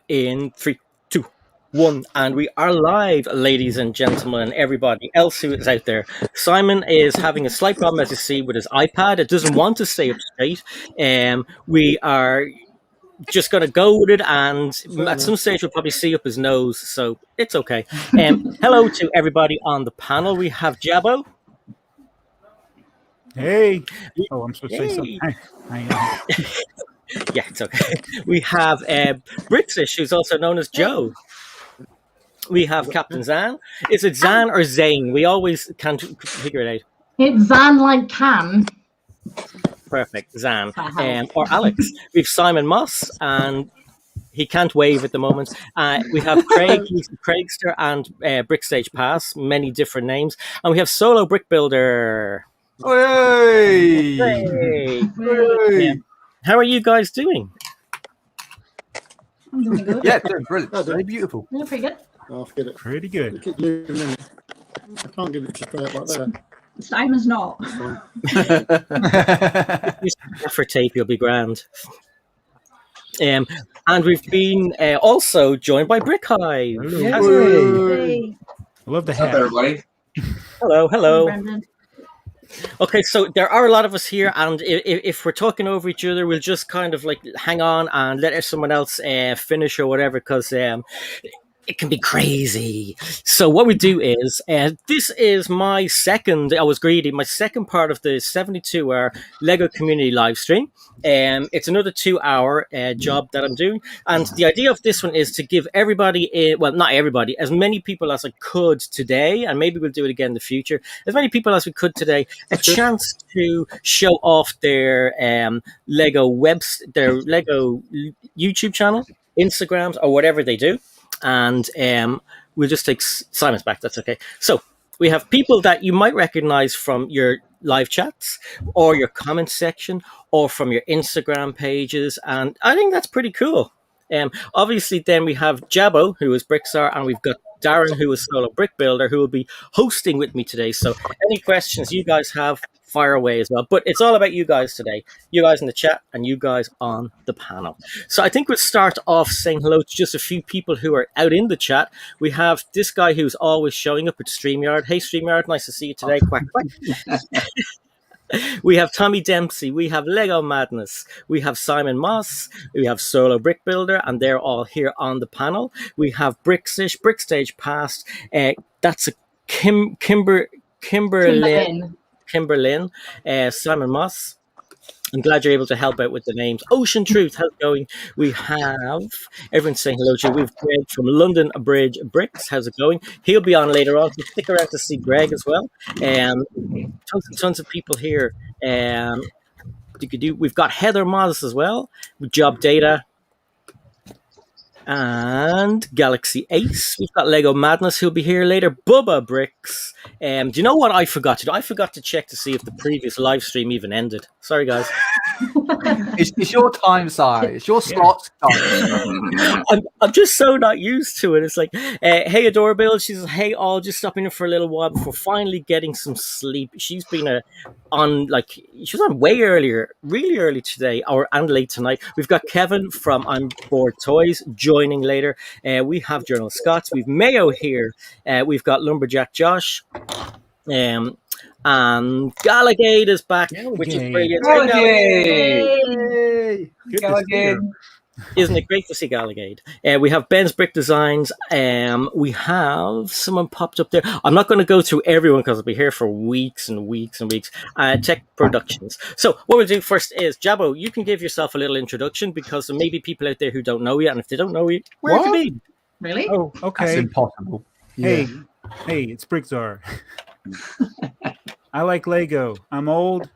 In 3, 2, 1, and we are live, ladies and gentlemen, and everybody else who is out there. Simon is having a slight problem, as you see, with his iPad. It doesn't want to stay up straight. We are just going to go with it, and at some stage we'll probably see up his nose, so it's okay. Hello to everybody on the panel. We have Jabbo. Hey. Oh, I'm supposed to say something. Hi. Yeah, it's okay. We have Brixish, who's also known as Joe. We have Captain Zan. Is it Zan or Zane? We always can't figure it out. It's Zan like can. Perfect, Zan. Or Alex. We have Simon Moss, and he can't wave at the moment. We have Craig, he's the Craigster, and Brickstage Pass, many different names. And we have Solo Brick Builder. Hey! Hey! Hey! How are you guys doing? I'm doing good. Yeah, doing brilliant. Oh, very beautiful. Yeah, pretty good. I'll forget it. Pretty good. I can't get it to straight up like that. Simon's not. For tape, you'll be grand. And we've been also joined by Brick Hive. Hey. I love the What's up, hat. everybody? Hello. Brendan. Okay, so there are a lot of us here, and if we're talking over each other, we'll just kind of like hang on and let someone else finish or whatever, because it can be crazy. So what we do is, this is my second, I was greedy, my second part of the 72-hour Lego community live stream. It's another 2-hour job that I'm doing. And the idea of this one is to give everybody, well, not everybody, as many people as I could today, and maybe we'll do it again in the future, as many people as we could today, a chance to show off their Lego their Lego YouTube channel, Instagrams, or whatever they do. And we'll just take Simon's back. That's okay. So we have people that you might recognize from your live chats or your comment section or from your Instagram pages. And I think that's pretty cool. Obviously, then we have Jabbo, who is BrickTsar, and we've got Darren, who is Solo Brick Builder, who will be hosting with me today. So any questions you guys have, fire away as well. But it's all about you guys today. You guys in the chat and you guys on the panel. So I think we'll start off saying hello to just a few people who are out in the chat. We have this guy who's always showing up at StreamYard. Hey, StreamYard, nice to see you today. Quack, quack. We have Tommy Dempsey, we have Lego Madness, we have Simon Moss, we have Solo Brick Builder, and they're all here on the panel. We have Brixish, Brickstage Pass, that's a Kimberlyn, Simon Moss. I'm glad you're able to help out with the names. Ocean Truth, how's it going? We have, everyone's saying hello to you. We have Greg from London Bridge Bricks. How's it going? He'll be on later on, so stick around to see Greg as well. Tons of people here. We've got Heather Moz as well, with Job Data. And Galaxy Ace. We've got Lego Madness, who'll be here later. Bubba Bricks. Do you know what I forgot to do? I forgot to check to see if the previous live stream even ended. Sorry, guys. It's your time, Si. It's your slot. I'm just so not used to it. It's like, hey, Adorable. She says, hey, all, just stopping in for a little while before finally getting some sleep. She's been she was on way earlier, really early today, and late tonight. We've got Kevin from Imboredtoys joining later. We have Journal Scots. We've Mayo here. We've got Lumberjack Josh. And Galagade is back, which is brilliant. Galagade! Galagade! Isn't it great to see Galagade? We have Ben's Brick Designs. We have someone popped up there. I'm not going to go through everyone because I'll be here for weeks and weeks and weeks. Tech Productions. So what we'll do first is, Jabbo, you can give yourself a little introduction because there may be people out there who don't know you, and if they don't know you, where have you been? Really? Oh, okay. That's impossible. Hey, it's BrickTsar. I like Lego. I'm old,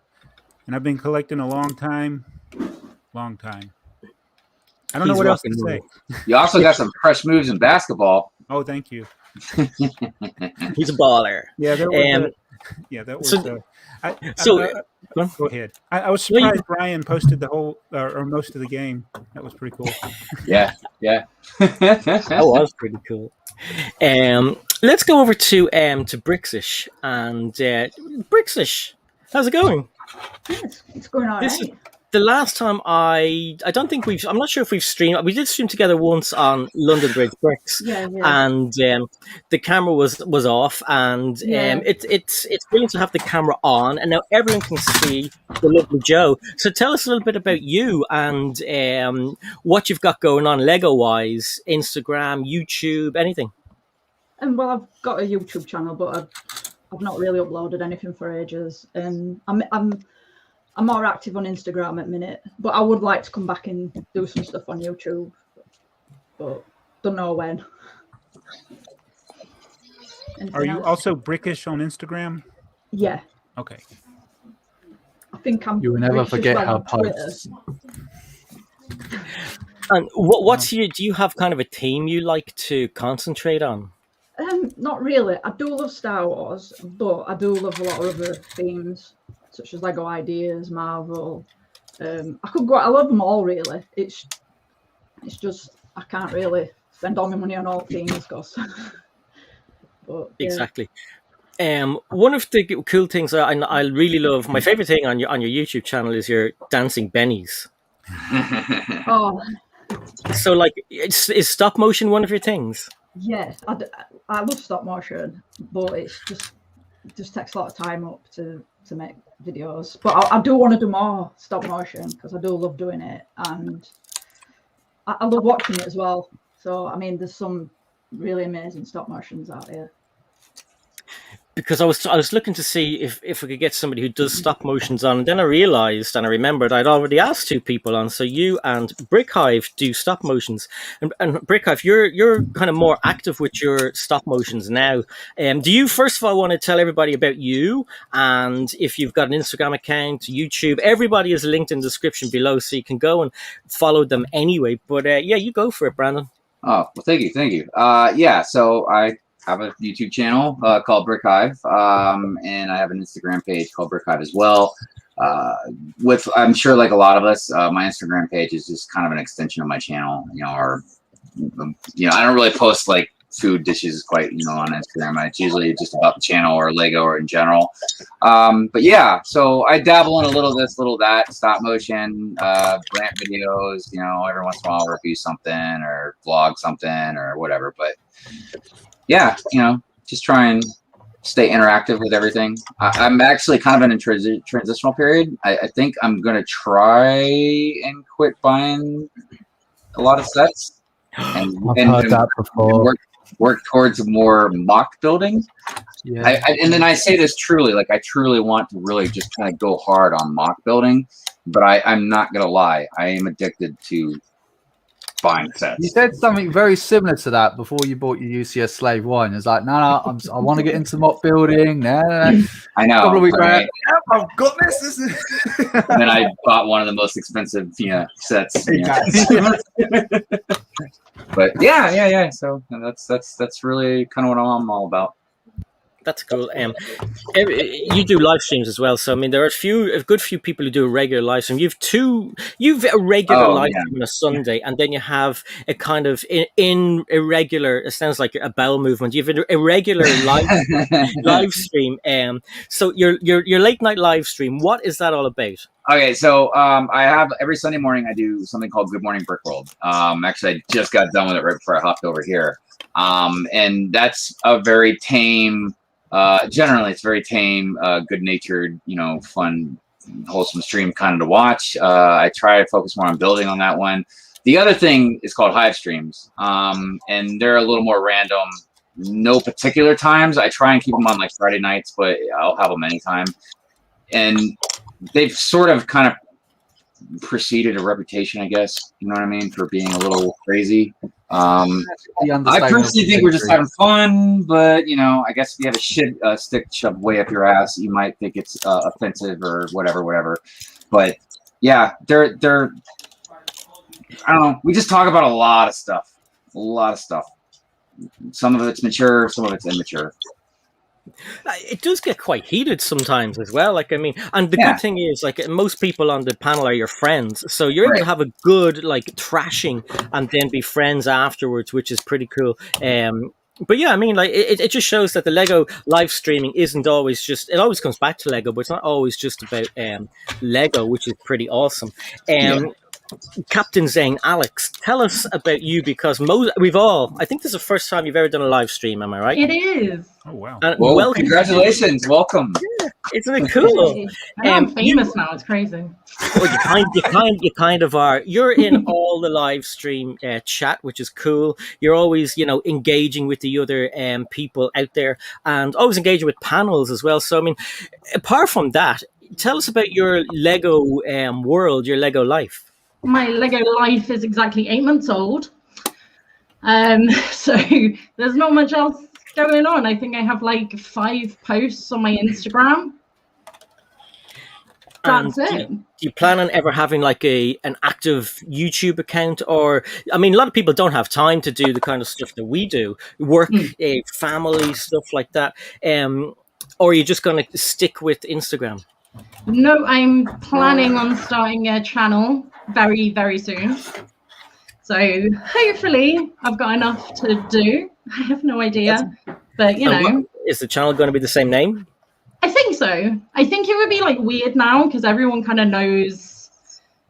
and I've been collecting a long time. I don't know what else to say. You also got some fresh moves in basketball. Oh, thank you. He's a baller. Yeah, that was. Go ahead. I was surprised Brian posted the whole or most of the game. That was pretty cool. Yeah. That was pretty cool. Let's go over to Brixish and Brixish. How's it going? Yes, it's going all right. the last time I don't think I'm not sure if we've streamed. We did stream together once on London Bridge Bricks, Yeah. and the camera was off, and Yeah. it's brilliant to have the camera on, and now everyone can see the lovely Joe. So tell us a little bit about you and what you've got going on Lego wise, Instagram, YouTube, anything. And well, I've got a YouTube channel, but I've not really uploaded anything for ages. And I'm more active on Instagram at the minute, but I would like to come back and do some stuff on YouTube, but don't know when. Anything Are you else? also Brickish on Instagram? Yeah, Okay. I think I'm. You will never British as forget well her on Twitter. posts. And what's do you have kind of a theme you like to concentrate on? Not really. I do love Star Wars, but I do love a lot of other themes, such as Lego Ideas, Marvel. I love them all really. It's just I can't really spend all my money on all themes, cause. But, yeah. Exactly. One of the cool things I really love, my favorite thing on your YouTube channel is your dancing bennies. Oh So like, is stop motion one of your things? yeah, I love stop motion, but it just takes a lot of time up to make videos. But I do want to do more stop motion because I do love doing it, and I love watching it as well. So I mean, there's some really amazing stop motions out there. Because I was looking to see if we could get somebody who does stop motions on, and then I realized and I remembered I'd already asked 2 people on. So you and Hive do stop motions, and Hive, you're kind of more active with your stop motions now. Do you first of all want to tell everybody about you, and if you've got an Instagram account, YouTube, everybody is linked in the description below, so you can go and follow them anyway. But yeah, you go for it, Brandon. Oh, well, thank you. Yeah, so I have a YouTube channel called Hive, and I have an Instagram page called Hive as well. I'm sure, like a lot of us, my Instagram page is just kind of an extension of my channel, or I don't really post like food dishes quite, on Instagram. It's usually just about the channel or Lego or in general. But yeah, so I dabble in a little this, little that, stop motion, rant videos, every once in a while I'll review something or vlog something or whatever. But yeah, just try and stay interactive with everything. I'm actually kind of in a transitional period. I think I'm going to try and quit buying a lot of sets and I've heard that before. Work towards more mock building. Yeah. And then I say this truly, like I truly want to really just kind of go hard on mock building, but I'm not going to lie. I am addicted to buying sets. You said something very similar to that before you bought your UCS Slave 1. It's like, no, I want to get into mock building. No. I know. Couple of weeks right? back, I've got this. And then I bought one of the most expensive, sets. But yeah. So that's really kind of what I'm all about. That's cool. You do live streams as well, so I mean, there are a good few people who do a regular live stream. You've a regular live stream on a Sunday, and then you have a kind of in irregular. It sounds like a bowel movement. You have an irregular live stream. So your late night live stream. What is that all about? Okay, so I have every Sunday morning I do something called Good Morning Brick World. Actually, I just got done with it right before I hopped over here, and that's a very tame. Generally, it's very tame, good-natured, fun, wholesome stream kind of to watch. I try to focus more on building on that one. The other thing is called Hive streams, and they're a little more random. No particular times. I try and keep them on like Friday nights, but I'll have them anytime. And they've sort of kind of preceded a reputation, I guess. You know what I mean? For being a little crazy. I personally think we're just having fun, but I guess if you have a stick shoved way up your ass, you might think it's offensive or whatever. But yeah, they're I don't know. We just talk about a lot of stuff. Some of it's mature, some of it's immature. It does get quite heated sometimes as well. Like, I mean, and the good thing is, like, most people on the panel are your friends, so you're able to have a good, like, trashing and then be friends afterwards, which is pretty cool. But yeah, I mean, like it just shows that the Lego live streaming isn't always just. It always comes back to Lego, but it's not always just about Lego, which is pretty awesome. Captain Zane, Alex, tell us about you because we've all. I think this is the first time you've ever done a live stream. Am I right? It is. Oh wow! And Well, welcome. congratulations, welcome. Isn't it cool? And I'm famous now. It's crazy. Well, you kind of are. You're in all the live stream chat, which is cool. You're always, engaging with the other people out there, and always engaging with panels as well. So, I mean, apart from that, tell us about your Lego world, your Lego life. My Lego life is exactly 8 months old. So there's not much else going on. I think I have like 5 posts on my Instagram. That's it. Do you plan on ever having like an active YouTube account? Or, I mean, a lot of people don't have time to do the kind of stuff that we do, work, family, stuff like that. Or are you just going to stick with Instagram? No, I'm planning on starting a channel very, very soon. So hopefully I've got enough to do. I have no idea. But, Is the channel going to be the same name? I think so. I think it would be like weird now because everyone kind of knows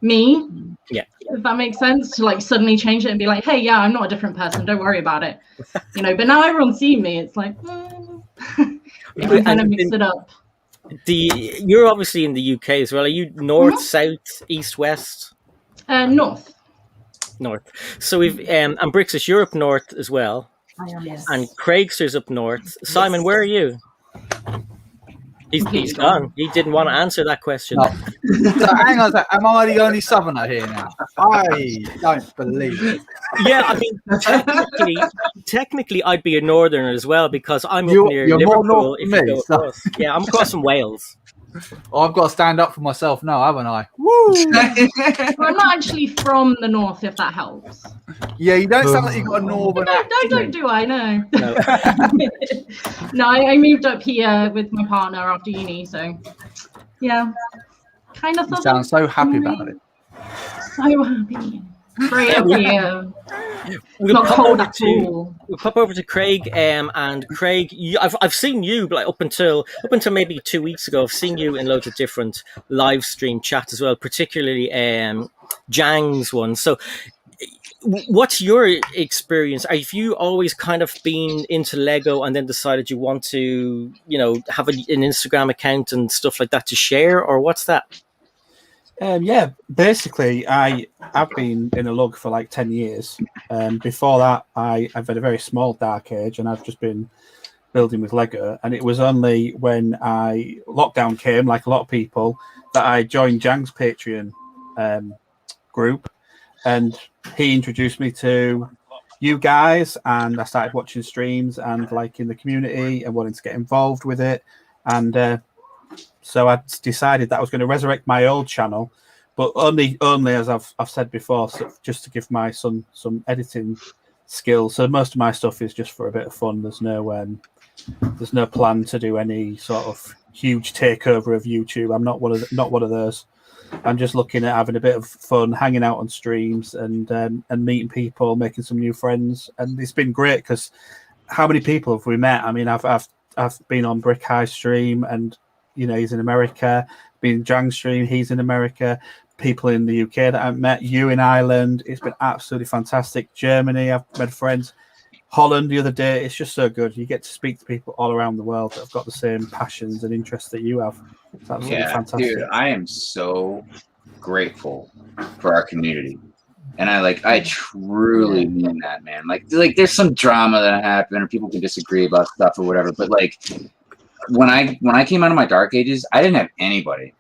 me. Yeah. If that makes sense, to like suddenly change it and be like, hey, yeah, I'm not a different person. Don't worry about it. But now everyone's seeing me. It's like, I kind of mix it up. You're obviously in the UK as well. Are you north, south, east, west? North. North. So we've and Brixish, you're up north as well. I am, yes. And Craigster's up north. Simon, where are you? He's gone. He didn't want to answer that question. No. So hang on a sec. Am I the only southerner here now? I don't believe it. Yeah, I mean, technically, I'd be a northerner as well because I'm up near you're Liverpool. more north If than you me, go so- across. Yeah, I'm across from Wales. Oh, I've got to stand up for myself now, haven't I? Woo! Well, I'm not actually from the north, if that helps. Yeah, you don't sound like you've got a northern accent. Don't do I? No. No. No, I moved up here with my partner after uni, so yeah, kind of. You sound so happy about it. So happy. Great up here. We'll Not pop cold over at to all. we'll pop over to Craig. And Craig, I've seen you like up until maybe 2 weeks ago. I've seen you in loads of different live stream chats as well, particularly Jang's one. So, what's your experience? Have you always kind of been into Lego and then decided you want to, have an Instagram account and stuff like that to share, or what's that? Yeah, basically, I've been in a lug for like 10 years. Before that, I've had a very small dark age, and I've just been building with Lego. And it was only when lockdown came, like a lot of people, that I joined Jang's Patreon group, and he introduced me to you guys, and I started watching streams and liking the community and wanting to get involved with it. And so I decided that I was going to resurrect my old channel, but only as I've said before, so just to give my son some editing skills. So most of my stuff is just for a bit of fun. There's no plan to do any sort of huge takeover of YouTube. I'm not one of those. I'm just looking at having a bit of fun, hanging out on streams and meeting people, making some new friends. And it's been great because how many people have we met? I mean, I've been on Brick High stream, and he's in America. Been in Jang stream, he's in America. People in the UK that I've met, you in Ireland. It's been absolutely fantastic. Germany, I've made friends. Holland the other day. It's just so good. You get to speak to people all around the world that have got the same passions and interests that you have. It's absolutely fantastic. Dude, I am so grateful for our community. And I truly mean that, man. Like there's some drama that happened, or people can disagree about stuff or whatever. But like when I came out of my dark ages, I didn't have anybody,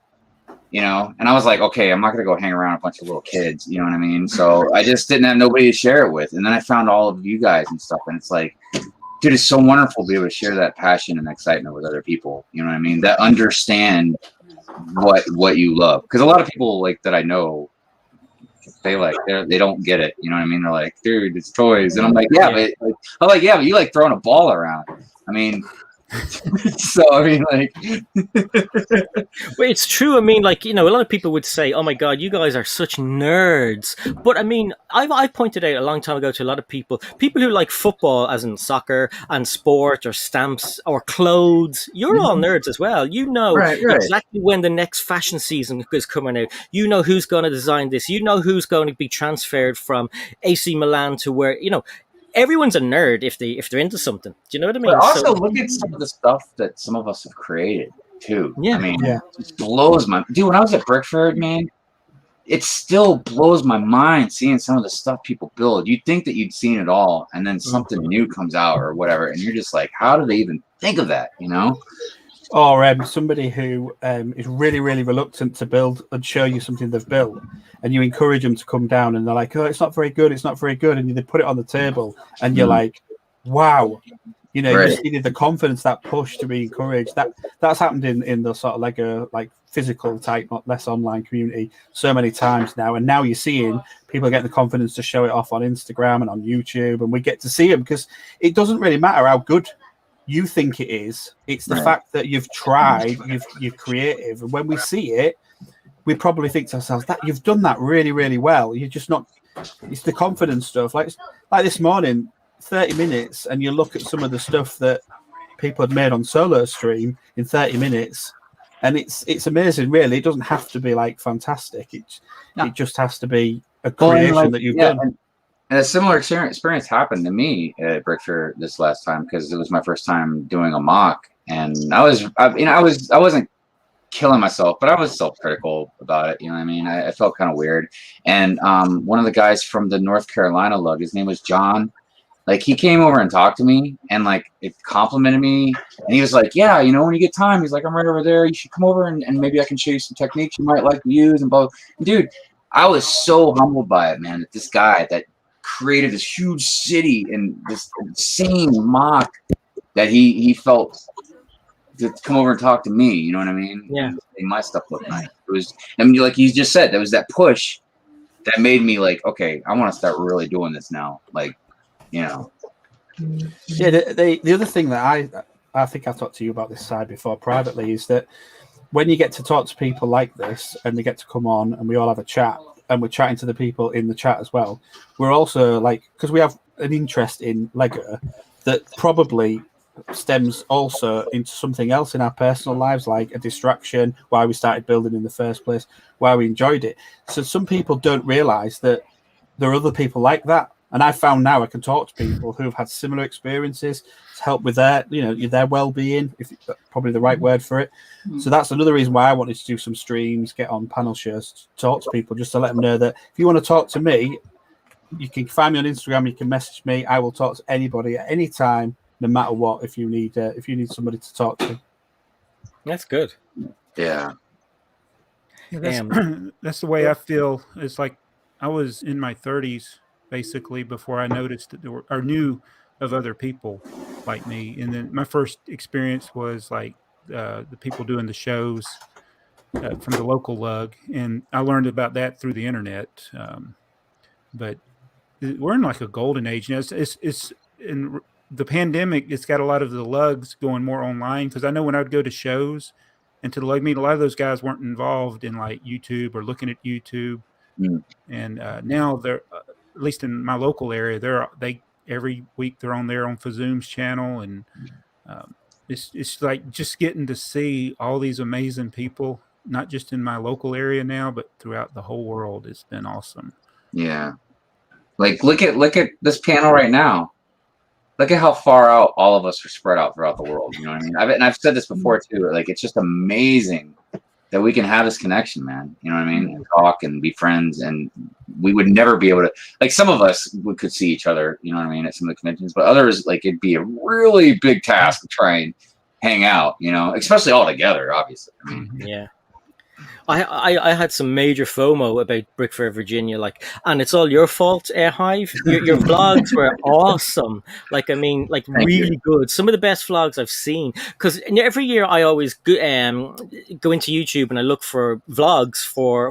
and I was like, okay, I'm not gonna go hang around a bunch of little kids, you know what I mean? So I just didn't have nobody to share it with. And then I found all of you guys and stuff, and it's like, dude, it's so wonderful to be able to share that passion and excitement with other people, you know what I mean, that understand what you love. Because a lot of people like that I know, they don't get it, you know what I mean? They're like, dude, it's toys. And I'm like, yeah, but you like throwing a ball around. I mean, So I mean, like, Well, it's true. I mean, like, a lot of people would say, "Oh my God, you guys are such nerds." But I mean, I pointed out a long time ago to a lot of people who like football, as in soccer, and sport, or stamps, or clothes. You're all nerds as well. You know right. exactly when the next fashion season is coming out. You know who's going to design this. You know who's going to be transferred from AC Milan to where. Everyone's a nerd if they're into something. Do you know what I mean? But also look at some of the stuff that some of us have created too. Yeah. I mean, it just blows my dude. When I was at Brickford, man, it still blows my mind seeing some of the stuff people build. You'd think that you'd seen it all, and then something new comes out or whatever, and you're just like, how do they even think of that? Or somebody who is really, really reluctant to build and show you something they've built, and you encourage them to come down, and they're like, "Oh, it's not very good. It's not very good," and they put it on the table, and you're like, "Wow." You see the confidence, that push to be encouraged. That's happened in the sort of Lego, like physical type, not less online community so many times now. And now you're seeing people getting the confidence to show it off on Instagram and on YouTube, and we get to see them because it doesn't really matter how good you think it is. It's the fact that you've tried, you're creative, and when we see it, we probably think to ourselves that you've done that really, really well. You're just not. It's the confidence stuff. Like this morning. 30 minutes, and you look at some of the stuff that people had made on solo stream in 30 minutes, and it's amazing. Really, it doesn't have to be like fantastic. It just has to be a creation that you've done. And a similar experience happened to me at Brickford this last time, because it was my first time doing a mock, and I wasn't killing myself, but I was self-critical about it. You know what I mean? I felt kind of weird. And one of the guys from the North Carolina lug, his name was John. Like, he came over and talked to me, and like it complimented me, and he was like, "Yeah, when you get time," he's like, "I'm right over there. You should come over and maybe I can show you some techniques you might like to use." And both, dude, I was so humbled by it, man. That this guy that created this huge city and this insane mock, that he felt to come over and talk to me. You know what I mean? Yeah. And my stuff looked nice. It was, I mean, like you just said, there was that push that made me like, okay, I want to start really doing this now. Like. Yeah, the other thing that I think I've talked to you about this side before privately is that when you get to talk to people like this and they get to come on and we all have a chat and we're chatting to the people in the chat as well, we're also like, because we have an interest in Lego that probably stems also into something else in our personal lives, like a distraction, why we started building in the first place, why we enjoyed it. So some people don't realize that there are other people like that. And I found now I can talk to people who have had similar experiences to help with their well-being, if probably the right word for it. So that's another reason why I wanted to do some streams, get on panel shows, talk to people, just to let them know that if you want to talk to me, you can find me on Instagram, you can message me. I will talk to anybody at any time, no matter what. If you need somebody to talk to. That's good. Yeah. That's the way I feel. It's like I was in my 30s. Basically, before I noticed that or knew of other people like me. And then my first experience was like the people doing the shows from the local lug, and I learned about that through the internet. But we're in like a golden age. It's in the pandemic. It's got a lot of the lugs going more online, because I know when I would go to shows and to the lug meet, a lot of those guys weren't involved in like YouTube or looking at YouTube. And now they're at least in my local area, they every week they're on there on Fazoom's channel, and it's like just getting to see all these amazing people, not just in my local area now, but throughout the whole world. It's been awesome. Yeah, like look at this panel right now. Look at how far out all of us are spread out throughout the world. You know what I mean? I've said this before too. Like, it's just amazing that we can have this connection, man. You know what I mean? And talk and be friends, and we would never be able to, like, some of us we could see each other, you know what I mean, at some of the conventions, but others, like, it'd be a really big task to try and hang out, especially all together, obviously. I mean, yeah. I had some major FOMO about Brick Fair Virginia, like, and it's all your fault, Hive. Your vlogs were awesome. Like, I mean, like Thank you. really good. Some of the best vlogs I've seen. Because every year I always go into YouTube and I look for vlogs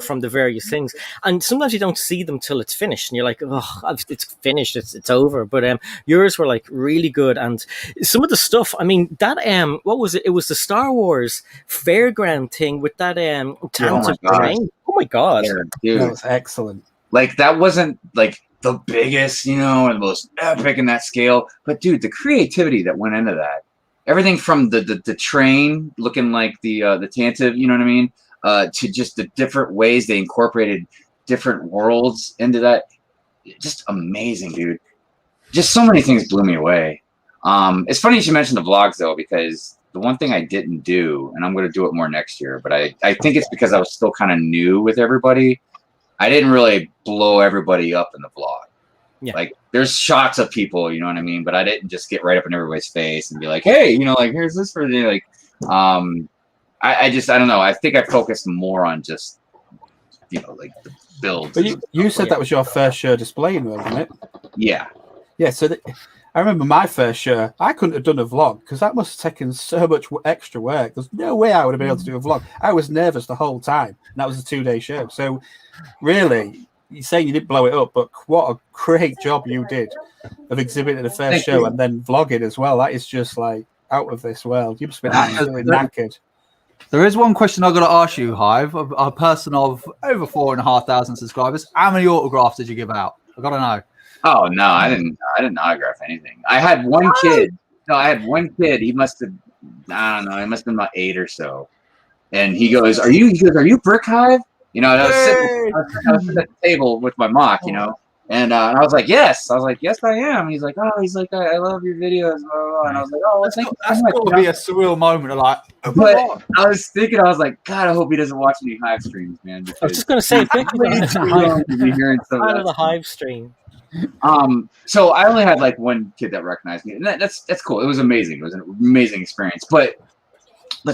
from the various things, and sometimes you don't see them till it's finished, and you're like, oh, it's finished, it's over. But yours were like really good, and some of the stuff. I mean, that what was it? It was the Star Wars fairground thing with that talented terrain. Oh my god, Yeah, dude. That was excellent. Like that wasn't like the biggest, and the most epic in that scale. But dude, the creativity that went into that, everything from the train looking like the Tantive, you know what I mean, to just the different ways they incorporated different worlds into that, just amazing, dude. Just so many things blew me away. It's funny you should mention the vlogs though, because the one thing I didn't do, and I'm going to do it more next year, but I think it's because I was still kind of new with everybody. I didn't really blow everybody up in the vlog. Yeah. Like there's shots of people, you know what I mean? But I didn't just get right up in everybody's face and be like, hey, like here's this for the like, I don't know. I think I focused more on just, like the builds. But you said that was your first show displaying, wasn't it? Yeah. Yeah, so I remember my first show, I couldn't have done a vlog because that must have taken so much extra work. There's no way I would have been able to do a vlog. I was nervous the whole time. And that was a 2-day show. So really, you're saying you didn't blow it up, but what a great job you did of exhibiting the first show and then vlogging as well. That is just like out of this world. You've been absolutely knackered. There is one question I've got to ask you, Hive, a person of over 4,500 subscribers. How many autographs did you give out? I've got to know. Oh no, I didn't autograph anything. I had one kid. No, I had one kid. He must have, I don't know, he must have been about 8 or so. And he goes, "Are you Brick Hive?" And I was sitting at the table with my mock, and I was like, "Yes." I was like, "Yes, I am." And he's like, "I love your videos." Blah, blah, blah. And I was like, "Oh, well, thank you so much." Got to be a surreal moment of like. But I was thinking, I was like, God, I hope he doesn't watch any Hive streams, man. I was just going to say, thank you Out of the Hive stream. So I only had like one kid that recognized me, and that's cool. It was amazing. It was an amazing experience. But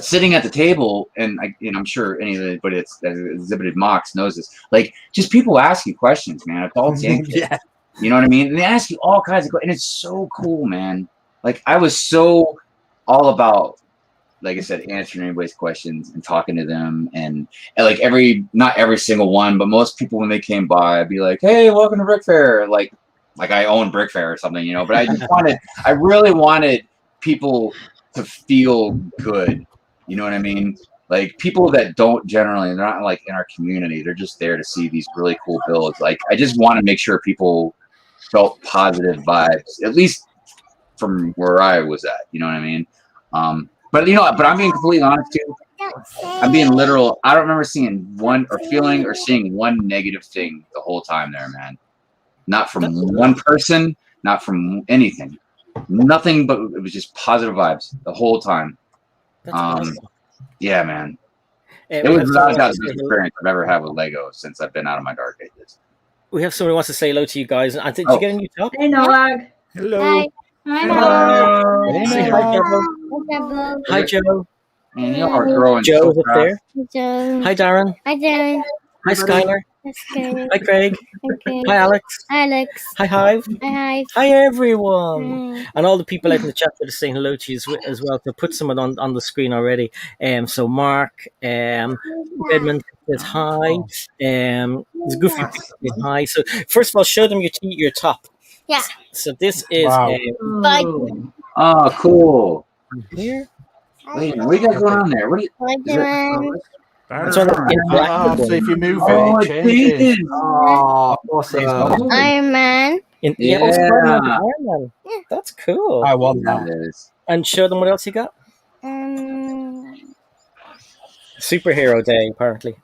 sitting at the table, and I'm sure anybody that's exhibited mocks knows this. Like, just people ask you questions, man. Adults and kids. Yeah. You know what I mean? And they ask you all kinds of questions, and it's so cool, man. Like, I was so all about, like I said, answering anybody's questions and talking to them, and like not every single one, but most people when they came by, I'd be like, "Hey, welcome to Brick Fair," like I own Brick Fair or something, But I really wanted people to feel good. You know what I mean? Like people that don't generally, they're not like in our community. They're just there to see these really cool builds. Like I just want to make sure people felt positive vibes, at least from where I was at. You know what I mean? But I'm being completely honest too. I'm being literal. I don't remember seeing one or feeling or seeing one negative thing the whole time there, man. Not from one person, not from anything. Nothing but it was just positive vibes the whole time. Awesome. Yeah, man. It was without the best experience I've ever had with Lego since I've been out of my dark ages. We have someone who wants to say hello to you guys. Did you get a new top? Hey, Noag. Hello. Hello. Say hi, Joe. Hi, Joe. And you are growing Joe's so up there. Joe. Hi, Darren. Hi, Darren. Hi, Skylar. Hi, Craig. Okay. Hi, Alex. Alex. Hi, Hive. Hi. Hi, everyone. Hi. And all the people out in the chat that are saying hello to you as well. So put someone on the screen already. So Mark, Edmund says hi. There's Goofy saying hi. So first of all, show them your top. Yeah. So this is Bye. Oh, cool. here. Wait, what do you got going on there? What do you? Bye, Darren. It's on the So if you move Oh, it, it changes. Oh, awesome. Iron Man. Yeah. Iron Man. That's cool. I want that. That is. And show them what else you got. Superhero Day, apparently.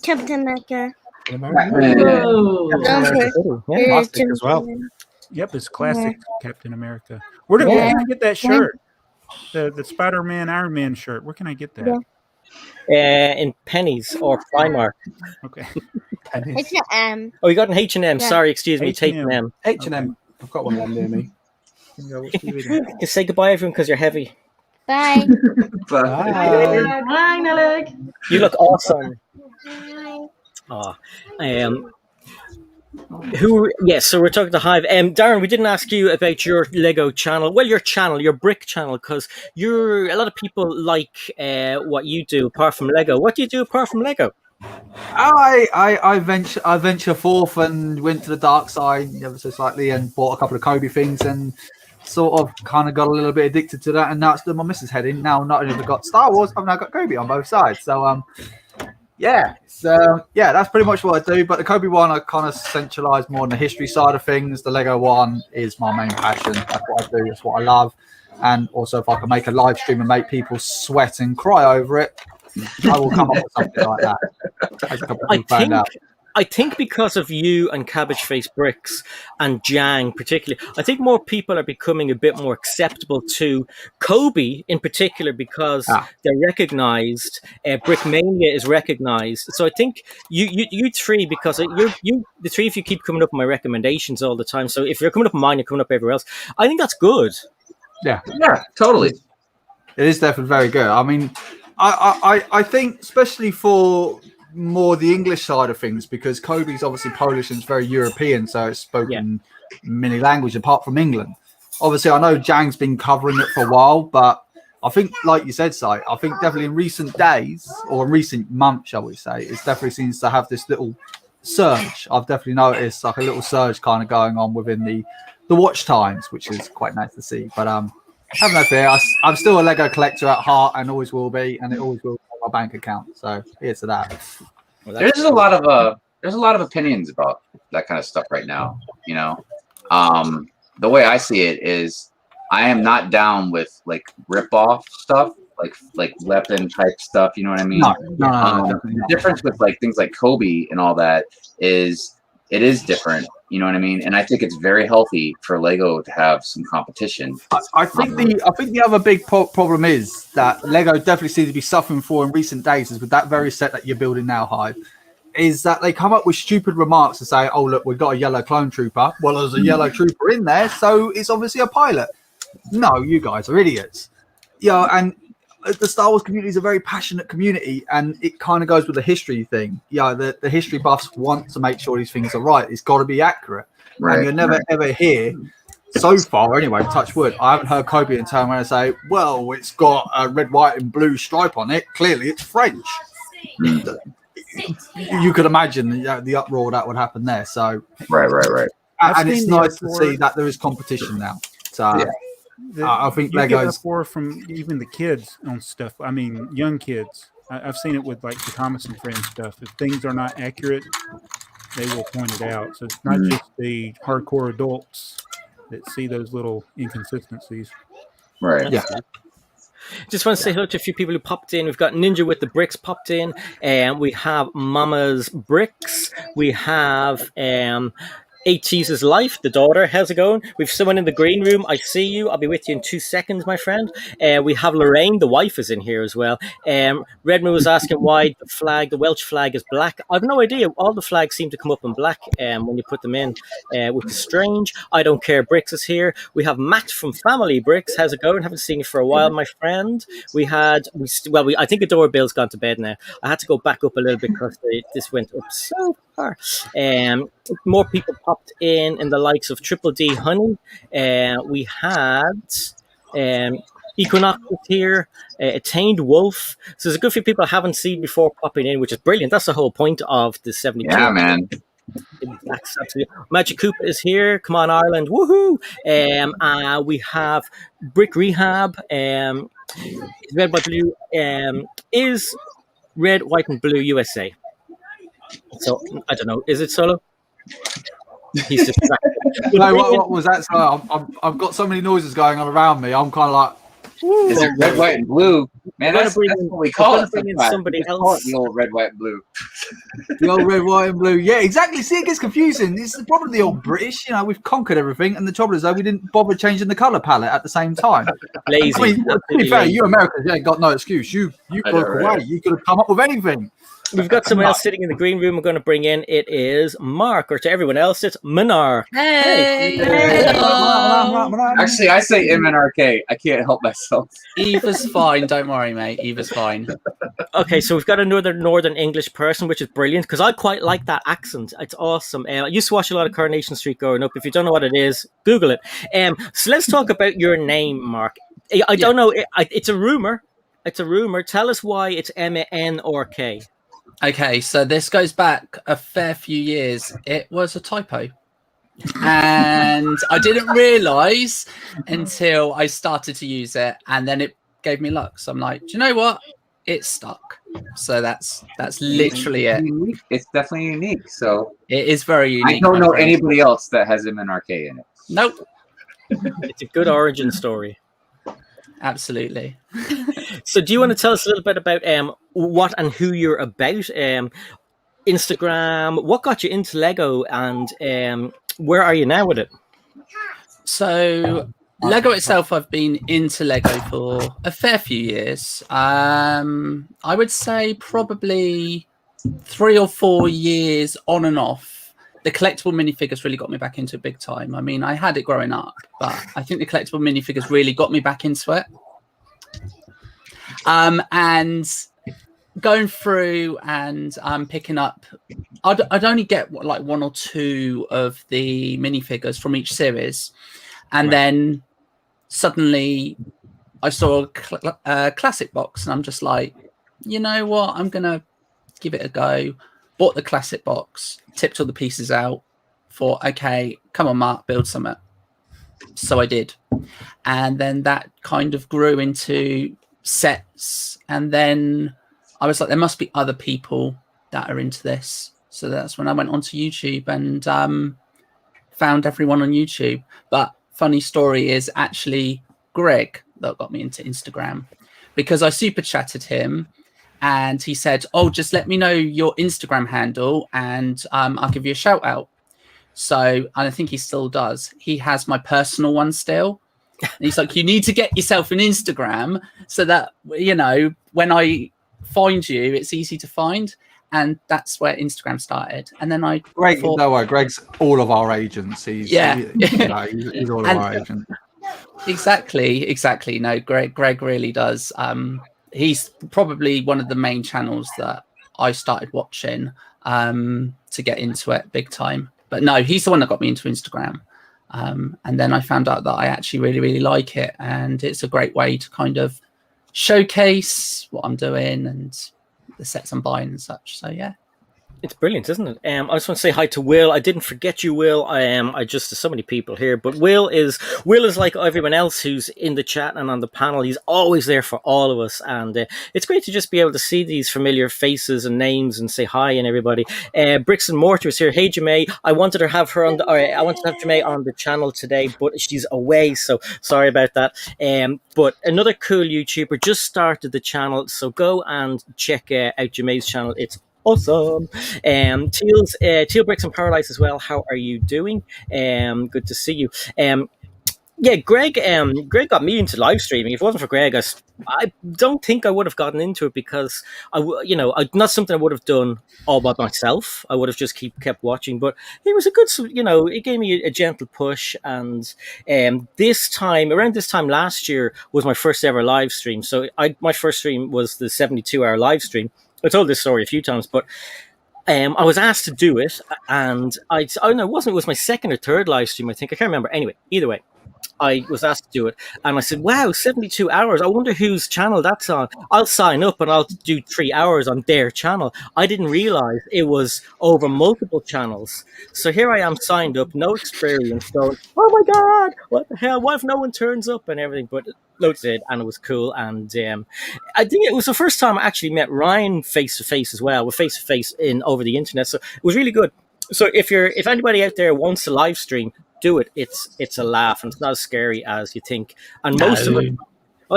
Captain America. Whoa. Yeah. Plastic as well. Yep, it's classic Captain America. Where can I get that shirt? The Spider-Man Iron Man shirt. Where can I get that? In pennies or Primark. Okay. H&M. Oh, you got an H&M. Yeah. Sorry, excuse me. H&M. H&M. H&M. I've got one of them near me. You can say goodbye, everyone, because you're heavy. Bye. Bye. Bye, Nellig. You look awesome. Bye. Oh, so we're talking to Hive. Darren, we didn't ask you about your Lego channel. Well, your Brick channel, because a lot of people like what you do apart from Lego. What do you do apart from Lego? I venture forth and went to the dark side ever so slightly and bought a couple of Kobe things and sort of kind of got a little bit addicted to that, and now it's doing my missus' head in. Now not only have I got Star Wars, I've now got Kobe on both sides. So that's pretty much what I do. But the Kobe one, I kind of centralize more on the history side of things. The Lego one is my main passion. That's what I do. It's what I love. And also, if I can make a live stream and make people sweat and cry over it, I will come up with something like that. As a couple of people found out. I think because of you and Cabbage Face Bricks and Jang particularly, I think more people are becoming a bit more acceptable to Kobe in particular because they're recognized. Brickmania is recognized. So I think you three, because the three of you keep coming up with my recommendations all the time. So if you're coming up with mine, you're coming up everywhere else. I think that's good. Yeah, totally. It is definitely very good. I mean, I think especially for more the English side of things, because Kobe's obviously Polish and it's very European, so it's spoken many languages apart from England. Obviously, I know Jang's been covering it for a while, but I think, like you said, Si, I think definitely in recent days or in recent months, shall we say, it definitely seems to have this little surge. I've definitely noticed like a little surge kind of going on within the watch times, which is quite nice to see. But have no fear, I'm still a Lego collector at heart and always will be, and it always will be on my bank account. So here's to that. Well, there's a lot of opinions about that kind of stuff right now. You know, the way I see it is, I am not down with like rip-off stuff, like weapon type stuff. You know what I mean? No, the difference with like things like Kobe and all that is it is different. You know what I mean? And I think it's very healthy for Lego to have some competition. I think the other big problem is that Lego definitely seems to be suffering for in recent days is with that very set that you're building now, Hive, is that they come up with stupid remarks to say, oh, look, we've got a yellow clone trooper. Well, there's a yellow trooper in there, so it's obviously a pilot. No, you guys are idiots. Yeah, and the Star Wars community is a very passionate community, and it kind of goes with the history thing. Yeah, the history buffs want to make sure these things are right. It's got to be accurate. Right. And you'll never ever hear, so far anyway, touch wood, I haven't heard Kobe and turn around and say, well, it's got a red, white, and blue stripe on it. Clearly, it's French. You could imagine the uproar that would happen there. So right. And it's nice to see that there is competition now. So I think Lego's more from even the kids on stuff. I mean, young kids. I've seen it with like the Thomas and Friends stuff. If things are not accurate, they will point it out. So it's not just the hardcore adults that see those little inconsistencies. Right. Yeah. Just want to say hello to a few people who popped in. We've got Ninja with the Bricks popped in, and we have Mama's Bricks. We have AT's Life, the daughter. How's it going? We've someone in the green room. I see you. I'll be with you in 2 seconds, my friend. We have Lorraine, the wife, is in here as well. Redmond was asking why the Welsh flag is black. I've no idea. All the flags seem to come up in black when you put them in, which is strange. I Don't Care Bricks is here. We have Matt from Family Bricks. How's it going? Haven't seen you for a while, my friend. I think Adora Bill's gone to bed now. I had to go back up a little bit because this went up so far. More people popped in the likes of Triple D Honey. We had Equinox here, Attained Wolf. So there's a good few people I haven't seen before popping in, which is brilliant. That's the whole point of the 72. Yeah, man. That's absolutely. Magic Cooper is here. Come on, Ireland. Woohoo! We have Brick Rehab. Red, White, Blue is Red, White, and Blue USA. So I don't know. Is it Solo? He's just no. What was that? So I've got so many noises going on around me. I'm kind of like, is it red, white, and blue? Man, that's what we call it. Somebody else. The old red, white, and blue. The old red, white, and blue. Yeah, exactly. See, it gets confusing. It's the problem of the old British. You know, we've conquered everything, and the trouble is though we didn't bother changing the color palette at the same time. Lazy. I mean, to be fair, you Americans, ain't got no excuse. You broke away. You could have come up with anything. We've got someone else sitting in the green room we're going to bring in. It is Mark, or to everyone else, it's MNRK. Hey. Mark. Actually, I say MNRK. I can't help myself. Either's fine. Don't worry, mate. Either's fine. Okay, so we've got another Northern English person, which is brilliant because I quite like that accent. It's awesome. I used to watch a lot of Coronation Street growing up. If you don't know what it is, Google it. So let's talk about your name, Mark. I don't know. It's a rumor. It's a rumor. Tell us why it's MNRK. Okay, so this goes back a fair few years. It was a typo. And I didn't realize until I started to use it, and then it gave me luck. So I'm like, do you know what? It's stuck. So that's literally it. It's definitely unique. So it is very unique. I don't know anybody else that has MNRK in it. Nope. It's a good origin story. Absolutely. So do you want to tell us a little bit about what and who you're about? Instagram, what got you into Lego, and where are you now with it? So Lego itself, I've been into Lego for a fair few years. I would say probably 3 or 4 years on and off. The collectible minifigures really got me back into it big time. I mean, I had it growing up, but I think the collectible minifigures really got me back into it. And going through and picking up, I'd only get like 1 or 2 of the minifigures from each series, and then suddenly I saw a classic box, and I'm just like, you know what, I'm gonna give it a go. Bought the classic box, tipped all the pieces out, thought, okay, come on, Mark, build something. So I did, and then that kind of grew into sets, and then I was like, there must be other people that are into this. So that's when I went onto YouTube and found everyone on YouTube. But funny story is actually Greg that got me into Instagram, because I super chatted him and he said, oh, just let me know your Instagram handle and I'll give you a shout out. So, and I think he still does. He has my personal one still. And he's like, you need to get yourself an Instagram so that, you know, when I find you, it's easy to find. And that's where Instagram started. And then Greg, no way, Greg's all of our agents. He's he's all of our agents. Exactly. No, Greg really does. He's probably one of the main channels that I started watching to get into it big time. But no, he's the one that got me into Instagram. And then I found out that I actually really, really like it. And it's a great way to kind of showcase what I'm doing and the sets I'm buying and such. So yeah, it's brilliant, isn't it? I just want to say hi to Will. I didn't forget you, Will. I just, there's so many people here, but Will is like everyone else who's in the chat and on the panel. He's always there for all of us, and it's great to just be able to see these familiar faces and names and say hi and everybody. Bricks and Mortar is here. Hey, Jamae. I wanted to have her on I wanted to have Jamae on the channel today, but she's away, so sorry about that. But another cool YouTuber just started the channel, so go and check out Jamae's channel. It's awesome. Teal Bricks and Paradise as well. How are you doing? Good to see you. Yeah, Greg got me into live streaming. If it wasn't for Greg, I don't think I would have gotten into it, because not something I would have done all by myself. I would have just kept watching, but it was a good, it gave me a gentle push. And around this time last year was my first ever live stream. So my first stream was the 72-hour live stream. I told this story a few times, but I was asked to do it, and it was my second or third live stream, I think. I can't remember. Anyway, either way, I was asked to do it, and I said, wow, 72 hours. I wonder whose channel that's on. I'll sign up and I'll do 3 hours on their channel. I didn't realize it was over multiple channels. So here I am, signed up, no experience, going, oh my God, what the hell? What if no one turns up and everything? But loads did, and it was cool. And I think it was the first time I actually met Ryan face to face as well, with face to face over the internet. So it was really good. So if anybody out there wants to live stream, do it. It's a laugh, and it's not as scary as you think. And I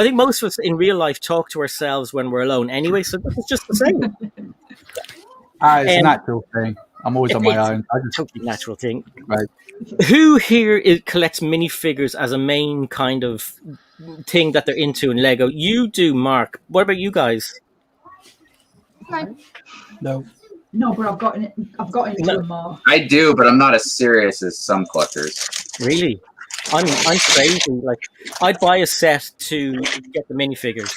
think most of us in real life talk to ourselves when we're alone anyway, so it's just the same. It's a natural thing. I'm always on my own. Totally natural thing. Right. Who here collects minifigures as a main kind of thing that they're into in Lego? You do, Mark. What about you guys? No, but I've got into them more. I do, but I'm not as serious as some collectors. Really? I'm crazy. Like, I'd buy a set to get the minifigures.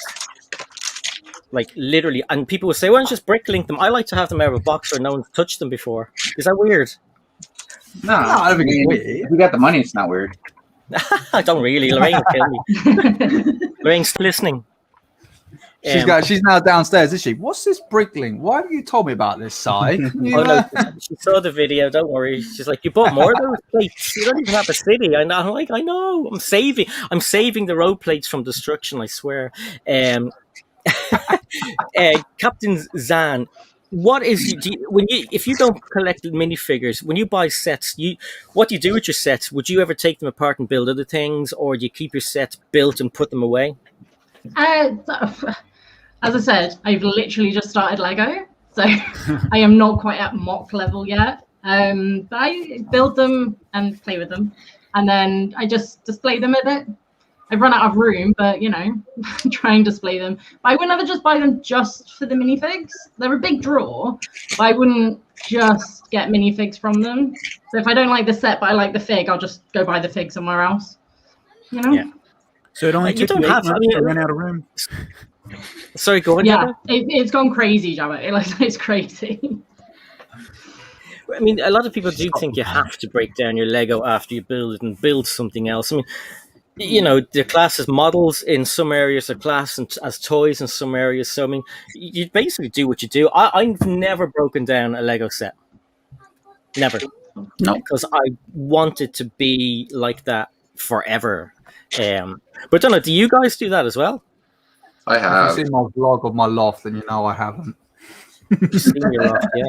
Like, literally. And people would say, why don't you just bricklink them? I like to have them out of a box where no one's touched them before. Is that weird? No, I don't think it's weird. If you got the money, it's not weird. I don't really. Lorraine will kill me. Lorraine's listening. She's now downstairs, is she? What's this bricklink? Why haven't you told me about this, Si? Oh, no, she saw the video. Don't worry. She's like, you bought more of those plates. You don't even have a city. I'm like, I know. I'm saving the road plates from destruction. I swear. Captain Zan, what is if you don't collect minifigures, when you buy sets, what do you do with your sets? Would you ever take them apart and build other things, or do you keep your sets built and put them away? As I said, I've literally just started Lego, so I am not quite at mock level yet. But I build them and play with them, and then I just display them a bit. I've run out of room, but try and display them. But I would never just buy them just for the minifigs. They're a big draw, but I wouldn't just get minifigs from them. So if I don't like the set, but I like the fig, I'll just go buy the fig somewhere else. Yeah. So it only took you 8 months to run out of room. Sorry, go on. Yeah, it's gone crazy, Jabba. It's crazy. I mean, a lot of people do think you have to break down your Lego after you build it and build something else. I mean, they're classed as models in some areas, they're classed as toys in some areas. So, I mean, you basically do what you do. I've never broken down a Lego set. Never. No. Because I want it to be like that forever. But I don't know, do you guys do that as well? I have. If you've seen my vlog of my loft, then you know I haven't. Seen your loft, yeah.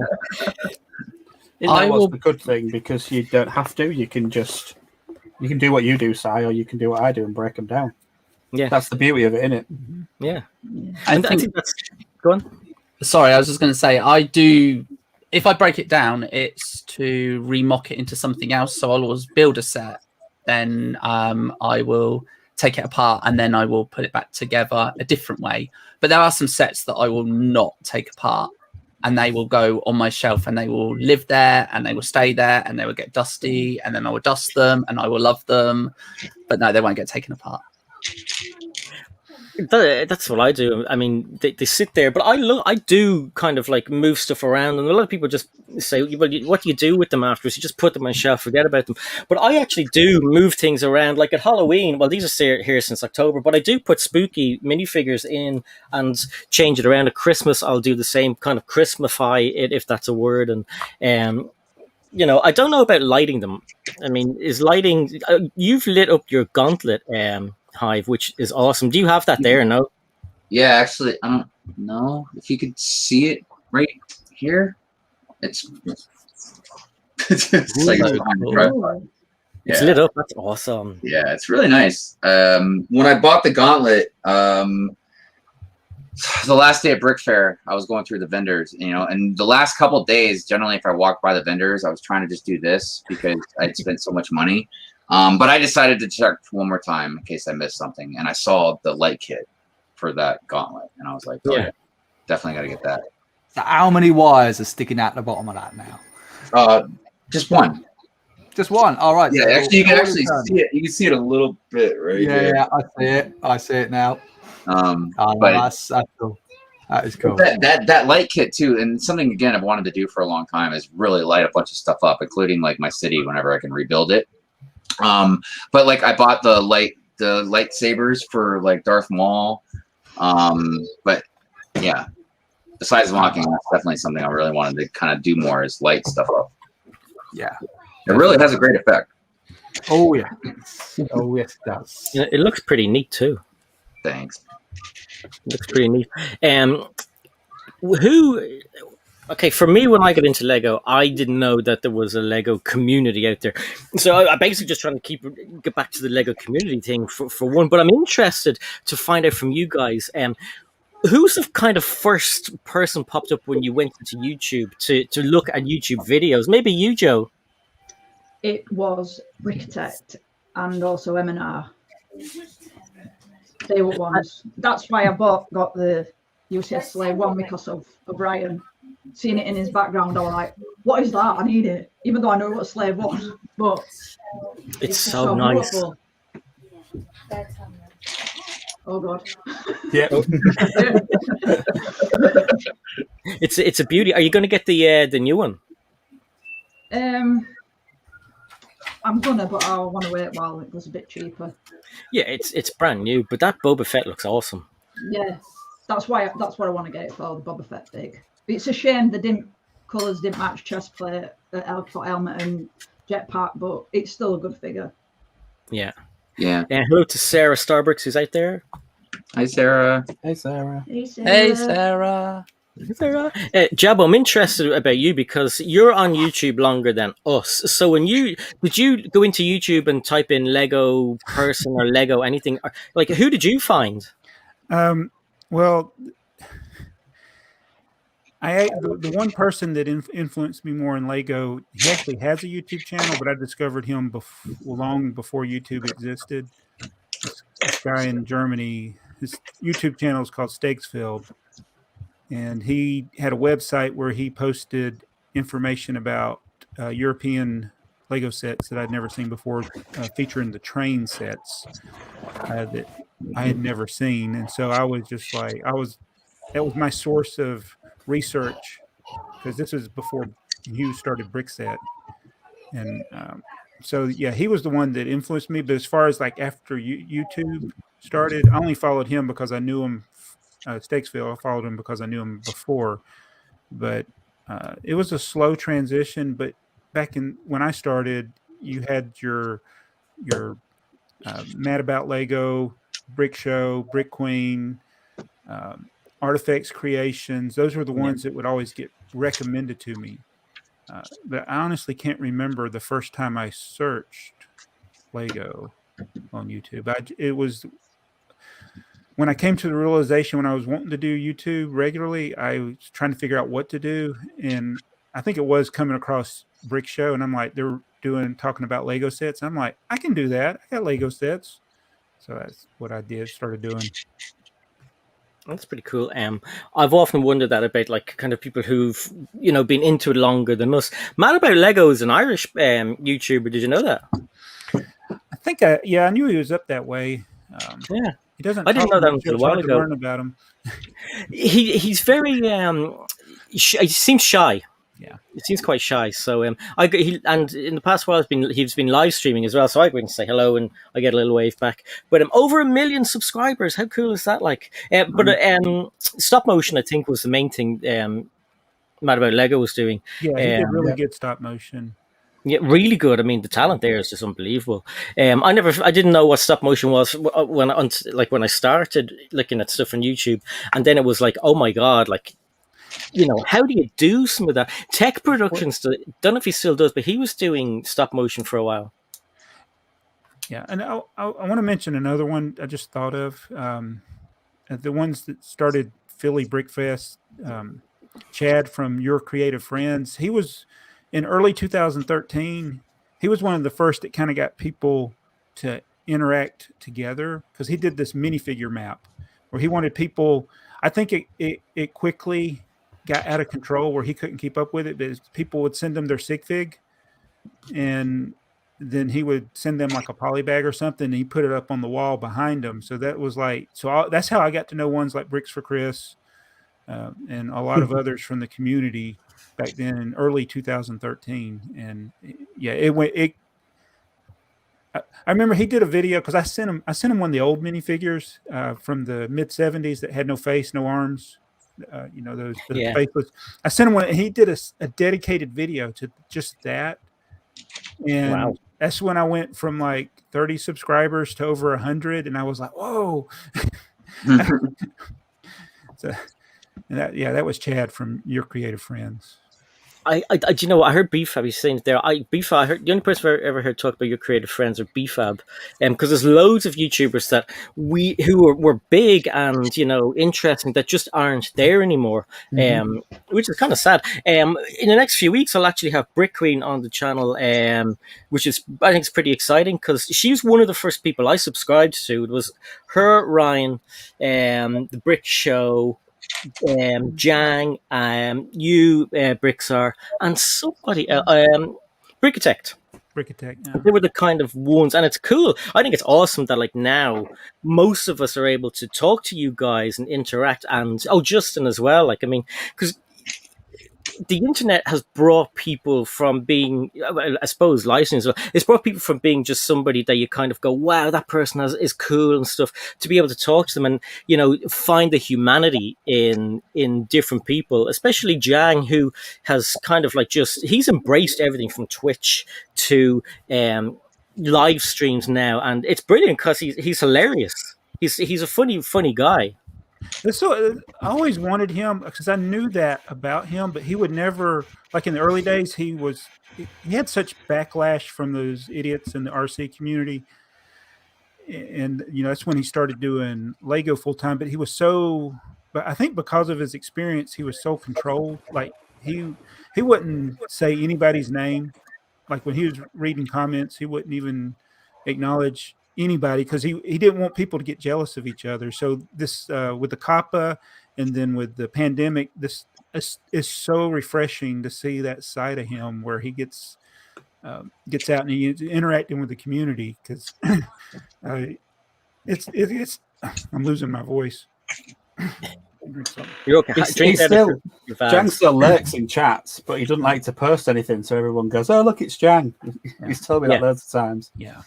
That was the good thing, because you don't have to. You can do what you do, Si, or you can do what I do and break them down. Yeah, that's the beauty of it, isn't it? Yeah, I think that's. Go on. Sorry, I was just going to say, I do. If I break it down, it's to remock it into something else. So I'll always build a set, then I will take it apart, and then I will put it back together a different way. But there are some sets that I will not take apart, and they will go on my shelf, and they will live there, and they will stay there, and they will get dusty, and then I will dust them, and I will love them. But no, they won't get taken apart. That's what I do. I mean, they sit there, but I do kind of like move stuff around, and a lot of people just say, well, what do you do with them afterwards? You just put them on a shelf, forget about them. But I actually do move things around. Like at Halloween, well, these are here since October, but I do put spooky minifigures in and change it around. At Christmas, I'll do the same, kind of Christmify it, if that's a word. And I don't know about lighting them. I mean, is lighting? You've lit up your gauntlet, Hive, which is awesome. Do you have that there? No. Yeah, actually, I don't know if you could see it right here. It's like it's lit up. That's awesome. Yeah, it's really nice. When I bought the gauntlet, the last day at Brick Fair, I was going through the vendors, and the last couple of days, generally, if I walked by the vendors, I was trying to just do this because I'd spent so much money. But I decided to check one more time in case I missed something, and I saw the light kit for that gauntlet, and I was like, "Oh yeah, definitely got to get that." So how many wires are sticking out the bottom of that now? Just one. Just one. All right. Yeah, actually, you can actually see it. You can see it a little bit right here. Yeah, I see it. I see it now. But that's cool. That is cool. That light kit too, and something again I've wanted to do for a long time is really light a bunch of stuff up, including like my city whenever I can rebuild it. But like I bought the lightsabers for like Darth Maul. But yeah, besides mocking, that's definitely something I really wanted to kind of do more, is light stuff up. Yeah, it really has a great effect. Oh yeah. Oh yes, it does. It looks pretty neat too. Thanks. It looks pretty neat. Okay, for me, when I got into Lego, I didn't know that there was a Lego community out there. So I basically just trying to get back to the Lego community thing for one. But I'm interested to find out from you guys, who's the kind of first person popped up when you went into YouTube to look at YouTube videos? Maybe you, Joe. It was BrickTsar and also MNR. They were ones. That's why I got the UCS Slave one, because of O'Brien. seeing it in his background, I was like, "What is that? I need it." Even though I know what slave was, but It's just so nice. beautiful. Oh god. Yeah. It's a beauty. Are you going to get the new one? I'm gonna, but I want to wait while it was a bit cheaper. Yeah, it's brand new, but that Boba Fett looks awesome. Yeah, that's what I want to get it for, the Boba Fett fig. It's a shame the colours didn't match chest plate, helmet and jetpack, but it's still a good figure. Yeah. Yeah. And hello to Sarah Starbucks, who's out there. Hi, Sarah. Hey, Sarah. Hey, Sarah. Hey, Sarah. Jab, I'm interested about you because you're on YouTube longer than us. So did you go into YouTube and type in Lego person or Lego anything? Like, who did you find? Well, the one person that influenced me more in Lego, he actually has a YouTube channel, but I discovered him long before YouTube existed. This guy in Germany, his YouTube channel is called Steaksfield, and he had a website where he posted information about European Lego sets that I'd never seen before, featuring the train sets that I had never seen. And so I was just like, that was my source of research, because this was before Hugh started Brickset. And so, yeah, he was the one that influenced me. But as far as like after YouTube started, I only followed him because I knew him. Steaksville, I followed him because I knew him before. But it was a slow transition. But back when I started, you had your Mad About Lego, Brick Show, Brick Queen, Artifacts Creations. Those were the ones that would always get recommended to me. But I honestly can't remember the first time I searched Lego on YouTube. It was when I came to the realization when I was wanting to do YouTube regularly, I was trying to figure out what to do. And I think it was coming across Brick Show, and I'm like, they're talking about Lego sets. I'm like, I can do that. I got Lego sets. So that's what I started doing. That's pretty cool. I've often wondered that about like kind of people who've been into it longer than us. Mad About Lego is an Irish YouTuber. Did you know that? I think I knew he was up that way. Yeah, he doesn't. I didn't know that until a while ago. Learn about him. He's very he seems shy. Yeah, it seems quite shy. So and in the past while he's been live streaming as well. So I go and say hello, and I get a little wave back. But over 1 million subscribers. How cool is that? Like, stop motion, I think, was the main thing. Mad About Lego was doing. Yeah, he did really good stop motion. Yeah, really good. I mean, the talent there is just unbelievable. I didn't know what stop motion was when I started looking at stuff on YouTube, and then it was like, oh my god, like, how do you do some of that? Tech Productions, don't know if he still does, but he was doing stop motion for a while. Yeah, and I want to mention another one I just thought of. The ones that started Philly Brickfest, Chad from Your Creative Friends, he was in early 2013. He was one of the first that kind of got people to interact together, because he did this minifigure map where he wanted people. I think it quickly got out of control where he couldn't keep up with it, but people would send him their sig fig, and then he would send them like a poly bag or something, and he put it up on the wall behind him. So that was like, that's how I got to know ones like Bricks for Chris and a lot of others from the community back then in early 2013. And yeah, I remember he did a video, because I sent him one of the old minifigures from the mid 70s that had no face, no arms. Those faceless. I sent him one, and he did a dedicated video to just that. And that's when I went from like 30 subscribers to over 100, and I was like, whoa. That was Chad from Your Creative Friends. I heard BFAB. He's saying there. I heard the only person I've ever heard talk about Your Creative Friends are BFAB, because there's loads of YouTubers that who were big and interesting that just aren't there anymore, which is kind of sad. In the next few weeks, I'll actually have Brick Queen on the channel, which is, I think, is pretty exciting, because she was one of the first people I subscribed to. It was her, Ryan, the Brick Show. Jang, you, BrickTsar, and somebody else, Brickitect. Brickitect. They were the kind of ones, and it's cool. I think it's awesome that like now most of us are able to talk to you guys and interact. And Justin as well. Like, I mean, because the internet has brought people from being, I suppose, licensed. It's brought people from being just somebody that you kind of go, wow, that person is cool and stuff, to be able to talk to them and, you know, find the humanity in different people, especially Jang, who has kind of like he's embraced everything from Twitch to live streams now. And it's brilliant because he's hilarious. He's a funny guy. So I always wanted him because I knew that about him, but he would never, like in the early days, he had such backlash from those idiots in the RC community. And, you know, that's when he started doing Lego full time, but but I think because of his experience, he was so controlled. Like he wouldn't say anybody's name. Like when he was reading comments, he wouldn't even acknowledge anybody because he didn't want people to get jealous of each other. So this with the Kappa and then with the pandemic, this is so refreshing to see that side of him where he gets out and he's interacting with the community because it's I'm losing my voice. You're okay. Jang still lurks in chats, but he doesn't like to post anything, so everyone goes, "Oh, look, it's Jang." He's told me that loads of times. Yeah.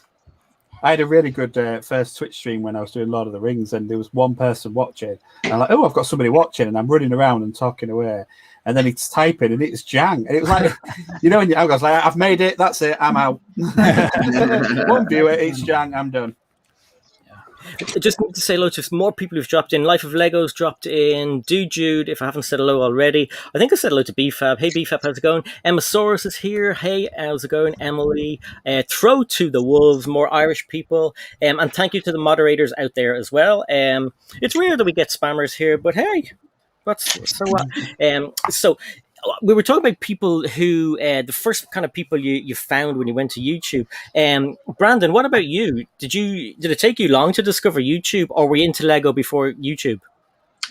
I had a really good first Twitch stream when I was doing Lord of the Rings, and there was one person watching. And I'm like, oh, I've got somebody watching, and I'm running around and talking away. And then he's typing, and it's Jang. And it was like, you know, I was like, I've made it. That's it. I'm out. One viewer, it's Jang. I'm done. I just need to say hello to more people who've dropped in. Life of Legos dropped in. Jude, if I haven't said hello already. I think I said hello to BFAB. Hey, BFAB, how's it going? Emmasaurus is here. Hey, how's it going? Emily. Throw to the Wolves, more Irish people. And thank you to the moderators out there as well. It's rare that we get spammers here, but hey, so what? So we were talking about people who the first kind of people you found when you went to YouTube. Brandon, what about you? Did it take you long to discover YouTube, or were you into Lego before YouTube?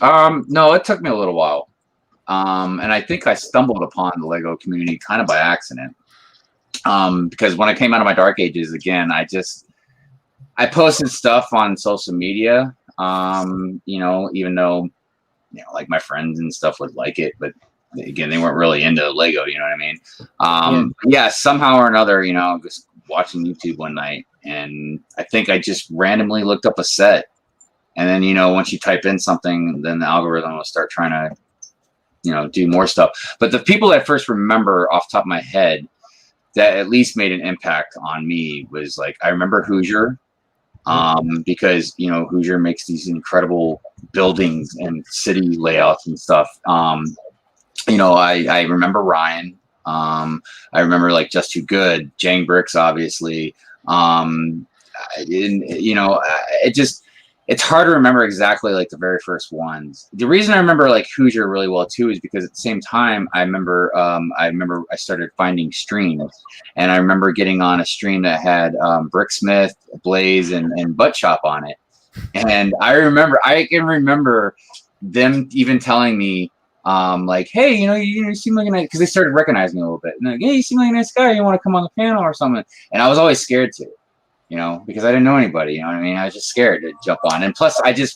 No, it took me a little while. And I think I stumbled upon the Lego community kind of by accident. Because when I came out of my dark ages, again, I posted stuff on social media, you know, even though, you know, like my friends and stuff would like it, but again, they weren't really into Lego, you know what I mean? Yeah, somehow or another, you know, just watching YouTube one night, and I think I just randomly looked up a set. And then, you know, once you type in something, then the algorithm will start trying to, you know, do more stuff. But the people that I first remember off the top of my head that at least made an impact on me was, like, I remember Hoosier, because, you know, Hoosier makes these incredible buildings and city layouts and stuff. You know, I remember Ryan. I remember, like, Just Too Good, Jang Bricks, obviously. You know, it's hard to remember exactly, like, the very first ones. The reason I remember, like, Hoosier really well too is because at the same time I remember I started finding streams, and I remember getting on a stream that had Bricksmith, Blaze, and Butt Chop on it. And I can remember them even telling me, like, hey, you seem like a nice, because they started recognizing me a little bit. And like, hey, you seem like a nice guy. You want to come on the panel or something? And I was always scared to, you know, because I didn't know anybody. You know what I mean? I was just scared to jump on. And plus, I was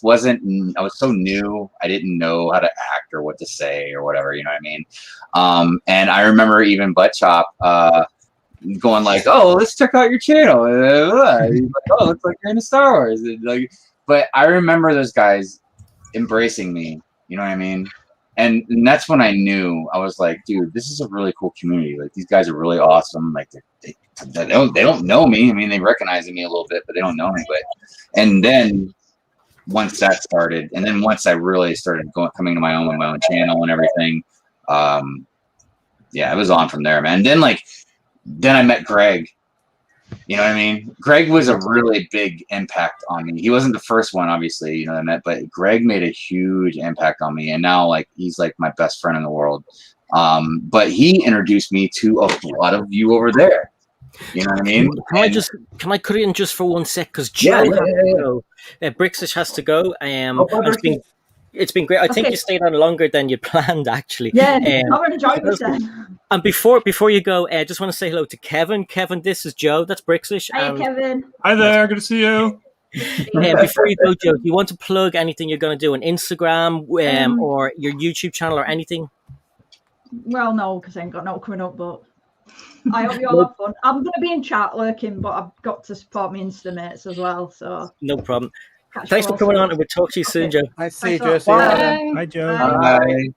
so new. I didn't know how to act or what to say or whatever. You know what I mean? And I remember even Butt Chop going like, oh, let's check out your channel. He's like, oh, looks like you're into Star Wars. And like, but I remember those guys embracing me. You know what I mean? And that's when I knew. I was like, dude, this is a really cool community. Like, these guys are really awesome. Like, they don't know me. I mean, they recognize me a little bit, but they don't know me. But and then once that started, and then once I really started coming to my own channel and everything, yeah, it was on from there, man. And then I met Greg. You know what I mean? Greg was a really big impact on me. He wasn't the first one, obviously, you know, I met, but Greg made a huge impact on me. And now, like, he's like my best friend in the world. But he introduced me to a lot of you over there. You know what I mean? Can I cut it in just for 1 sec? Because Brixish has to go. It's been great. I think Okay. you stayed on longer than you planned, actually. Yeah, I've enjoyed this then. And before you go, I just want to say hello to Kevin. Kevin, this is Joe. That's Brixish. Hey, Kevin. Hi there. Good to see you. Before you go, Joe, do you want to plug anything you're going to do on Instagram or your YouTube channel or anything? Well, no, because I ain't got no coming up, but I hope you all have fun. I'm going to be in chat lurking, but I've got to support my Insta mates as well. So no problem. Catch Thanks you for all coming soon. on, and we'll talk to you soon, Joe. I see you, Thanks Joe. a lot. See you later. Hi, Joe. Bye.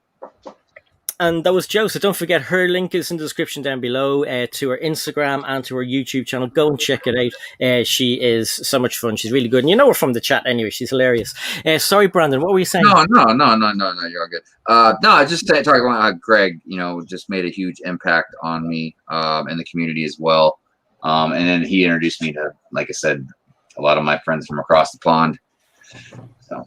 And that was Joe. So don't forget, her link is in the description down below to her Instagram and to her YouTube channel. Go and check it out. She is so much fun. She's really good. And you know her from the chat anyway. She's hilarious. Sorry, Brandon, what were you saying? No, you're all good. No, I just talking about how Greg, just made a huge impact on me and the community as well. And then he introduced me to, like I said, a lot of my friends from across the pond. So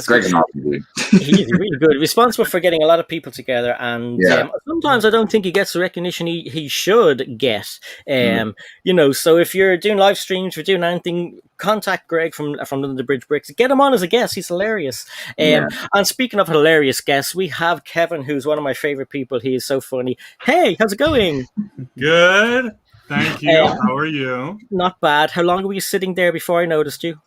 Greg's an awesome dude. He's really good. Responsible for getting a lot of people together, and sometimes I don't think he gets the recognition he should get. So if you're doing live streams, if you're doing anything, contact Greg from London Bridge Bricks. Get him on as a guest. He's hilarious. And speaking of hilarious guests, we have Kevin, who's one of my favorite people. He is so funny. Hey, how's it going? Good. Thank you. How are you? Not bad. How long were you sitting there before I noticed you?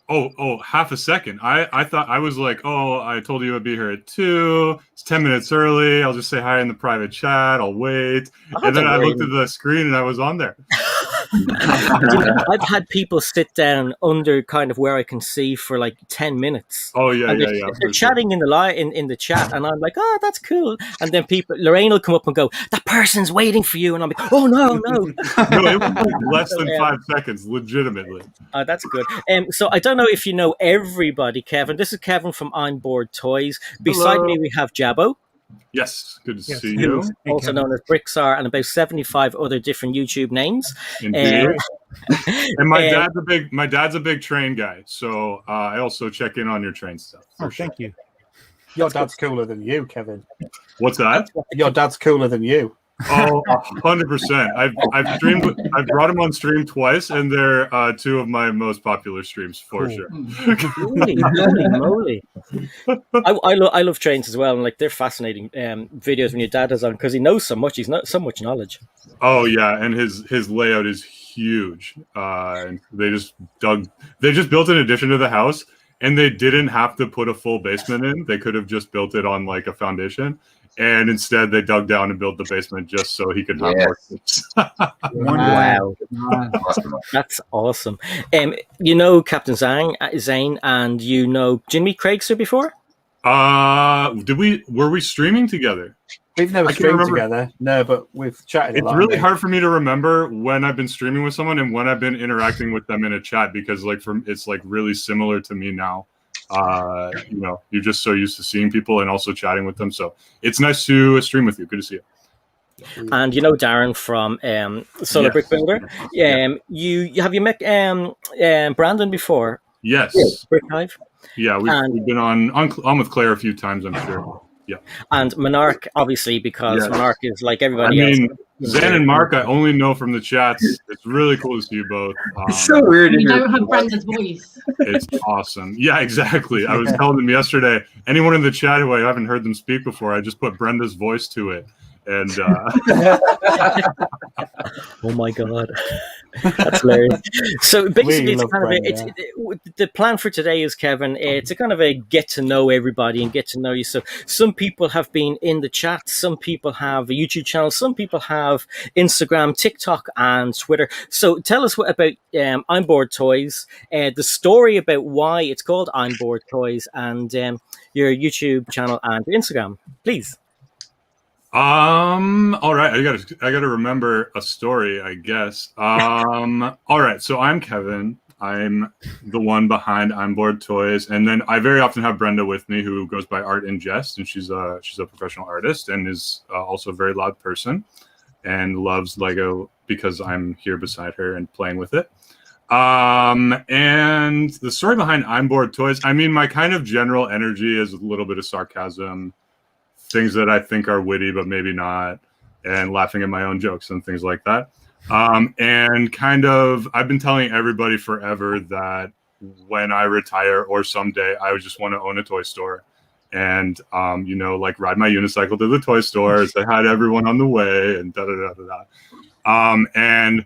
Oh, half a second. I thought I was like, I told you I'd be here at 2. It's 10 minutes early. I'll just say hi in the private chat. I'll wait. And then I looked at the screen and I was on there. I've had people sit down under kind of where I can see for like 10 minutes. Oh yeah, and they're chatting in the chat, and I'm like, oh, that's cool. And then Lorraine will come up and go, that person's waiting for you, and I'm like, oh no. No, it was like less than 5 seconds, legitimately. Oh, that's good. So I don't know if you know everybody, Kevin. This is Kevin from Imboredtoys. Beside me we have Jabbo. Yes, good to see you. Also known as BrickTsar, and about 75 other different YouTube names. Indeed. And my dad's a big train guy, so I also check in on your train stuff. Thank you. Your dad's cooler than you, Kevin. What's that? Your dad's cooler than you. Oh, 100%. I've brought him on stream twice, and they're 2 of my most popular streams for sure. Holy moly. I love trains as well, and like they're fascinating videos when your dad is on, because he knows so much. He's not so much knowledge. Oh yeah, and his layout is huge. And they just built an addition to the house, and they didn't have to put a full basement in. They could have just built it on like a foundation. And instead, they dug down and built the basement just so he could have more tips. Wow, that's awesome. You know Captain Zane, and you know Jimmy Craigster before? Were we streaming together? We've never streamed together. No, but we've chatted a lot. It's really hard for me to remember when I've been streaming with someone and when I've been interacting with them in a chat, because it's like really similar to me now. You're just so used to seeing people and also chatting with them, so it's nice to stream with you. Good to see you. And you know Darren from Solar Brick Builder. Have you met Brandon before? Yes. Brick Hive. Yeah, we've been on with Claire a few times, I'm sure. Yeah. And MNRK, obviously, because MNRK is like everybody else. Zan and Mark, I only know from the chats. It's really cool to see you both. It's so weird. You don't have Brandon's voice. It's awesome. Yeah, exactly. I was telling them yesterday, anyone in the chat who I haven't heard them speak before, I just put Brenda's voice to it. And oh my god, that's hilarious. So basically, it's kind of the plan for today is, Kevin, it's a kind of a get to know everybody and get to know you. So some people have been in the chat, some people have a YouTube channel, some people have Instagram, TikTok, and Twitter. So tell us about Imboredtoys, the story about why it's called Imboredtoys, and your YouTube channel and your Instagram, please. All right. I gotta remember a story, I guess. All right. So I'm Kevin. I'm the one behind Imboredtoys, and then I very often have Brenda with me, who goes by Art and Jest, and she's a professional artist and is also a very loud person and loves Lego because I'm here beside her and playing with it. And the story behind Imboredtoys, I mean, my kind of general energy is a little bit of sarcasm, things that I think are witty, but maybe not, and laughing at my own jokes and things like that. And kind of, I've been telling everybody forever that when I retire or someday, I would just want to own a toy store and, you know, like ride my unicycle to the toy stores. I had everyone on the way and and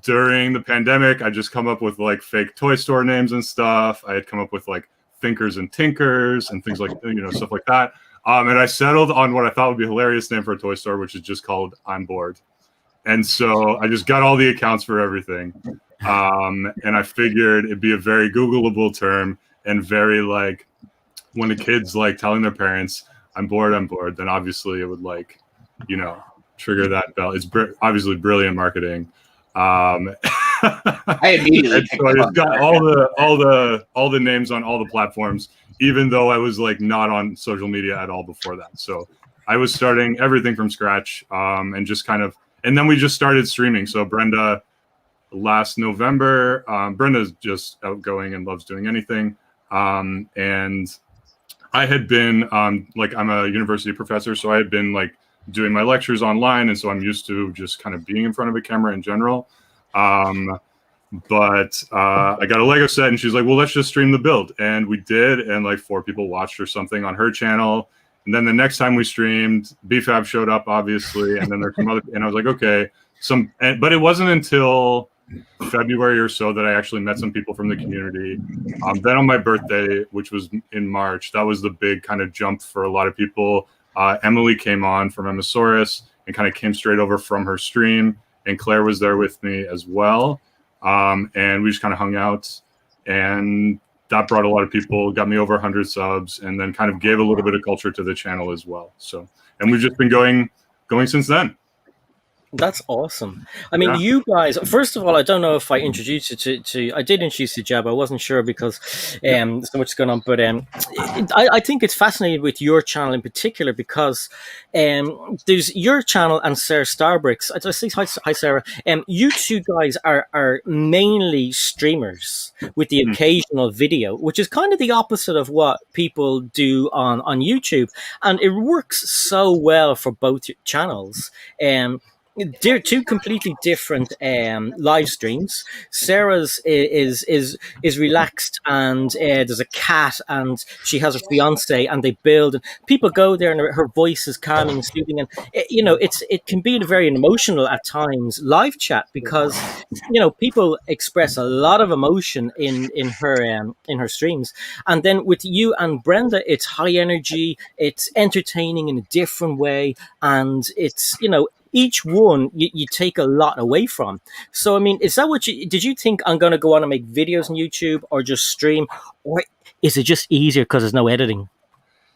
during the pandemic, I just come up with like fake toy store names and stuff. I had come up with like Thinkers and Tinkers and things like, you know, stuff like that. And I settled on what I thought would be a hilarious name for a toy store, which is just called I'm Bored. And so I just got all the accounts for everything. And I figured it'd be a very Googleable term and very like when the kids like telling their parents, I'm bored, then obviously it would like, you know, trigger that bell. It's obviously brilliant marketing. I immediately so I just got all the names on all the platforms, even though I was like not on social media at all before that. So I was starting everything from scratch, and just kind of, and then we just started streaming. So Brenda, last November, Brenda's just outgoing and loves doing anything. And I had been, like, I'm a university professor, so I had been like doing my lectures online, and so I'm used to just kind of being in front of a camera in general. But I got a Lego set, and she's like, well, let's just stream the build. And we did, and like 4 people watched or something on her channel. And then the next time we streamed, BFAB showed up, obviously, and then there's some other, and I was like, okay, but it wasn't until February or so that I actually met some people from the community. Then on my birthday, which was in March, that was the big kind of jump for a lot of people. Emily came on from Emosaurus and kind of came straight over from her stream, and Claire was there with me as well. And we just kind of hung out, and that brought a lot of people, got me over 100 subs, and then kind of gave a little bit of culture to the channel as well. So, and we've just been going since then. That's awesome. I mean, you guys, first of all, I don't know if I introduced you to I did introduce you to Jab. I wasn't sure because so much going on, but I think it's fascinating with your channel in particular because there's your channel and Sarah Starbricks. I just say hi Sarah. You two guys are mainly streamers with the occasional video, which is kind of the opposite of what people do on YouTube, and it works so well for both channels. They're 2 completely different live streams. Sarah's is relaxed, and there's a cat, and she has her fiance, and they build. And people go there, and her voice is calming and soothing, and you know it can be very emotional at times live chat because you know people express a lot of emotion in her streams. And then with you and Brenda, it's high energy, it's entertaining in a different way, and it's you know. Each one you take a lot away from. So, I mean, is that what did you think I'm going to go on and make videos on YouTube or just stream? Or is it just easier because there's no editing?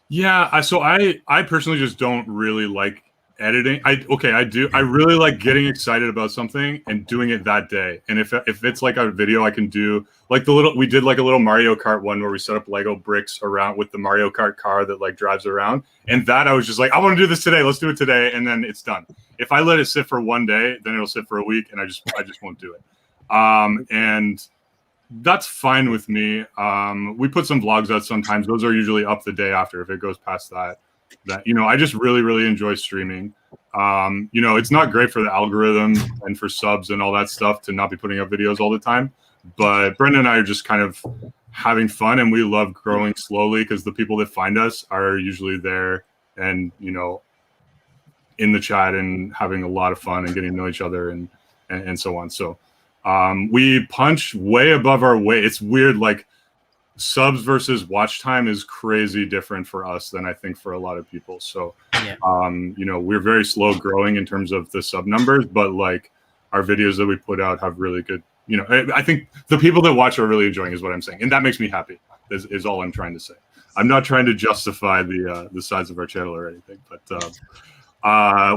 Yeah. So I personally just don't really like editing. I do. I really like getting excited about something and doing it that day. And if it's like a video I can do, like we did like a little Mario Kart one where we set up Lego bricks around with the Mario Kart car that like drives around. And that I was just like, I want to do this today. Let's do it today. And then it's done. If I let it sit for one day, then it'll sit for a week, and I just won't do it. And that's fine with me. We put some vlogs out sometimes. Those are usually up the day after if it goes past that. You know, I just really enjoy streaming. You know, it's not great for the algorithm and for subs and all that stuff to not be putting up videos all the time. But Brenda and I are just kind of having fun, and we love growing slowly because the people that find us are usually there and, you know, in the chat and having a lot of fun and getting to know each other and so on. So we punch way above our weight. It's weird, like subs versus watch time is crazy different for us than I think for a lot of people. So, you know, we're very slow growing in terms of the sub numbers, but like our videos that we put out have really good, you know, I think the people that watch are really enjoying is what I'm saying. And that makes me happy is all I'm trying to say. I'm not trying to justify the size of our channel or anything, but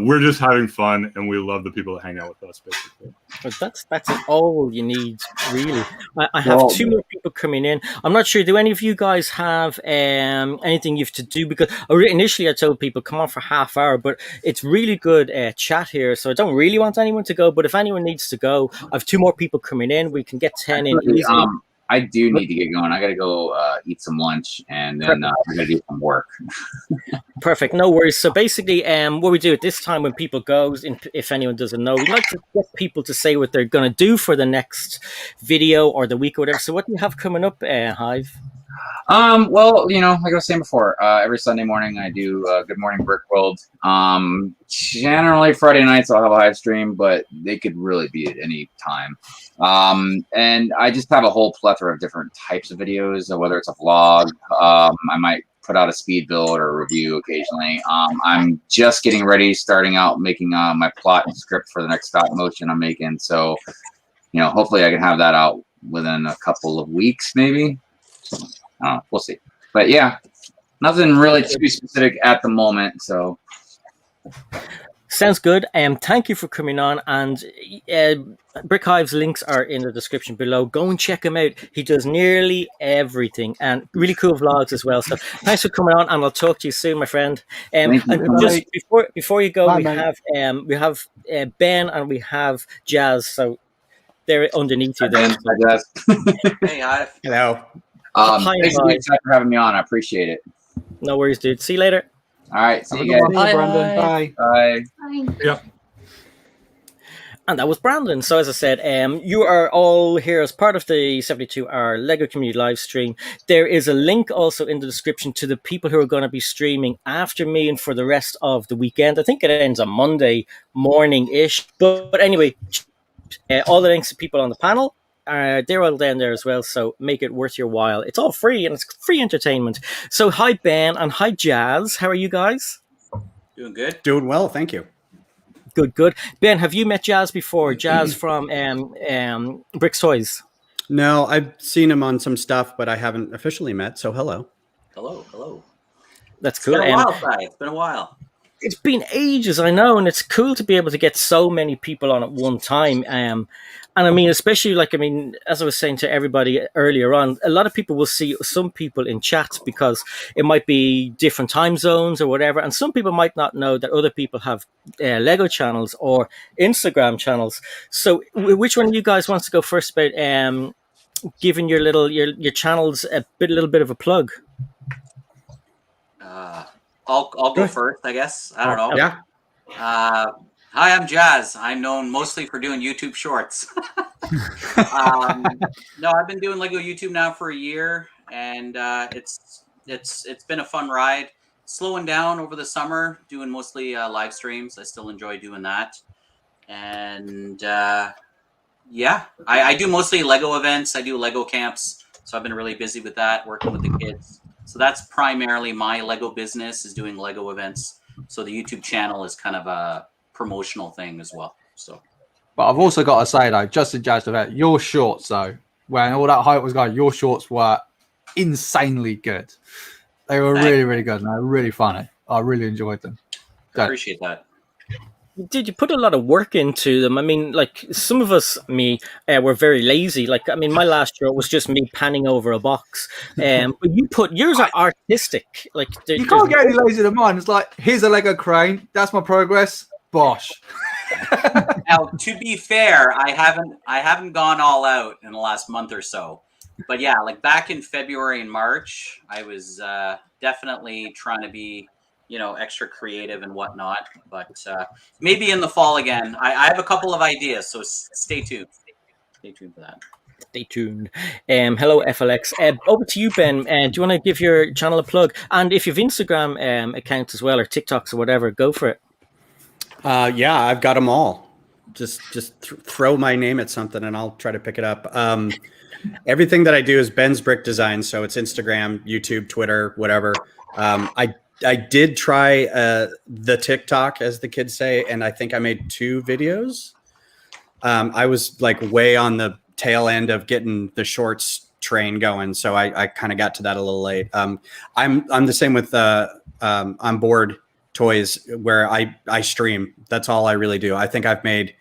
we're just having fun, and we love the people that hang out with us, basically. But that's all you need, really. I have 2 more people coming in. I'm not sure. Do any of you guys have anything you have to do? Because initially I told people come on for half hour, but it's really good chat here. So I don't really want anyone to go. But if anyone needs to go, I have 2 more people coming in. We can get 10 in easily. I do need to get going. I got to go eat some lunch, and then I got to do some work. Perfect. No worries. So basically, what we do at this time when people go, if anyone doesn't know, we like to get people to say what they're going to do for the next video or the week or whatever. So what do you have coming up, Hive? Well, you know, like I was saying before, every Sunday morning I do Good Morning Brick World. Generally Friday nights I'll have a Hive stream, but they could really be at any time. And I just have a whole plethora of different types of videos, whether it's a vlog, I might put out a speed build or a review occasionally. I'm just getting ready, starting out making my plot and script for the next stop motion I'm making. So, you know, hopefully I can have that out within a couple of weeks, maybe. We'll see. But yeah, nothing really too specific at the moment. So sounds good. Thank you for coming on. And Brick Hive's links are in the description below. Go and check him out. He does nearly everything and really cool vlogs as well. So thanks for coming on, and I'll talk to you soon, my friend. And just before you go, we have Ben and we have Jazz. So they're underneath you there. Hey, Hive. Hello. Thanks for having me on. I appreciate it. No worries, dude. See you later. All right. See you guys. Bye, Brandon. Bye. Bye. Bye. Yep. And that was Brandon. So as I said, you are all here as part of the 72-hour LEGO community live stream. There is a link also in the description to the people who are going to be streaming after me and for the rest of the weekend. I think it ends on Monday morning-ish. But anyway, all the links to people on the panel, they're all down there as well, so make it worth your while. It's all free, and it's free entertainment. So hi, Ben, and hi, Jazz. How are you guys? Doing good. Doing well, thank you. Good, good. Ben, have you met Jazz before? Jazz from Brix Toyz. No, I've seen him on some stuff, but I haven't officially met, so hello. Hello. That's cool. It's been a while, Ty. It's been a while. It's been ages, I know, and it's cool to be able to get so many people on at one time. And I mean, especially as I was saying to everybody earlier on, a lot of people will see some people in chats because it might be different time zones or whatever. And some people might not know that other people have Lego channels or Instagram channels. So which one of you guys wants to go first about giving your channels a little bit of a plug? I'll go first, I guess. I don't know. Yeah. Hi, I'm Jazz. I'm known mostly for doing YouTube shorts. No, I've been doing Lego YouTube now for a year, and it's been a fun ride. Slowing down over the summer, doing mostly live streams. I still enjoy doing that, and yeah, I do mostly Lego events. I do Lego camps, so I've been really busy with that, working with the kids. So that's primarily my Lego business, is doing Lego events. So the YouTube channel is kind of a promotional thing as well. So, but I've also got to say though, just to judge about your shorts though, when all that hype was going, your shorts were insanely good. They were really, really good, and they were really funny. I really enjoyed them. I appreciate that. Did you put a lot of work into them? I mean, like some of us, were very lazy. Like, I mean, my last short was just me panning over a box. But yours are artistic. Like, you can't get any lazier than mine. It's like, here's a Lego crane. That's my progress. Bosh. Now, to be fair, I haven't gone all out in the last month or so. But yeah, like back in February and March, I was definitely trying to be, extra creative and whatnot, but maybe in the fall again. I have a couple of ideas, so stay tuned. Stay tuned for that. Stay tuned. Hello, FLX. Over to you, Ben. Do you want to give your channel a plug? And if you have Instagram accounts as well, or TikToks or whatever, go for it. Yeah, I've got them all. Just throw my name at something and I'll try to pick it up. Everything that I do is Ben's Brick Design, so it's Instagram, YouTube, Twitter, whatever. I did try the TikTok, as the kids say, and I think I made 2 videos. I was like way on the tail end of getting the shorts train going, so I kind of got to that a little late. I'm the same with AandAHobbies, where I stream. That's all I really do. I think I've made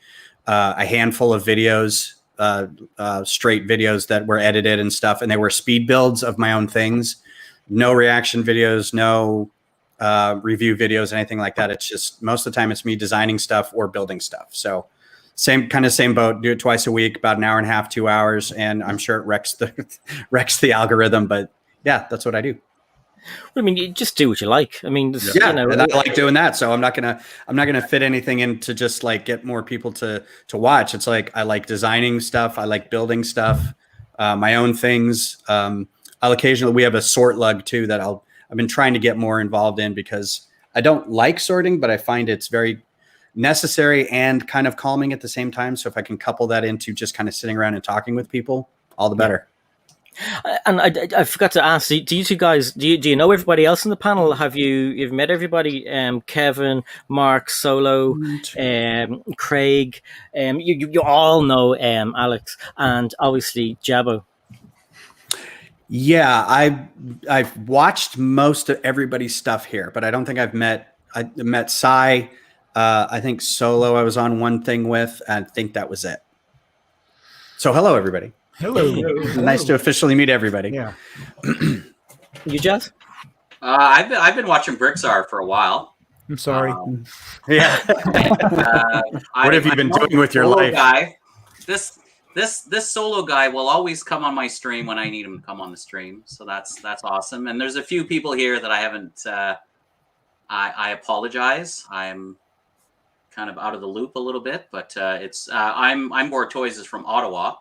a handful of videos, straight videos that were edited and stuff, and they were speed builds of my own things. No reaction videos, no review videos, anything like that. It's just most of the time it's me designing stuff or building stuff. So same boat. Do it twice a week, about an hour and a half, 2 hours, and I'm sure it wrecks the algorithm. But yeah, that's what I do. I mean, you just do what you like. I mean, yeah, and I like doing that. So I'm not gonna fit anything in to just like get more people to watch. It's like I like designing stuff. I like building stuff, my own things. I'll occasionally, we have a sort lug too that I've been trying to get more involved in because I don't like sorting, but I find it's very necessary and kind of calming at the same time. So if I can couple that into just kind of sitting around and talking with people, all the better. And I forgot to ask, do you two guys, do you know everybody else in the panel? You've met everybody? Kevin, Mark, Solo, Craig, you all know Alex, and obviously Jabbo. Yeah, I've watched most of everybody's stuff here, but I don't think I met Sai. I think Solo I was on one thing with, and I think that was it. So hello, everybody. Hello. Nice to officially meet everybody. Yeah. You, Jess? I've been watching BrickTsar for a while. I'm sorry. Yeah. What have you been doing with your life? Guy. This solo guy will always come on my stream when I need him to come on the stream. So that's awesome. And there's a few people here that I haven't. I apologize. I'm kind of out of the loop a little bit, but Imboredtoys is from Ottawa.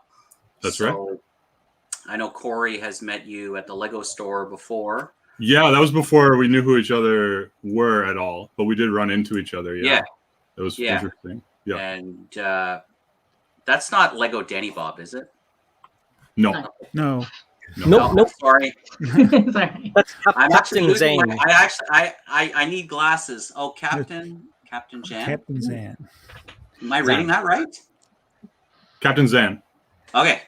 That's right. I know Corey has met you at the Lego store before. Yeah, that was before we knew who each other were at all, but we did run into each other. Yeah. It was interesting. Yeah. And that's not Lego Danny Bob, is it? No. No. Nope. Sorry. Sorry. That's I'm Captain actually Zane. I need glasses. Oh, Captain Jan. Captain Zan. Am I reading that right? Captain Zan. Okay.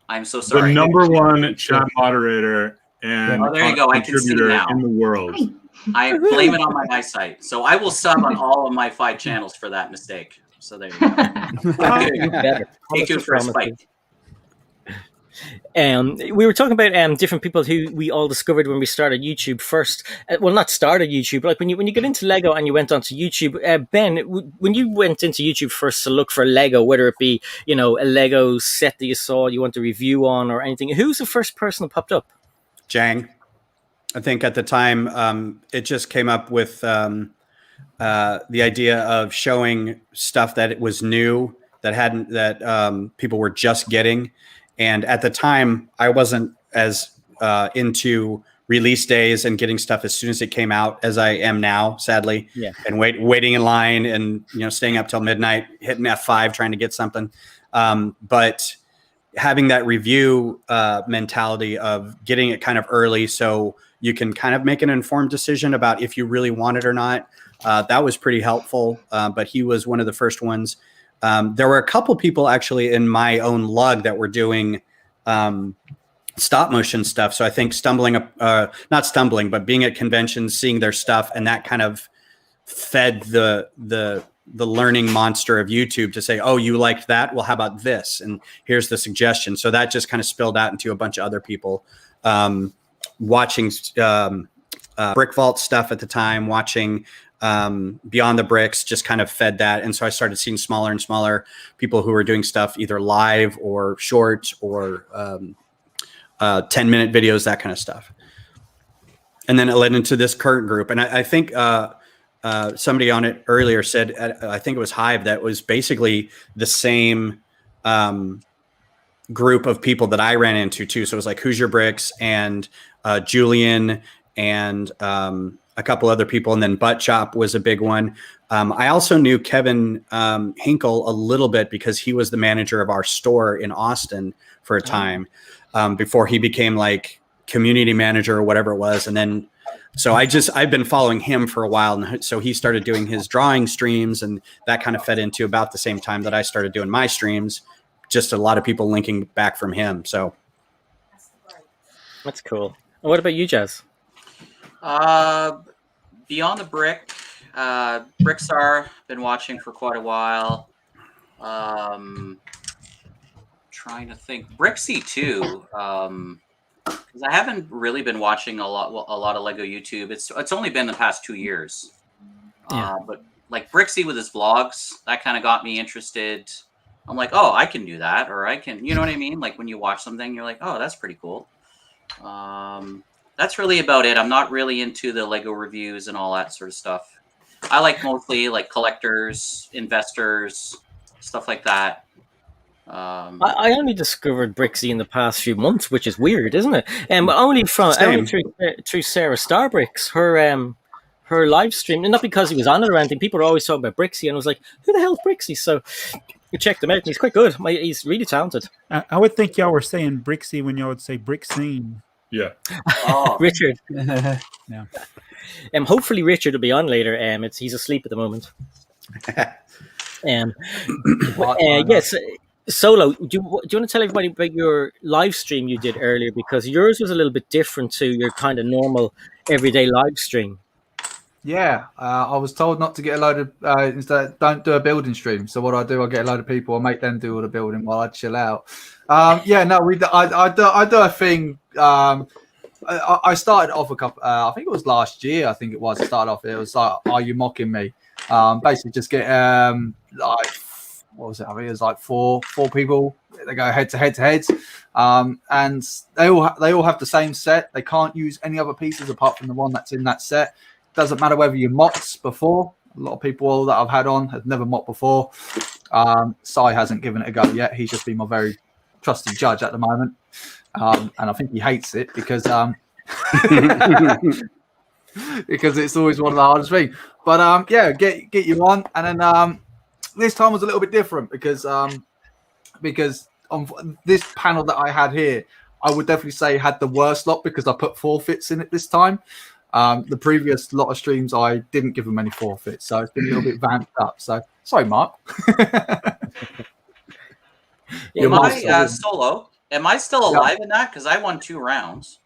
I'm so sorry. The number one chat moderator and there you go. I can see contributor now. in the world. I blame it on my eyesight. So I will sub on all of my 5 channels for that mistake. So there you go. Stay tuned for a spike. We were talking about different people who we all discovered when we started YouTube first. Well, not started YouTube, but like when you get into Lego and you went onto YouTube. Ben, when you went into YouTube first to look for Lego, whether it be a Lego set that you saw you want to review on or anything, who's the first person that popped up? Jang. I think at the time it just came up with the idea of showing stuff that it was new that people were just getting. And at the time, I wasn't as into release days and getting stuff as soon as it came out as I am now, sadly. Yeah. And waiting in line and staying up till midnight, hitting F5 trying to get something. But having that review mentality of getting it kind of early so you can kind of make an informed decision about if you really want it or not. That was pretty helpful. But he was one of the first ones. There were a couple people actually in my own lug that were doing stop motion stuff. So I think not stumbling, but being at conventions, seeing their stuff, and that kind of fed the learning monster of YouTube to say, oh, you liked that? Well, how about this? And here's the suggestion. So that just kind of spilled out into a bunch of other people watching Brick Vault stuff at the time, watching Beyond the Bricks, just kind of fed that. And so I started seeing smaller and smaller people who were doing stuff either live or short or 10-minute videos, that kind of stuff. And then it led into this current group. And I think somebody on it earlier said, I think it was Hive, that was basically the same group of people that I ran into too. So it was like Who's Your Bricks and Julian and a couple other people, and then Butt Chop was a big one. I also knew Kevin Hinkle a little bit because he was the manager of our store in Austin for a time before he became like community manager or whatever it was. And then, so I've been following him for a while. And so he started doing his drawing streams, and that kind of fed into about the same time that I started doing my streams. Just a lot of people linking back from him. So that's cool. And what about you, Jazz? Beyond the Brick, BrickTsar, been watching for quite a while. Trying to think, Brixie too, because I haven't really been watching a lot of Lego YouTube. It's only been the past 2 years. Yeah. But like Brixie with his vlogs, that kind of got me interested. I'm like, oh, I can do that, or I can, you know what I mean? Like when you watch something, you're like, oh, that's pretty cool. That's really about it. I'm not really into the Lego reviews and all that sort of stuff. I like mostly like collectors, investors, stuff like that. I only discovered Bricksy in the past few months, which is weird, isn't it? Only through Sarah Starbricks, her live stream, and not because he was on it or anything. People are always talking about Bricksy, and I was like, "Who the hell's Bricksy?" So you checked him out, and he's quite good. He's really talented. I would think y'all were saying Bricksy when y'all would say Brickscene. Yeah. Oh. Richard. Yeah. Hopefully Richard will be on later. He's asleep at the moment. Yes. Solo, do you want to tell everybody about your live stream you did earlier? Because yours was a little bit different to your kind of normal everyday live stream. Yeah, I was told not to get a load of instead. Don't do a building stream. So what do? I get a load of people. I make them do all the building while I chill out. I do a thing. I started off a couple. I think it was last year. I think it was. I started off. It was like, "Are you mocking me?" Basically, just get like, what was it? I think it was like four people. They go head to head, and they all have the same set. They can't use any other pieces apart from the one that's in that set. Doesn't matter whether you mocked before. A lot of people that I've had on have never mocked before. Sai hasn't given it a go yet. He's just been my very trusted judge at the moment, and I think he hates it because because it's always one of the hardest things. But get you on, and then this time was a little bit different because on this panel that I had here, I would definitely say had the worst lot because I put forfeits in it this time. The previous lot of streams, I didn't give them any forfeits, so it's been a little bit vamped up. So sorry, Mark. Am I still alive in that? Because I won 2 rounds.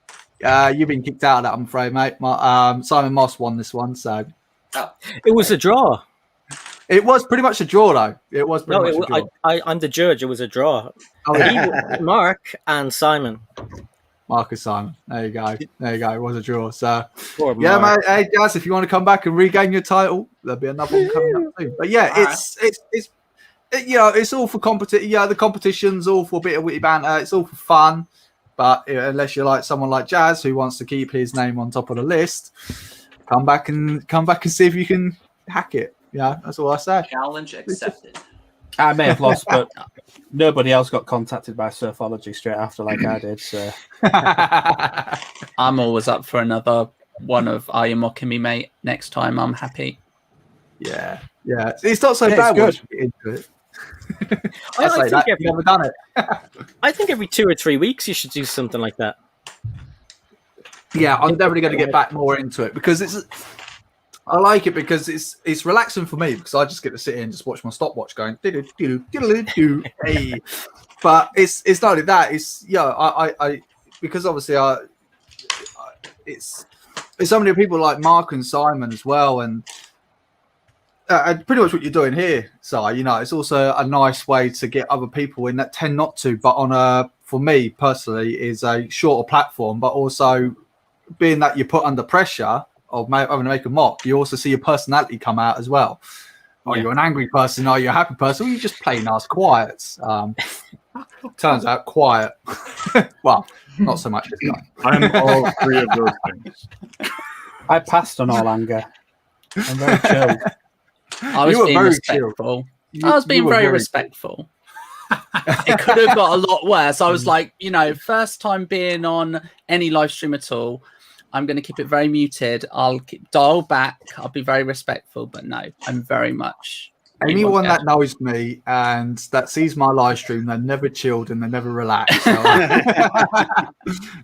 You've been kicked out of that, I'm afraid, mate. Simon Moss won this one, so it was a draw. It was pretty much a draw, though. It was pretty much a draw. I'm the judge. It was a draw. Mark and Simon. Marcus Simon. There you go. It was a draw. So yeah, mate. Hey, guys, if you want to come back and regain your title, there'll be another one coming up soon. But yeah, it's all for competition. Yeah, the competition's all for a bit of witty banter. It's all for fun. But unless you're like someone like Jazz who wants to keep his name on top of the list, come back and see if you can hack it. Yeah, that's all I say. Challenge accepted. I may have lost, but nobody else got contacted by Surfology straight after like I did. So I'm always up for another one of "Are you mocking me, mate?" Next time, I'm happy. Yeah. It's not so bad. Good. Into it. I think you've never done it. I think every 2 or 3 weeks you should do something like that. Yeah, I'm definitely going to get back more into it because I like it because it's relaxing for me because I just get to sit here and just watch my stopwatch going do. Hey. But it's not only that. It's I because obviously it's so many people like Mark and Simon as well, and pretty much what you're doing here. So it's also a nice way to get other people in that tend not to, but for me personally is a shorter platform, but also being that you're put under pressure of having to make a mock, you also see your personality come out as well. Are you an angry person? Are you a happy person? Or you just plain nice quiet? Turns out quiet. Well, not so much this guy. I'm all 3 of those things. I passed on all anger. I'm very chill. I was being respectful. I was being very respectful. It could have got a lot worse. I was like, first time being on any live stream at all. I'm going to keep it very muted. I'll dial back. I'll be very respectful, but no, I'm very much. Anyone that knows me and that sees my live stream, they're never chilled and they're never relaxed. So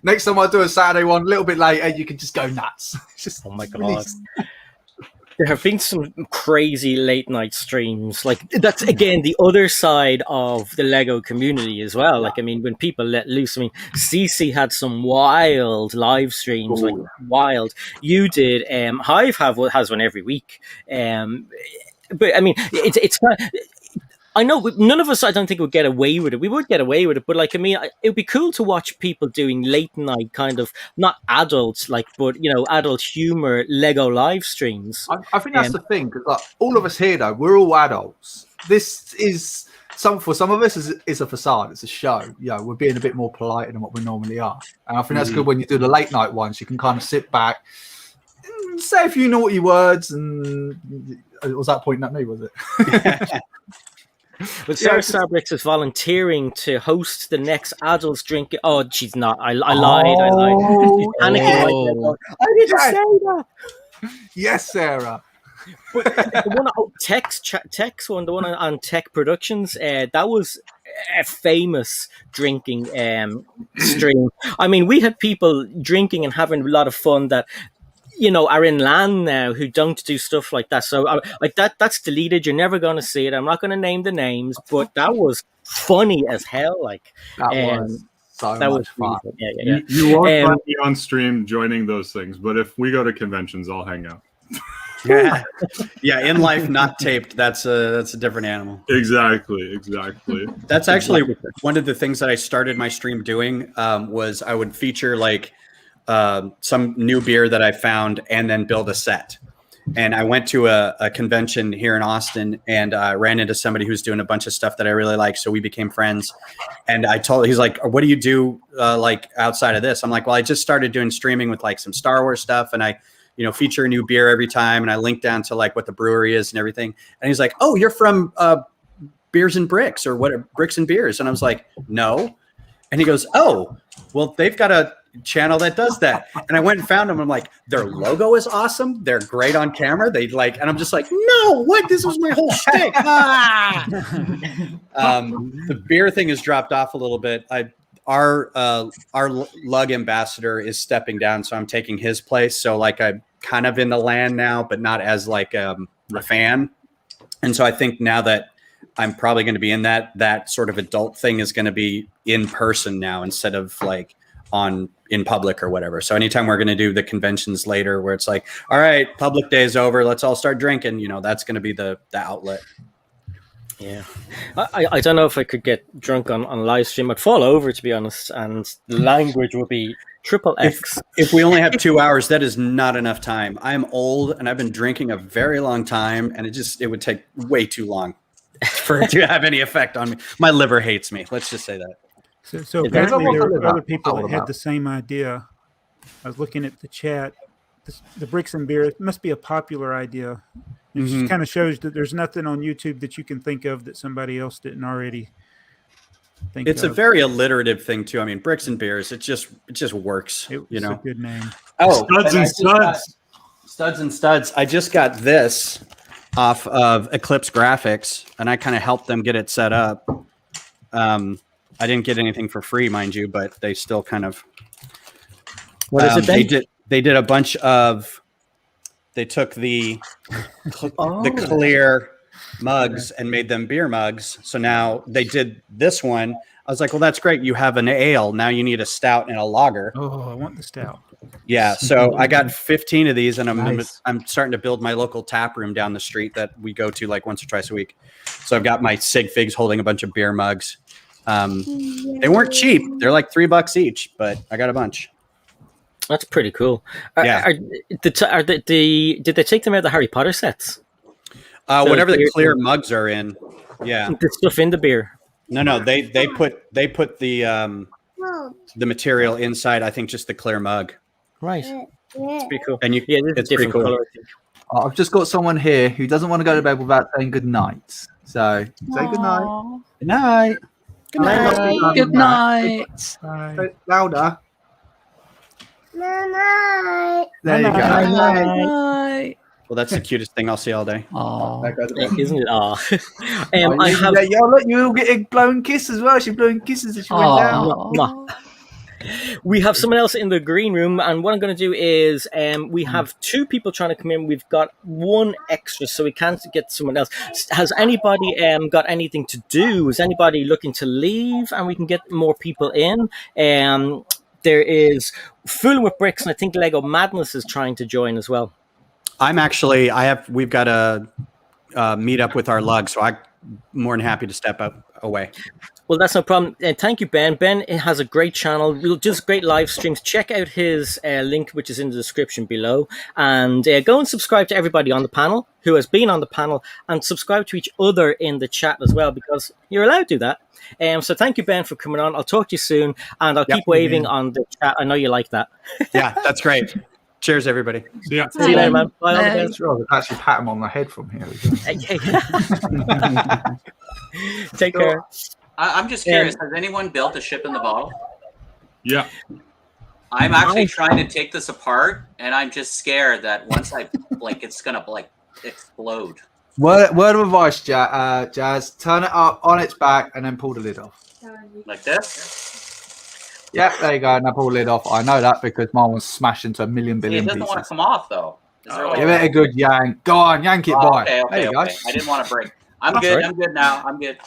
next time I do a Saturday one, a little bit later, you can just go nuts. Oh my God. There have been some crazy late night streams. Like that's again the other side of the Lego community as well. Like when people let loose, CC had some wild live streams, like wild. You did. Hive has one every week. But it's kind of, I know none of us, I don't think, would get away with it. We would get away with it, but it would be cool to watch people doing late night kind of, not adults, but adult humor Lego live streams. I think that's the thing, because all of us here, though, we're all adults. this is for some of us is a facade. It's a show. We're being a bit more polite than what we normally are, and I think that's good when you do the late night ones. You can kind of sit back, and say a few naughty words, and was that pointing at me? Was it? Well, Sarah Starbricks is volunteering to host the next adults drinking. Oh, she's not. I lied. She's panicking right now. I didn't say that. Yes, Sarah. But the one Tech's one, the one on Tech Productions, that was a famous drinking stream. I mean, we had people drinking and having a lot of fun that, are in land now who don't do stuff like that. So that's deleted. You're never going to see it. I'm not going to name the names, but that was funny as hell. That was so that much was fun. really fun. Yeah. You won't find me on stream joining those things, but if we go to conventions, I'll hang out. Yeah, in life, not taped. That's a different animal. Exactly. That's actually one of the things that I started my stream doing. Was I would feature some new beer that I found and then build a set. And I went to a convention here in Austin and ran into somebody who's doing a bunch of stuff that I really like. So we became friends. And he's like, what do you do outside of this? I'm like, well, I just started doing streaming with some Star Wars stuff. And I, feature a new beer every time. And I link down to what the brewery is and everything. And he's like, oh, you're from Beers and Bricks or what? Bricks and Beers. And I was like, no. And he goes, oh, well, they've got a channel that does that. And I went and found them. I'm like, their logo is awesome. They're great on camera. And I'm just like, no, what? This was my whole shtick. The beer thing has dropped off a little bit. Our lug ambassador is stepping down, so I'm taking his place. So I'm kind of in the land now, but not as a fan. And so I think now that I'm probably going to be in that sort of adult thing is going to be in person now instead of in public or whatever. So anytime we're going to do the conventions later where it's all right, public day is over, let's all start drinking, that's going to be the outlet. Yeah. I don't know if I could get drunk on live stream. I'd fall over, to be honest, and the language would be triple X. If we only have 2 hours, that is not enough time. I'm old and I've been drinking a very long time, and it would take way too long for it to have any effect on me. My liver hates me. Let's just say that. So apparently there were other people that had the same idea. I was looking at the chat. The Bricks and Beer, it must be a popular idea. It just kind of shows that there's nothing on YouTube that you can think of that somebody else didn't already think It's of. a very alliterative thing too. I mean, Bricks and Beers, it just works. It's a good name. Oh, Studs and Studs. Studs and Studs. I just got this off of Eclipse Graphics, and I kind of helped them get it set up. I didn't get anything for free, mind you, but they still kind of. What is it? They did a bunch of. They took the clear mugs and made them beer mugs. So now they did this one. I was like, well, that's great. You have an ale. Now you need a stout and a lager. Oh, I want the stout. Yeah. So I got 15 of these, and Nice. I'm starting to build my local tap room down the street that we go to once or twice a week. So I've got my sig figs holding a bunch of beer mugs. They weren't cheap. They're $3 each, but I got a bunch. That's pretty cool. Yeah. Did they take them out of the Harry Potter sets? Whatever the clear mugs are in. Yeah. The stuff in the beer. No. They put the material inside. I think just the clear mug. Right. It's pretty cool. And it's pretty cool. Color, I think. I've just got someone here who doesn't want to go to bed without saying good night. So say good night. Good night. Good night. Good night. Say louder. Night. There you go. Night. Well, that's the cutest thing I'll see all day. Oh, Isn't it? Oh, look, you all getting blown kiss as well. She's blowing kisses as she went down. We have someone else in the green room, and what I'm going to do is we have two people trying to come in. We've got one extra, so we can't get someone else. Has anybody got anything to do? Is anybody looking to leave, and we can get more people in? There is Foolin with Bricks, and I think Lego Madness is trying to join as well. We've got a meet up with our lug, so I'm more than happy to step away. Well, that's no problem. Thank you, Ben. Ben has a great channel, just great live streams. Check out his link, which is in the description below. And go and subscribe to everybody on the panel who has been on the panel, and subscribe to each other in the chat as well, because you're allowed to do that. So thank you, Ben, for coming on. I'll talk to you soon, and I'll keep waving on the chat. I know you like that. Yeah, that's great. Cheers, everybody. Yeah. See you later, man. Bye. All the Bye. best. Sure, I'll actually pat him on the head from here. Take care. I'm just curious. Has anyone built a ship in the bottle? Yeah. I'm actually trying to take this apart, and I'm just scared that once I it's gonna explode. Word of advice, Jazz. Turn it up on its back and then pull the lid off. Like this? Yep, there you go. Now pull the lid off. I know that because mine was smashed into a million It billion doesn't pieces. want to come off though. Is there Give it a good yank. Go on, yank it, boy. Okay, there you go. I didn't want to break. I'm good. I'm good now. I'm good.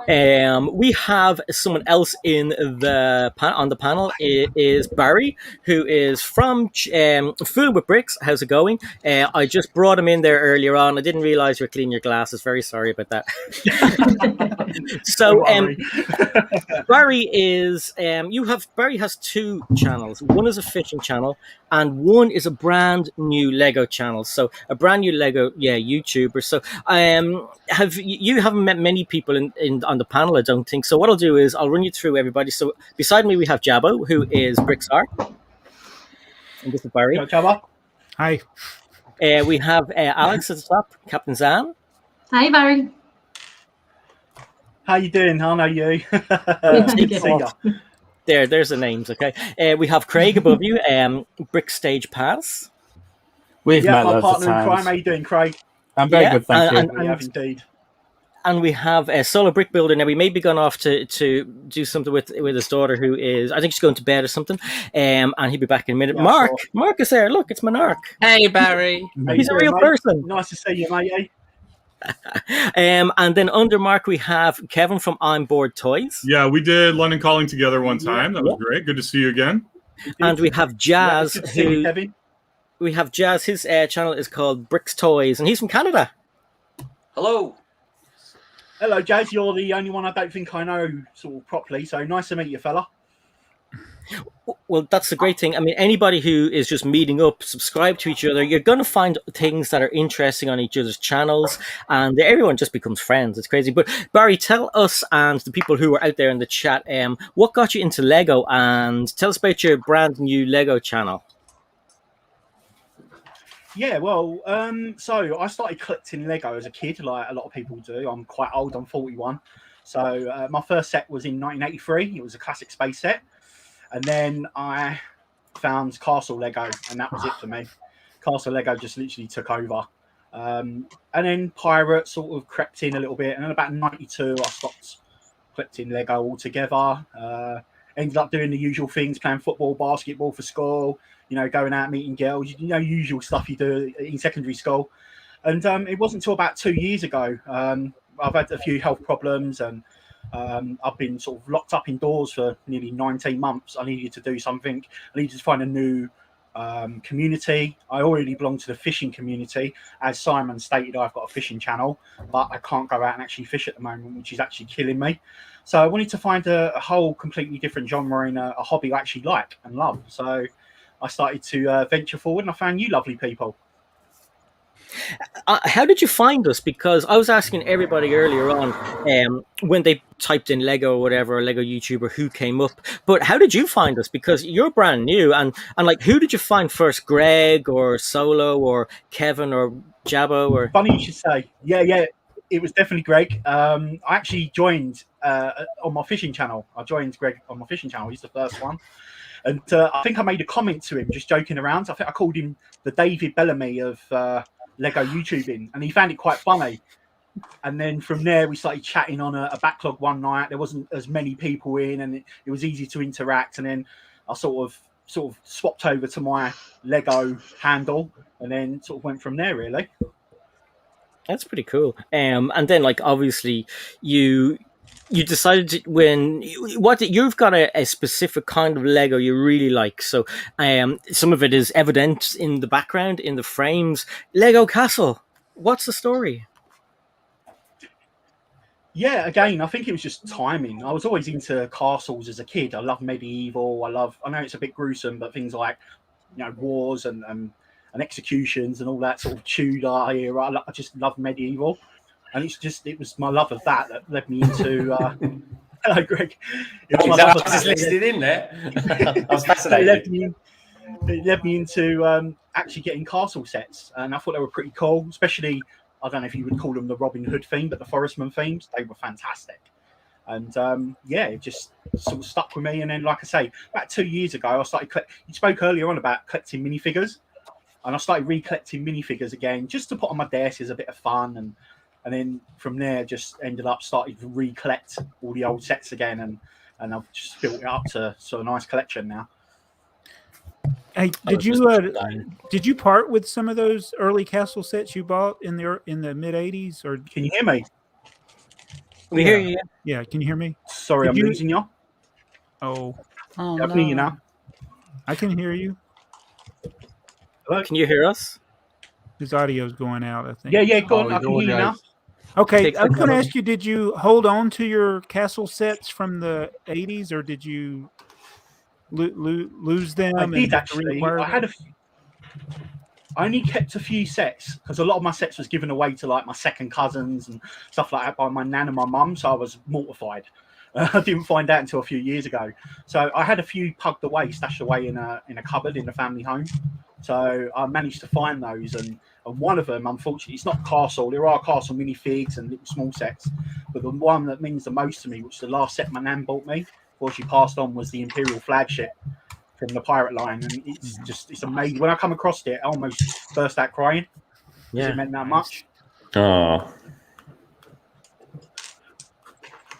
We have someone else in on the panel. It is Barry, who is from Foolin with Bricks. How's it going? I just brought him in there earlier on. I didn't realize you were cleaning your glasses. Very sorry about that. So Barry is Barry has two channels. One is a fishing channel, and one is a brand new Lego channel. So a brand new Lego YouTuber. So you haven't met many people on the panel, I don't think. So what I'll do is I'll run you through everybody. So beside me we have Jabbo, who is BrickTsar, and this is Barry. Hello, Jabbo. Hi. We have Alex at the top, Captain Zan. Hi, Barry. How you doing? I know you. Good to see you. There's the names, okay. We have Craig above you, Brickstage Pass. We've met my loads partner of in crime. times. How you doing, Craig? I'm very good, thank you. We have indeed. And we have a solo brick builder. Now, we may be going off to do something with his daughter, who is, I think she's going to bed or something. And he'll be back in a minute. Yeah, Mark, sure. Mark is there. Look, it's MNRK. Hey, Barry. How He's you a doing, real mate? person. Nice to see you, mate. And then under Mark, we have Kevin from Imboredtoys. Yeah, we did London Calling together one time. That was great. Good to see you again. And we have Jazz, good to see you, Kevin. we have Jazz. His channel is called Brix Toyz, and he's from Canada. Hello. Hello, Jazz. You're the only one I don't think I know sort of properly. So nice to meet you, fella. Well, that's the great thing. I mean, anybody who is just meeting up, subscribe to each other, you're going to find things that are interesting on each other's channels, and everyone just becomes friends. It's crazy. But Barry, tell us and the people who are out there in the chat, what got you into Lego, and tell us about your brand new Lego channel. Yeah, well, so I started collecting Lego as a kid, like a lot of people do. I'm quite old. I'm 41. So my first set was in 1983. It was a classic space set. And then I found Castle Lego, and that was it for me. Castle Lego just literally took over. And then Pirate sort of crept in a little bit. And then about 92, I stopped collecting Lego altogether. Ended up doing the usual things, playing football, basketball for school, you know, going out, meeting girls, you know, usual stuff you do in secondary school. And it wasn't until about 2 years ago. I've had a few health problems, and I've been sort of locked up indoors for nearly 19 months. I needed to do something. I needed to find a new community. I already belong to the fishing community. As Simon stated, I've got a fishing channel, but I can't go out and actually fish at the moment, which is actually killing me. So I wanted to find a whole completely different genre in a hobby I actually like and love. So I started to venture forward, and I found you lovely people. How did you find us? Because I was asking everybody earlier on when they typed in Lego or whatever, or Lego YouTuber, who came up. But how did you find us? Because you're brand new, and like, who did you find first? Greg or Solo or Kevin or Jabbo? Or funny you should say. Yeah, it was definitely Greg. I actually joined on my fishing channel. I joined Greg on my fishing channel. He's the first one. And I think I made a comment to him, just joking around. I think I called him the David Bellamy of Lego YouTubing, and he found it quite funny. And then from there, we started chatting on a backlog one night. There wasn't as many people in, and it was easy to interact. And then I sort of swapped over to my Lego handle, and then sort of went from there, really. That's pretty cool. And then, like, obviously, you decided you've got a specific kind of Lego you really like. So some of it is evident in the background, in the frames. Lego Castle. What's the story? Yeah, again, I think it was just timing. I was always into castles as a kid. I love medieval. I know it's a bit gruesome, but things like, you know, wars and executions and all that sort of Tudor era. I just love medieval, and it was my love of that led me into. Hello, Greg. It was my love of I was just listening in there. I was it fascinated. led me into actually getting castle sets, and I thought they were pretty cool, especially. I don't know if you would call them the Robin Hood theme, but the Forestman themes, they were fantastic. And yeah, it just sort of stuck with me. And then, like I say, about 2 years ago, I started. You spoke earlier on about collecting minifigures, and I started recollecting minifigures again, just to put on my desk as a bit of fun. And then from there, just ended up starting to recollect all the old sets again, and I've just built it up to a nice collection now. Hey, did you part with some of those early castle sets you bought in the mid '80s? Or can you hear me? We hear you. Yeah, can you hear me? Sorry, I'm losing you. Oh, I can hear you now. I can hear you. Hello? Can you hear us? His audio's going out, I think. Yeah, go on. I can hear you now. Okay, I was going to ask you: did you hold on to your castle sets from the '80s, or did you lose them? I did actually. I only kept a few sets because a lot of my sets was given away to like my second cousins and stuff like that by my nan and my mum. So I was mortified. I didn't find out until a few years ago. So I had a few pugged away, stashed away in a cupboard in the family home. So I managed to find those, and one of them, unfortunately, it's not castle. There are castle minifigs and little small sets, but the one that means the most to me, which the last set my nan bought me before she passed on, was the Imperial flagship from the pirate line, and it's amazing. When I come across it, I almost burst out crying. Yeah, it meant that much. Oh.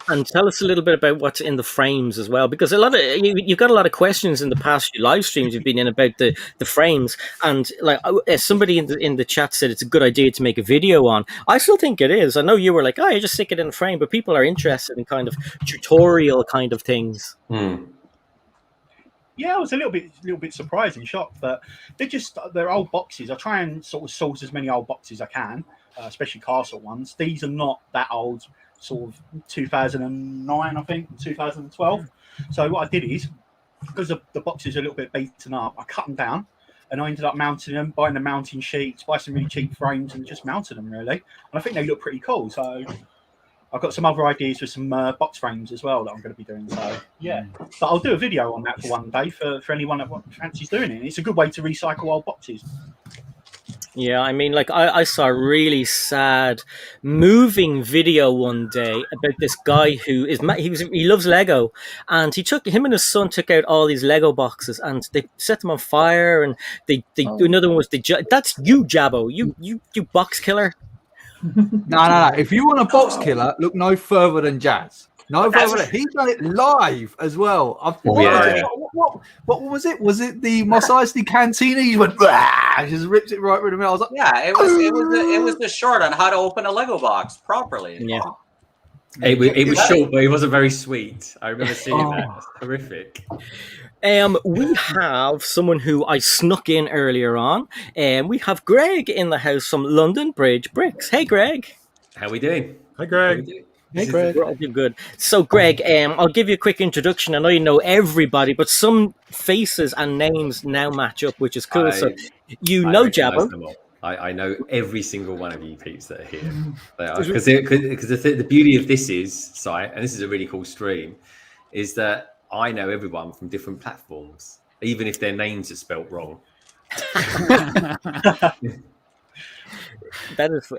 And tell us a little bit about what's in the frames as well, because you've got a lot of questions in the past few live streams you've been in about the frames, and like somebody in the chat said it's a good idea to make a video on. I still think it is. I know you were like, oh, you just stick it in a frame, but people are interested in kind of tutorial kind of things. Yeah, I was a little bit surprised and shocked, but they're old boxes. I try and sort of source as many old boxes as I can, especially castle ones. These are not that old, sort of 2009, I think, 2012. So what I did is, because the boxes are a little bit beaten up, I cut them down, and I ended up mounting them, buying the mounting sheets, buy some really cheap frames, and just mounted them really. And I think they look pretty cool. So I've got some other ideas for some box frames as well that I'm going to be doing. So yeah, but I'll do a video on that for one day for anyone that fancies doing it. It's a good way to recycle old boxes. Yeah, I mean, like I saw a really sad moving video one day about this guy who he loves Lego, and him and his son took out all these Lego boxes and they set them on fire, and they another one was that's you, Jabbo, you box killer. No. If you want a box killer, look no further than Jazz. No further. He's done it live as well. What was it? Was it the Mos Eisley Cantina? He went, just ripped it right through the middle. I was like, yeah, it was the short on how to open a Lego box properly. Yeah. It was short, but it wasn't very sweet. I remember seeing that. It's horrific. We have someone who I snuck in earlier on, and we have Greg in the house from London Bridge Bricks. Hey, Greg. How we doing? Hi, Greg. Hey, Greg. We're all doing good. So, Greg, I'll give you a quick introduction. I know you know everybody, but some faces and names now match up, which is cool. So, you know Jabbo. I know every single one of you peeps that are here. Because the beauty of this site, and this is a really cool stream, is that I know everyone from different platforms, even if their names are spelt wrong. That is,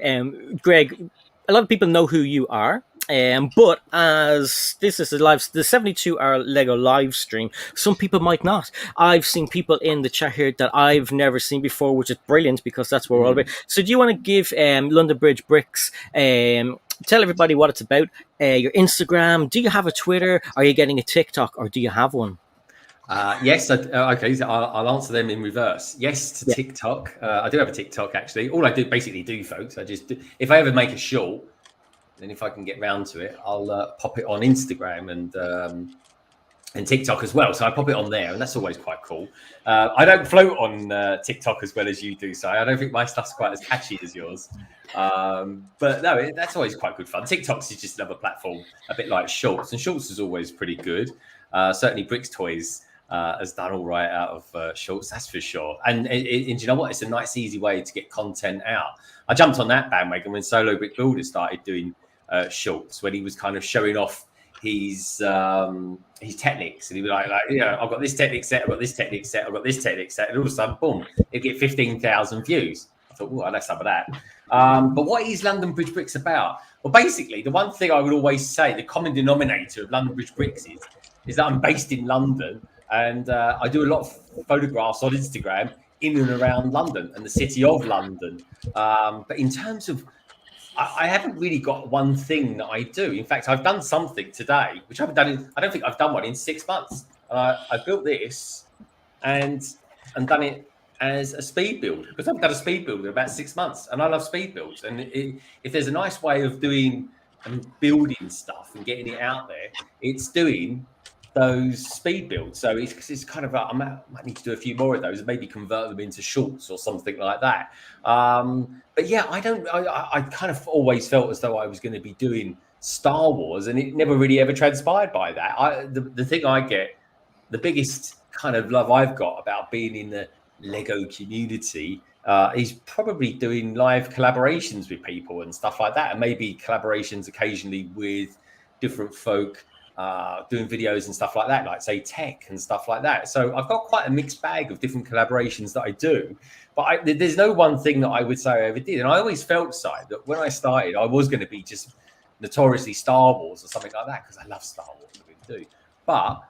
Greg, a lot of people know who you are. But as this is the 72-hour Lego live stream, some people might not. I've seen people in the chat here that I've never seen before, which is brilliant because that's what we're all about. So do you want to give London Bridge Bricks, tell everybody what it's about, your Instagram, do you have a Twitter, are you getting a TikTok, or do you have one? Yes. Okay. So I'll answer them in reverse. Yes to TikTok. I do have a TikTok actually. All I basically do, folks, if I ever make a short, then if I can get round to it, I'll pop it on Instagram, and and TikTok as well. So I pop it on there, and that's always quite cool. I don't float on TikTok as well as you do, so I don't think my stuff's quite as catchy as yours. But no, that's always quite good fun. TikTok's is just another platform, a bit like Shorts, and Shorts is always pretty good. Certainly, Brix Toyz has done all right out of Shorts, that's for sure. And you know what? It's a nice, easy way to get content out. I jumped on that bandwagon when Solo Brick Builder started doing Shorts, when he was kind of showing off his techniques, and he'd be like, you know, I've got this technique set, I've got this technique set, I've got this technique set, and all of a sudden, boom, it'd get 15,000 views. I thought, oh, I'd like some of that. But what is London Bridge Bricks about? Well, basically, the one thing I would always say, the common denominator of London Bridge Bricks is that I'm based in London, and I do a lot of photographs on Instagram in and around London and the city of London. But in terms of, I haven't really got one thing that I do. In fact, I've done something today, which I haven't done I don't think I've done one in 6 months. And I built this and done it as a speed build, because I've done a speed build in about 6 months, and I love speed builds. And if there's a nice way of doing and building stuff and getting it out there, it's doing those speed builds. So it's kind of I might need to do a few more of those and maybe convert them into shorts or something like that. But yeah, I kind of always felt as though I was going to be doing Star Wars, and it never really ever transpired by that. The thing I get, the biggest kind of love I've got about being in the Lego community is probably doing live collaborations with people and stuff like that, and maybe collaborations occasionally with different folk doing videos and stuff like that, like say tech and stuff like that. So I've got quite a mixed bag of different collaborations that I do, but there's no one thing that I would say I ever did. And I always felt, Si, that when I started, I was going to be just notoriously Star Wars or something like that, because I love Star Wars, I really do. But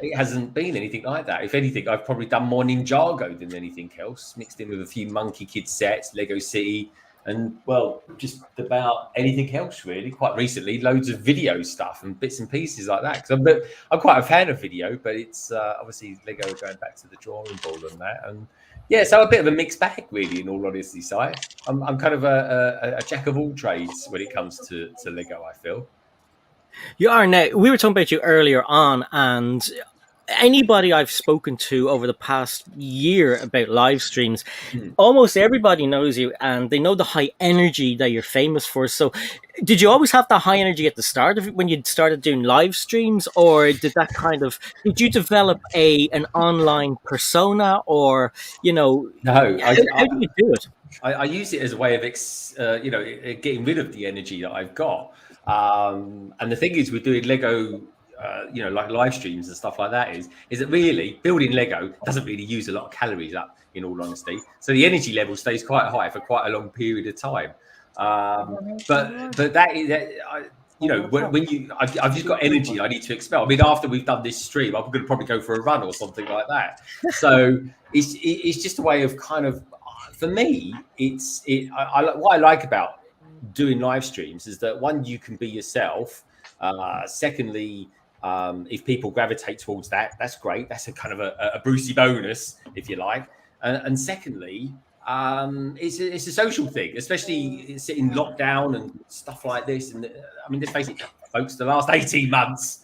it hasn't been anything like that. If anything, I've probably done more Ninjago than anything else, mixed in with a few Monkey Kid sets, Lego City, and, well, just about anything else, really. Quite recently, loads of video stuff and bits and pieces like that. Because I'm quite a fan of video, but it's obviously Lego going back to the drawing board on that. And, yeah, so a bit of a mixed bag, really, in all honesty, Si. I'm kind of a jack of all trades when it comes to Lego, I feel. You are now. We were talking about you earlier on, and anybody I've spoken to over the past year about live streams, almost everybody knows you, and they know the high energy that you're famous for. So, did you always have that high energy at the start of it when you started doing live streams, or did you develop an online persona, or No, how do you do it? I use it as a way of getting rid of the energy that I've got. And the thing is, with doing Lego, like live streams and stuff like that, is that really building Lego doesn't really use a lot of calories up, in all honesty. So the energy level stays quite high for quite a long period of time. But that is, I've just got energy I need to expel. I mean, after we've done this stream, I'm going to probably go for a run or something like that. So it's just a way of kind of, for me, what I like about doing live streams is that, one, you can be yourself. Secondly, if people gravitate towards that, that's great. That's a kind of a Brucey bonus, if you like. And secondly, it's a social thing, especially sitting lockdown and stuff like this. And I mean, let's face it, folks, the last 18 months,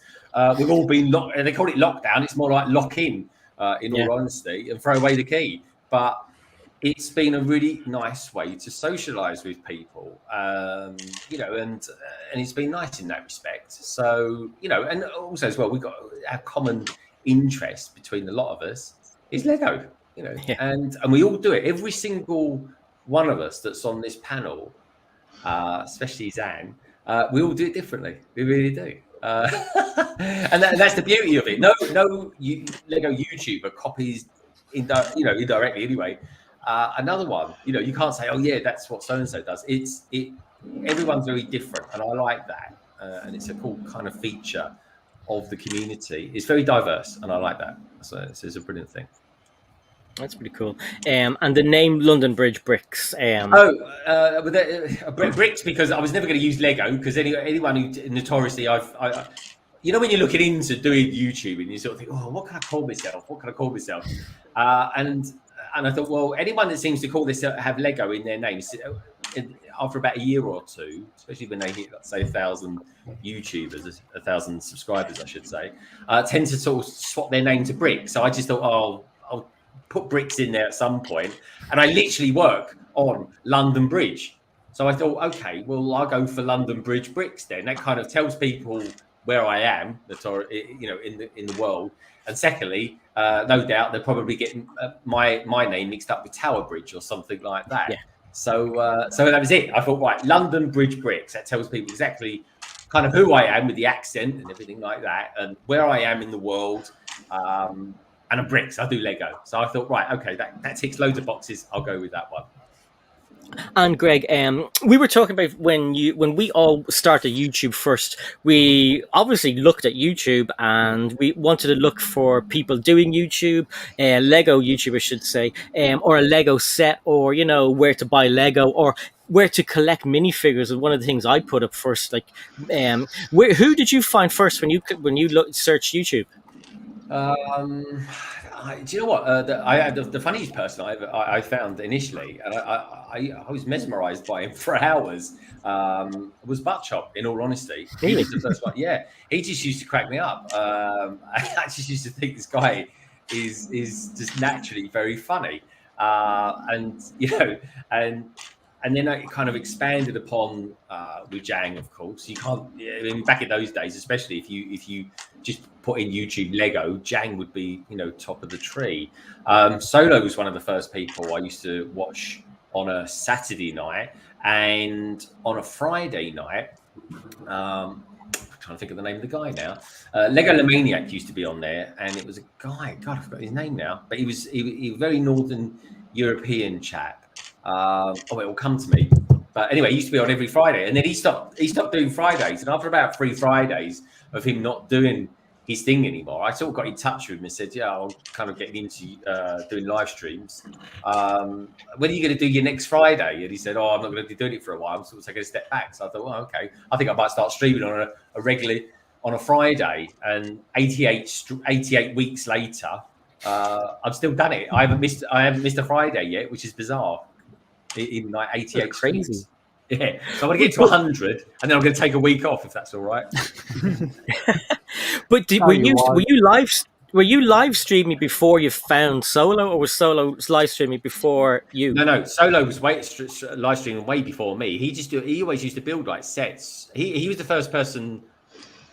we've all been locked. They call it lockdown. It's more like lock in all honesty, and throw away the key. But it's been a really nice way to socialize with people, and it's been nice in that respect. So, and also as well, we've got our common interest between a lot of us is Lego, and we all do it. Every single one of us that's on this panel, especially Zan, we all do it differently. We really do. And that's the beauty of it. No Lego YouTuber copies, indirectly anyway, another one. You can't say, oh yeah, that's what so and so does. Everyone's very different, and I like that. And it's a cool kind of feature of the community. It's very diverse, and I like that. So it's a brilliant thing. That's pretty cool. And the name London Bridge Bricks. Bricks, because I was never going to use Lego, because anyone who notoriously when you're looking into doing YouTube and you sort of think, oh, what can I call myself? And I thought, well, anyone that seems to call this have Lego in their name, after about a year or two, especially when they hit, let's say, 1,000 YouTubers, 1,000 subscribers, I should say, tend to sort of swap their name to Brick. So I just thought, oh, I'll put Bricks in there at some point. And I literally work on London Bridge. So I thought, okay, well, I'll go for London Bridge Bricks then. That kind of tells people where I am, in the world. And secondly, no doubt they're probably getting my name mixed up with Tower Bridge or something like that. Yeah. So that was it. I thought, right, London Bridge Bricks. That tells people exactly kind of who I am with the accent and everything like that, and where I am in the world. And a Bricks. I do Lego. So I thought, right, okay, that ticks loads of boxes. I'll go with that one. And Greg, we were talking about when we all started YouTube first, we obviously looked at YouTube and we wanted to look for people doing YouTube, Lego YouTube, I should say, or a Lego set, or, where to buy Lego or where to collect minifigures. And one of the things I put up first, like, who did you find first when you searched YouTube? Do you know what? The funniest person I found initially, and I was mesmerised by him for hours, was Buttchop, in all honesty. He was the first one. Yeah, he just used to crack me up. I just used to think this guy is just naturally very funny. And then it kind of expanded upon with Jang, of course. You can't, back in those days, especially if you just put in YouTube Lego, Jang would be, top of the tree. Solo was one of the first people I used to watch on a Saturday night, and on a Friday night, I'm trying to think of the name of the guy now. Lego Lemaniac used to be on there, and it was a guy, God, I forgot his name now, but he was a very Northern European chap. It will come to me. But anyway, he used to be on every Friday, and then he stopped doing Fridays. And after about 3 Fridays of him not doing his thing anymore, I sort of got in touch with him and said, yeah, I'm kind of getting into doing live streams. When are you going to do your next Friday? And he said, I'm not going to be doing it for a while. I'm sort of taking a step back. So I thought, well, okay, I think I might start streaming on a regular, on a Friday. And 88 weeks later, I've still done it. I haven't missed a Friday yet, which is bizarre. In like 88 crazy. Yeah, so I'm going to get to 100, and then I'm going to take a week off if that's all right. But were you live streaming before you found Solo, or was Solo live streaming before you? No, Solo was live streaming way before me. He always used to build like sets. He was the first person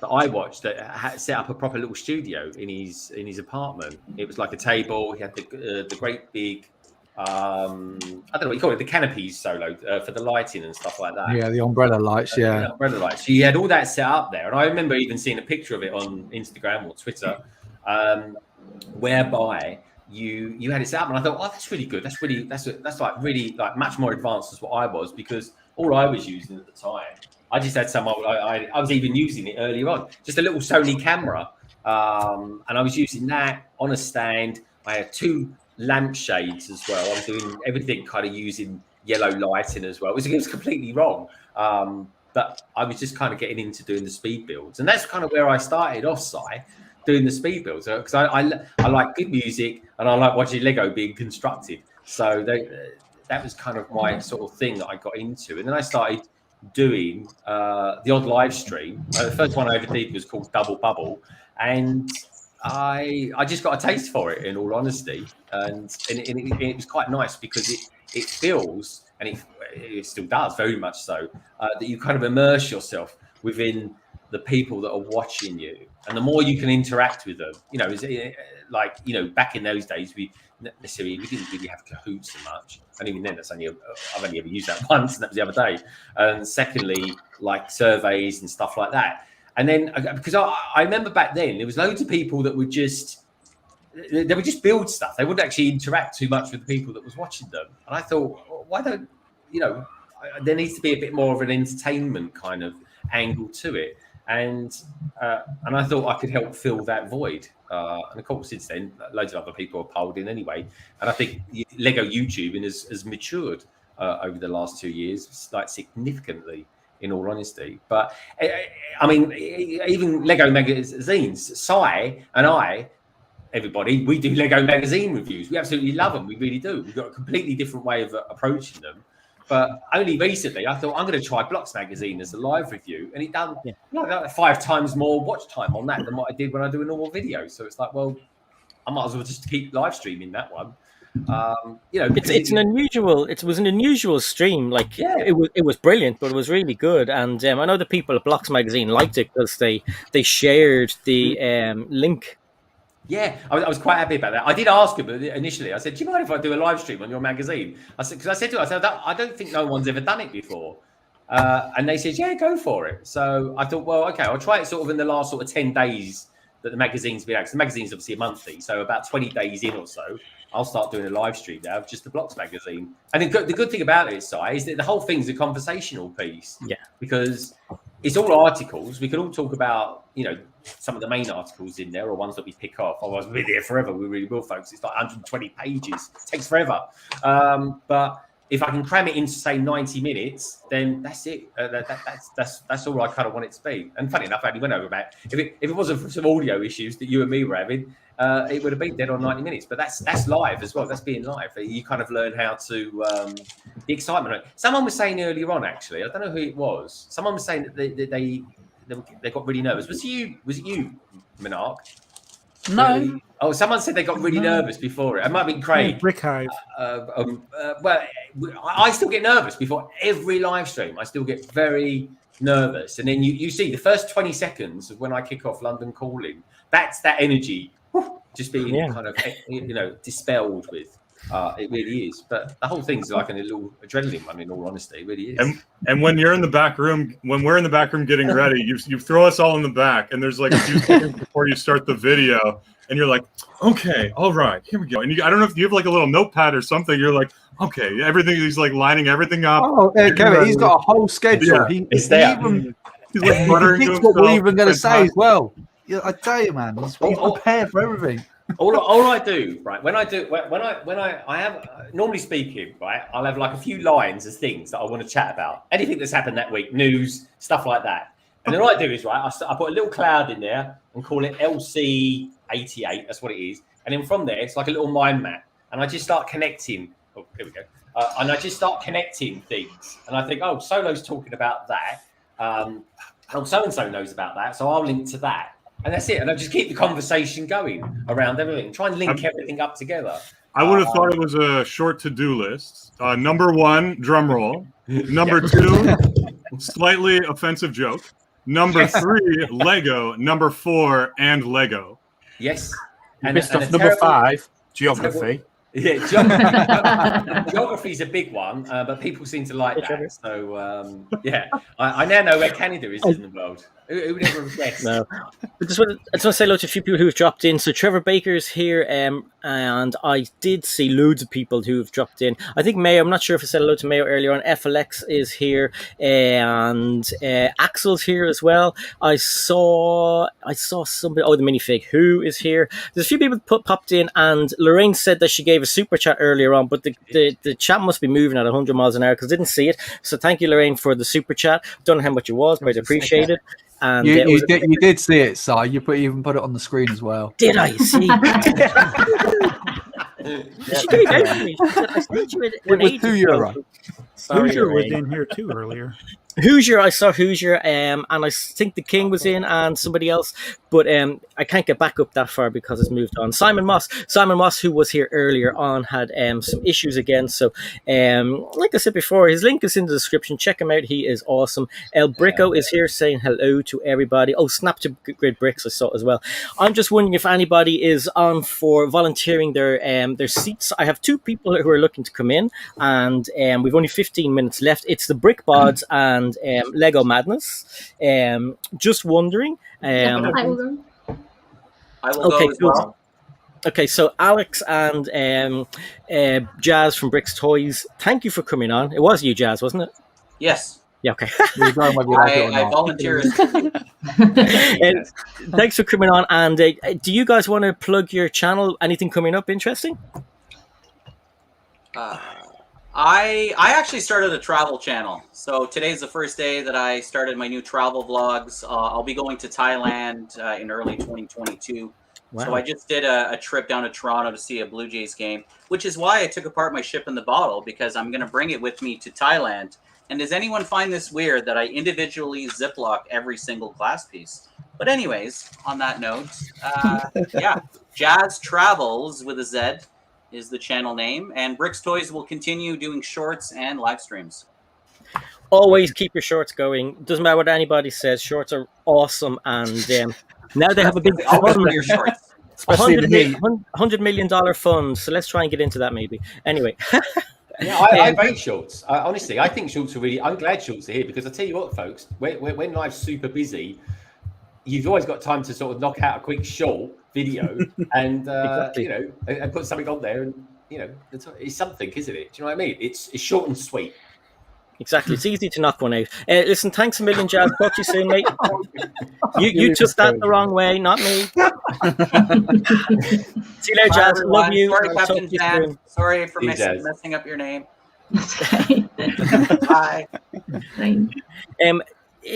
that I watched that had set up a proper little studio in his apartment. It was like a table. He had the great big. I don't know what you call it, the canopies, Solo, for the lighting and stuff like that. Yeah, the umbrella lights. Yeah, umbrella lights. So you had all that set up there, and I remember even seeing a picture of it on Instagram or Twitter, whereby you had it set up, and I thought, oh, that's really good. That's like really like much more advanced as what I was, because all I was using at the time, I just had some. I was even using it earlier on, just a little Sony camera, and I was using that on a stand. I had 2 lampshades as well. I was doing everything kind of using yellow lighting as well. It was completely wrong, but I was just kind of getting into doing the speed builds, and that's kind of where I started off, doing the speed builds, because I like good music and I like watching Lego being constructed. So that was kind of my sort of thing that I got into, and then I started doing the odd live stream. The first one I ever did was called Double Bubble, and I just got a taste for it, in all honesty, and it was quite nice because it feels, and it still does very much so, that you kind of immerse yourself within the people that are watching you, and the more you can interact with them, back in those days we didn't really have Kahoot so much, and even then I've only ever used that once, and that was the other day. And secondly, like surveys and stuff like that. And then, because I remember back then, there was loads of people that would just build stuff. They wouldn't actually interact too much with the people that was watching them. And I thought, well, why don't, there needs to be a bit more of an entertainment kind of angle to it. And I thought I could help fill that void. And of course, since then, loads of other people have piled in anyway. And I think Lego YouTubing has matured over the last 2 years, like significantly, in all honesty. But I mean, even Lego magazines, Sai and I, everybody, we do Lego magazine reviews. We absolutely love them. We really do. We've got a completely different way of approaching them. But only recently, I thought I'm going to try Blocks Magazine as a live review, and it done like 5 times more watch time on that than what I did when I do a normal video. So it's like, well, I might as well just keep live streaming that one. You know, it was an unusual stream. Like it was brilliant, but it was really good. And I know the people at Blocks Magazine liked it because they shared the link. Yeah, I was quite happy about that. I did ask him initially. I said, "Do you mind if I do a live stream on your magazine?" I said, because I said to him, I don't think no one's ever done it before. And they said, "Yeah, go for it." So I thought, well, okay, I'll try it sort of in the last sort of 10 days that the magazine's been out. Because the magazine's obviously a monthly, so about 20 days in or so, I'll start doing a live stream now of just the Blocks magazine. And the good thing about it, Si, is that the whole thing's a conversational piece. Yeah. Because it's all articles. We can all talk about, you know, some of the main articles in there or ones that we pick off. Otherwise, we'll be there forever. We really will, folks. It's like 120 pages. It takes forever. But if I can cram it into, say, 90 minutes, then that's it. That's all I kind of want it to be. And funny enough, I only went over about if it wasn't for some audio issues that you and me were having, it would have been dead on 90 minutes. But that's live as well. That's being live. You kind of learn how to the excitement. Someone was saying earlier on, actually, I don't know who it was. Someone was saying that they got really nervous. Was it you, MNRK? No. Oh, someone said they got really nervous before it. It might have been Craig. Brick Hive. Well, I still get nervous before every live stream. I still get very nervous. And then you see the first 20 seconds of when I kick off London Calling, that's that energy just being kind of, you know, dispelled with. It really is. But the whole thing's like a little adrenaline run, in all honesty. It really is. And when you're in the back room, when we're in the back room getting ready, you throw us all in the back, and there's like a few seconds before you start the video, and you're like, okay, all right, here we go. And I don't know if you have like a little notepad or something. You're like, okay, everything. He's like lining everything up. Oh, Kevin, he's got a whole schedule. Yeah. It's there. He's like muttering to what we're himself. even going to say as well. Yeah, I tell you, man, he's prepared for everything. All I do, right, when I have, normally speaking, right, I'll have like a few lines of things that I want to chat about. Anything that's happened that week, news, stuff like that. And then all I do is, right, I put a little cloud in there and call it LC88. That's what it is. And then from there, it's like a little mind map. And I just start connecting. Oh, here we go. And I just start connecting things. And I think, oh, Solo's talking about that. Oh, so-and-so knows about that. So I'll link to that. And that's it. And I just keep the conversation going around everything. Try and link everything up together. I would have thought it was a short to-do list. Number 1, drum roll. Number 2, slightly offensive joke. Number 3, Lego. Number 4, and Lego. Yes. And number 5, geography. Yeah, geography is a big one, but people seem to like that. So, yeah, I now know where Canada is in the world. Who would ever have guessed? No. I just want to say hello to a few people who have dropped in. So Trevor Baker's here, and I did see loads of people who have dropped in. I think Mayo, I'm not sure if I said hello to Mayo earlier on. FLX is here, and Axel's here as well. I saw somebody, the minifig, who is here. There's a few people popped in, and Lorraine said that she gave a super chat earlier on, but the chat must be moving at 100 miles an hour because I didn't see it. So thank you, Lorraine, for the super chat. Don't know how much it was, but I appreciate it. And you did see it, Si. You even put it on the screen as well. Did I see? She gave out to me. She said, I sent you it was €2. Hoosier was in here too earlier. Hoosier, I saw Hoosier, and I think the King was in and somebody else, but I can't get back up that far because it's moved on. Simon Moss, who was here earlier on, had some issues again. So, like I said before, his link is in the description. Check him out; he is awesome. El Bricko is here saying hello to everybody. Oh, Snap to Grid Bricks I saw as well. I'm just wondering if anybody is on for volunteering their seats. I have 2 people who are looking to come in, and we've only 15 minutes left. It's the Brick Bods and Lego Madness. Just wondering. I will go. Okay, cool. Okay, so Alex and Jazz from Brix Toyz, thank you for coming on. It was you, Jazz, wasn't it? Yes. Yeah, okay. I volunteer. Thanks for coming on. And do you guys want to plug your channel? Anything coming up interesting? I actually started a travel channel. So today's the first day that I started my new travel vlogs. I'll be going to Thailand in early 2022. So Wow. I just did a trip down to Toronto to see a Blue Jays game, which is why I took apart my ship in the bottle, because I'm going to bring it with me to Thailand. And does anyone find this weird that I individually Ziploc every single glass piece? But anyways, on that note, yeah, Jazz Travels with a Z is the channel name, and Brix Toyz will continue doing shorts and live streams. Always keep your shorts going. Doesn't matter what anybody says. Shorts are awesome, and now they have a big Always fund. wear your shorts. $100 million fund. So let's try and get into that maybe. Anyway. Yeah, I rate shorts. Honestly, I think shorts are really. I'm glad shorts are here because I tell you what, folks, when life's super busy, you've always got time to sort of knock out a quick short video and Exactly. you know, and put something on there, and you know, it's something, isn't it? Do you know what I mean? It's short and sweet. Exactly. It's easy to knock one out. Listen, thanks a million, Jazz. Talk to you soon, mate. You took that the wrong way, not me. See you later, Jazz. Everyone. Love you. Sorry, I'll talk Captain to you Dan. soon. Sorry for See you, Jazz. messing up your name. Bye.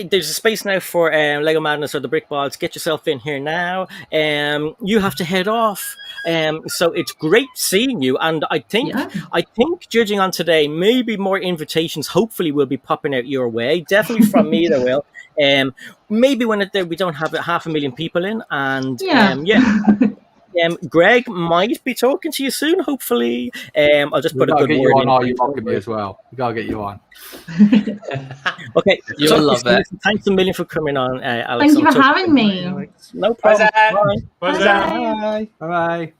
There's a space now for Lego Madness or the Brick Bods. Get yourself in here now. You have to head off. So it's great seeing you. And I think, judging on today, maybe more invitations hopefully will be popping out your way. Definitely from me, there will. Maybe when we don't have 500,000 people in. And Greg might be talking to you soon, hopefully. I'll just put a good word in. You mocking me as well. We gotta get you on. Okay, You'll love it. Thanks a million for coming on, Alex. Thank you for having me. No problem. Bye. Bye.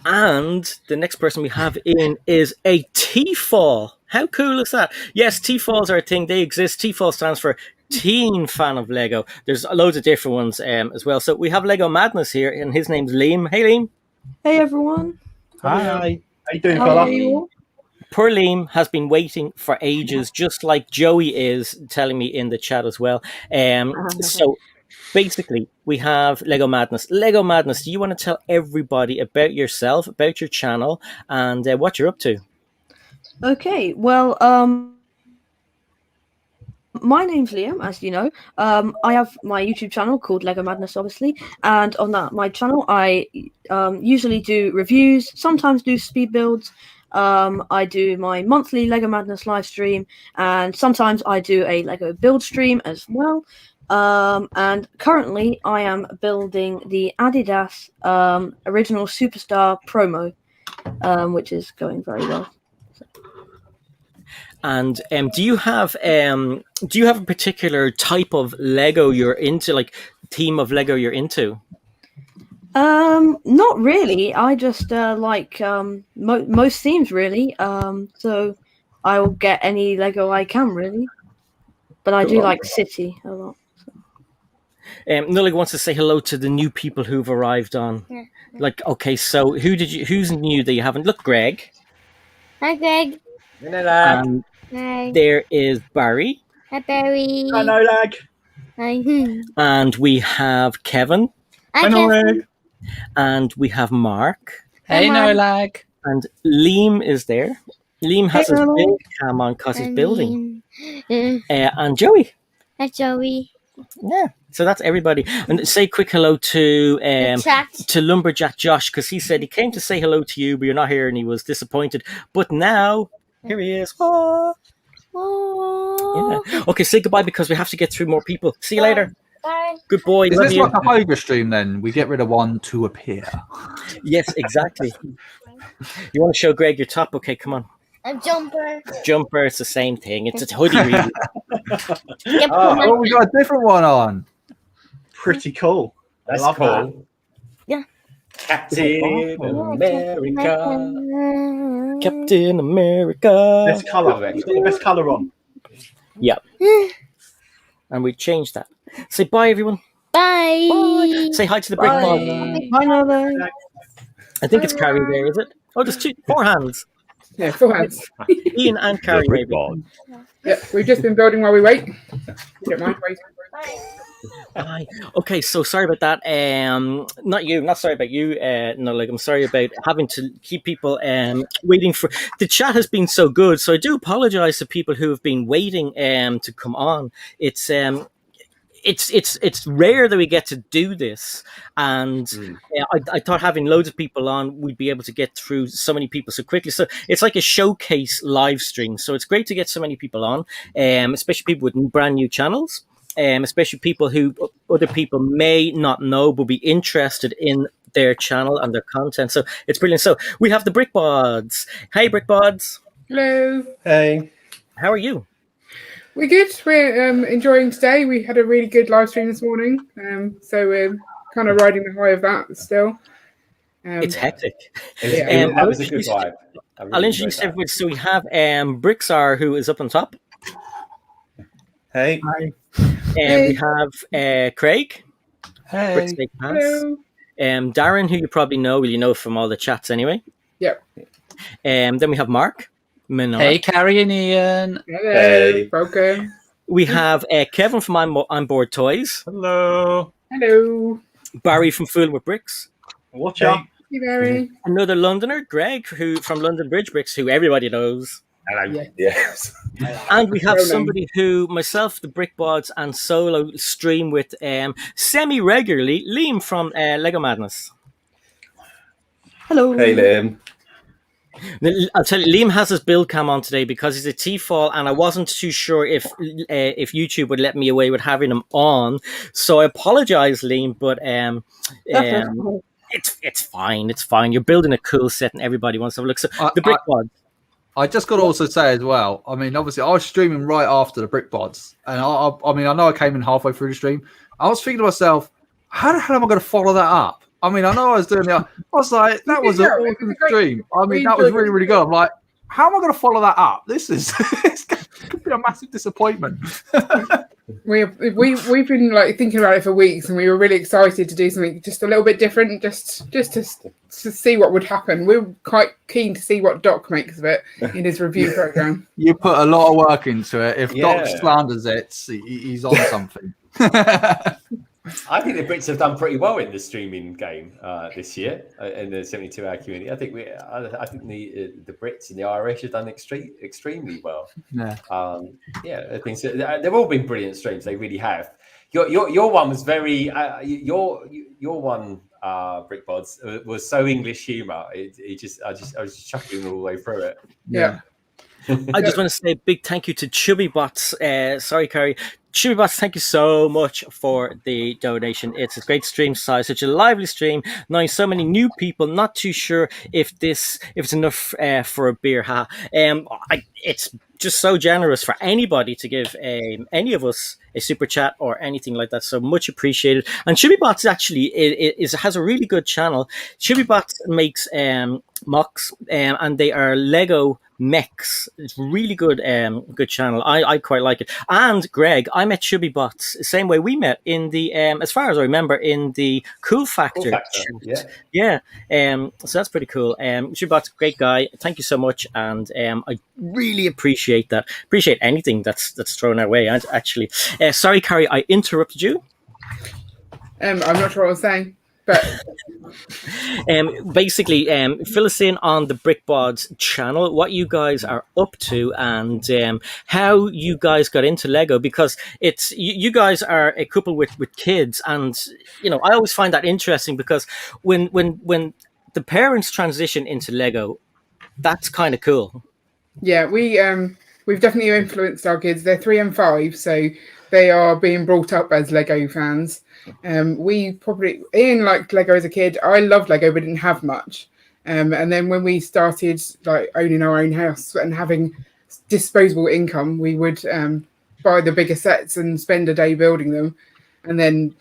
And the next person we have in is a T-Fall. How cool is that? Yes, T-Falls are a thing. They exist. T-Fall stands for Teen Fan of Lego. There's loads of different ones as well. So we have Lego Madness here, and his name's Liam. Hey, Liam. Hey, everyone. Hi. How you doing, How fella? are you all? Poor Liam has been waiting for ages, just like Joey is telling me in the chat as well. So basically, we have Lego Madness. Lego Madness, do you want to tell everybody about yourself, about your channel, and what you're up to? Okay, well, my name's Liam, as you know. I have my YouTube channel called Lego Madness, obviously, and on my channel, I usually do reviews, sometimes do speed builds. I do my monthly Lego Madness live stream, and sometimes I do a Lego build stream as well. And currently, I am building the Adidas Original Superstar promo, which is going very well. And do you have a particular type of Lego you're into, like theme of Lego you're into? Not really. I just like most themes, really. So I'll get any Lego I can, really. But I do like City a lot. Nullig wants to say hello to the new people who've arrived on. Yeah. Like, okay, so who's new that you haven't? Look, Greg. Hi, Greg. Hi. There is Barry. Hi, Barry. No lag. Hi. And we have Kevin. Hi, Kevin. And we have Mark. Hey, no lag. And Liam is there. Liam has his big cam on because he's building. And Joey. Hi, Joey. Yeah, so that's everybody. And say a quick hello to Lumberjack Josh, because he said he came to say hello to you, but you're not here, and he was disappointed. But now, here he is. Oh. Yeah. Okay, say goodbye because we have to get through more people. See you later. Bye. Good boy. Is Love this you. like a Hydra stream then? We get rid of one to appear. Yes, exactly. You want to show Greg your top? Okay, come on. I'm Jumper. Jumper, it's the same thing. It's a hoodie, really. Oh, we got a different one on. Pretty cool. That's I love cool. that. Yeah. Captain America. Captain America. Best colour. You've got the best colour on. Yep. And we changed that. Say bye, everyone. Bye. Bye. Say hi to the Brick Bods. Bye, Nolan. I think it's Carrie there, is it? Oh, there's four hands. Yeah, 4 hands. Ian and Carrie, maybe. Yeah, we've just been building while we wait. You don't mind waiting. Bye. Okay, so sorry about that. Not sorry about you. No, like I'm sorry about having to keep people waiting for. The chat has been so good, so I do apologize to people who have been waiting to come on. It's it's rare that we get to do this, and I thought having loads of people on, we'd be able to get through so many people so quickly. So it's like a showcase live stream. So it's great to get so many people on, especially people with brand new channels, especially people who other people may not know but be interested in their channel and their content. So it's brilliant. So we have the Brick Bods. Hey, Brick Bods. Hello. Hey. How are you? We're good. We're enjoying today. We had a really good live stream this morning, so we're kind of riding the high of that still. It's hectic. That was a good vibe. I'll introduce everybody. So we have BrickTsar, who is up on top. Hey. Hi. And we have Craig. Hey. Brickstage Pass. Hello. Darren, who you probably know. Well, you know from all the chats anyway. Yep. Then we have Mark. MNRK. Hey, Carrie and Ian. Hello. Hey. Welcome. We have Kevin from Imboredtoys. Hello. Hello. Barry from Foolin with Bricks. Watch out. Hey, Barry. Another Londoner, Greg, who from London Bridge Bricks, who everybody knows. Hello. Yes. And we have somebody who myself, the Brick Bods, and Solo stream with semi-regularly, Liam from Lego Madness. Hello. Hey, Liam. I'll tell you, Liam has his build cam on today because he's a T-fall, and I wasn't too sure if YouTube would let me away with having him on. So I apologize, Liam, but it's fine. It's fine. You're building a cool set, and everybody wants to have a look. So the Brick Bods. I just got to also say as well, I mean, obviously, I was streaming right after the Brick Bods. And I mean, I know I came in halfway through the stream. I was thinking to myself, how the hell am I going to follow that up? I mean, I know I was doing it. I was like, that was an awesome stream. I mean, that was really, really good. I'm like, how am I going to follow that up? This is it's going to be a massive disappointment. We've been like thinking about it for weeks, and we were really excited to do something just a little bit different, just to see what would happen. We were quite keen to see what Doc makes of it in his review program. You put a lot of work into it. If Doc Yeah. slanders it, he's on something. I think the Brits have done pretty well in the streaming game this year in the 72-hour community. I think the Brits and the Irish have done extremely well. Yeah. They've all been brilliant streams. They really have. Your one was very your one Brick Bods was so English humour. I was just chuckling all the way through it. Yeah. I just want to say a big thank you to Chubby Bots. Sorry, Carrie. Chubby Bots, thank you so much for the donation. It's a great stream size, such a lively stream. Knowing so many new people, not too sure if it's enough for a beer. It's just so generous for anybody to give any of us a super chat or anything like that. So much appreciated. And Chubby Bots actually has a really good channel. Chubby Bots makes mocks, and they are Lego mechs. It's really good channel. I quite like it. And Greg, I met Chubby Bots the same way we met in the as far as I remember, in the Cool Factor. Yeah. So that's pretty cool. Chubby Bots, great guy. Thank you so much. And I really appreciate that. Appreciate anything that's thrown our way. Actually, sorry, Carrie, I interrupted you. I'm not sure what I was saying. But basically, fill us in on the Brick Bods channel, what you guys are up to, and how you guys got into Lego, because it's you guys are a couple with kids, and I always find that interesting because when the parents transition into Lego, that's kind of cool. Yeah, we've definitely influenced our kids. They're 3 and 5, so they are being brought up as Lego fans. Ian liked Lego as a kid. I loved Lego but didn't have much, and then when we started like owning our own house and having disposable income, we would buy the bigger sets and spend a day building them, and then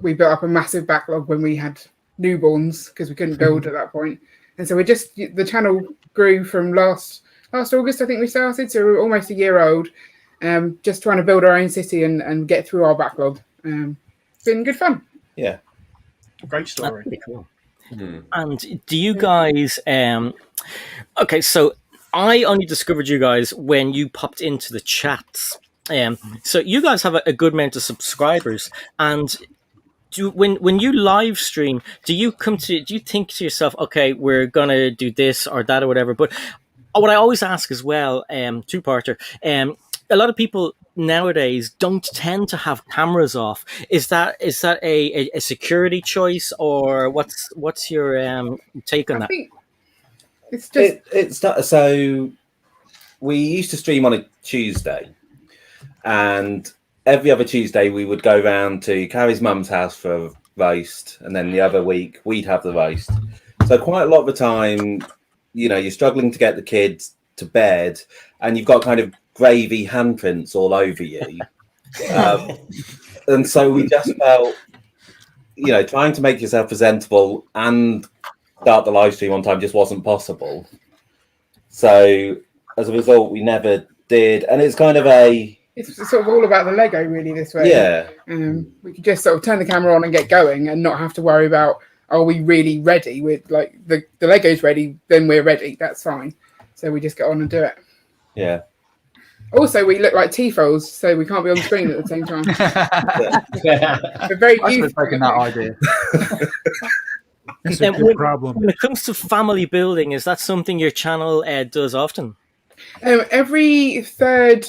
we built up a massive backlog when we had newborns because we couldn't build at that point. And so the channel grew from last August, I think we started, so we're almost a year old, just trying to build our own city and get through our backlog. It's been good fun. Yeah. Great story. That's pretty cool. And do you guys okay, so I only discovered you guys when you popped into the chats. So you guys have a good amount of subscribers, and when you live stream, do you think to yourself, okay, we're gonna do this or that or whatever? But what I always ask as well, two-parter, a lot of people nowadays don't tend to have cameras off. Is that a security choice, or what's your take on I that? think it's just It's not so. We used to stream on a Tuesday, and every other Tuesday we would go round to Carrie's mum's house for a roast, and then the other week we'd have the roast. So quite a lot of the time, you're struggling to get the kids to bed, and you've got kind of gravy handprints all over you. And so we just felt, trying to make yourself presentable and start the live stream on time just wasn't possible. So as a result, we never did. And it's kind of it's sort of all about the Lego really this way. Yeah. We could just sort of turn the camera on and get going and not have to worry about, are we really ready? With like the Lego's ready, then we're ready. That's fine. So we just get on and do it. Yeah. Also, we look like T-Foles, so we can't be on the screen at the same time. We're very used to that idea. That's a good problem. When it comes to family building, is that something your channel does often? Every third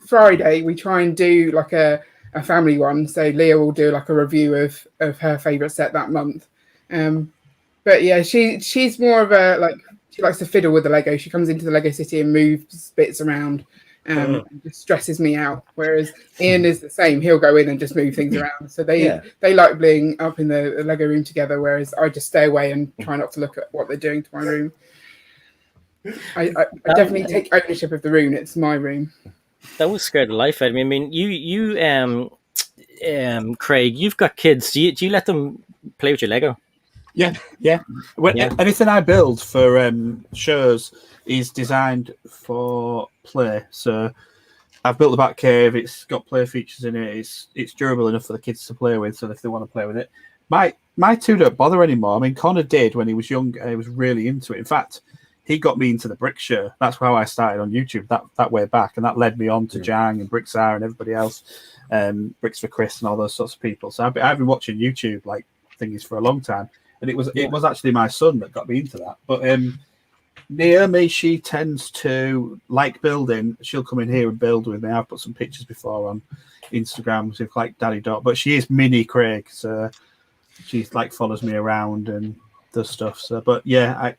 Friday, we try and do like a family one. So Leah will do like a review of her favourite set that month. But yeah, she's more of a she likes to fiddle with the Lego. She comes into the Lego City and moves bits around. And just stresses me out. Whereas Ian is the same; he'll go in and just move things around. So they like being up in the Lego room together. Whereas I just stay away and try not to look at what they're doing to my room. I definitely take ownership of the room. It's my room. That would scare the life out of me. I mean, you Craig, you've got kids. Do you let them play with your Lego? Yeah. Anything I build for shows is designed for play. So I've built the back cave. It's got play features in it. It's durable enough for the kids to play with. So if they want to play with it, my two don't bother anymore. I mean, Connor did when he was young. He was really into it. In fact, he got me into the brick show. That's how I started on YouTube that way back, and that led me on to Jang and BrickTsar and everybody else, Bricks for Chris and all those sorts of people. So I've been watching YouTube like thingies for a long time. And it was actually my son that got me into that. But Naomi, she tends to like building. She'll come in here and build with me. I've put some pictures before on Instagram with like Daddy Dot. But she is mini Craig, so she like follows me around and does stuff. So, but yeah,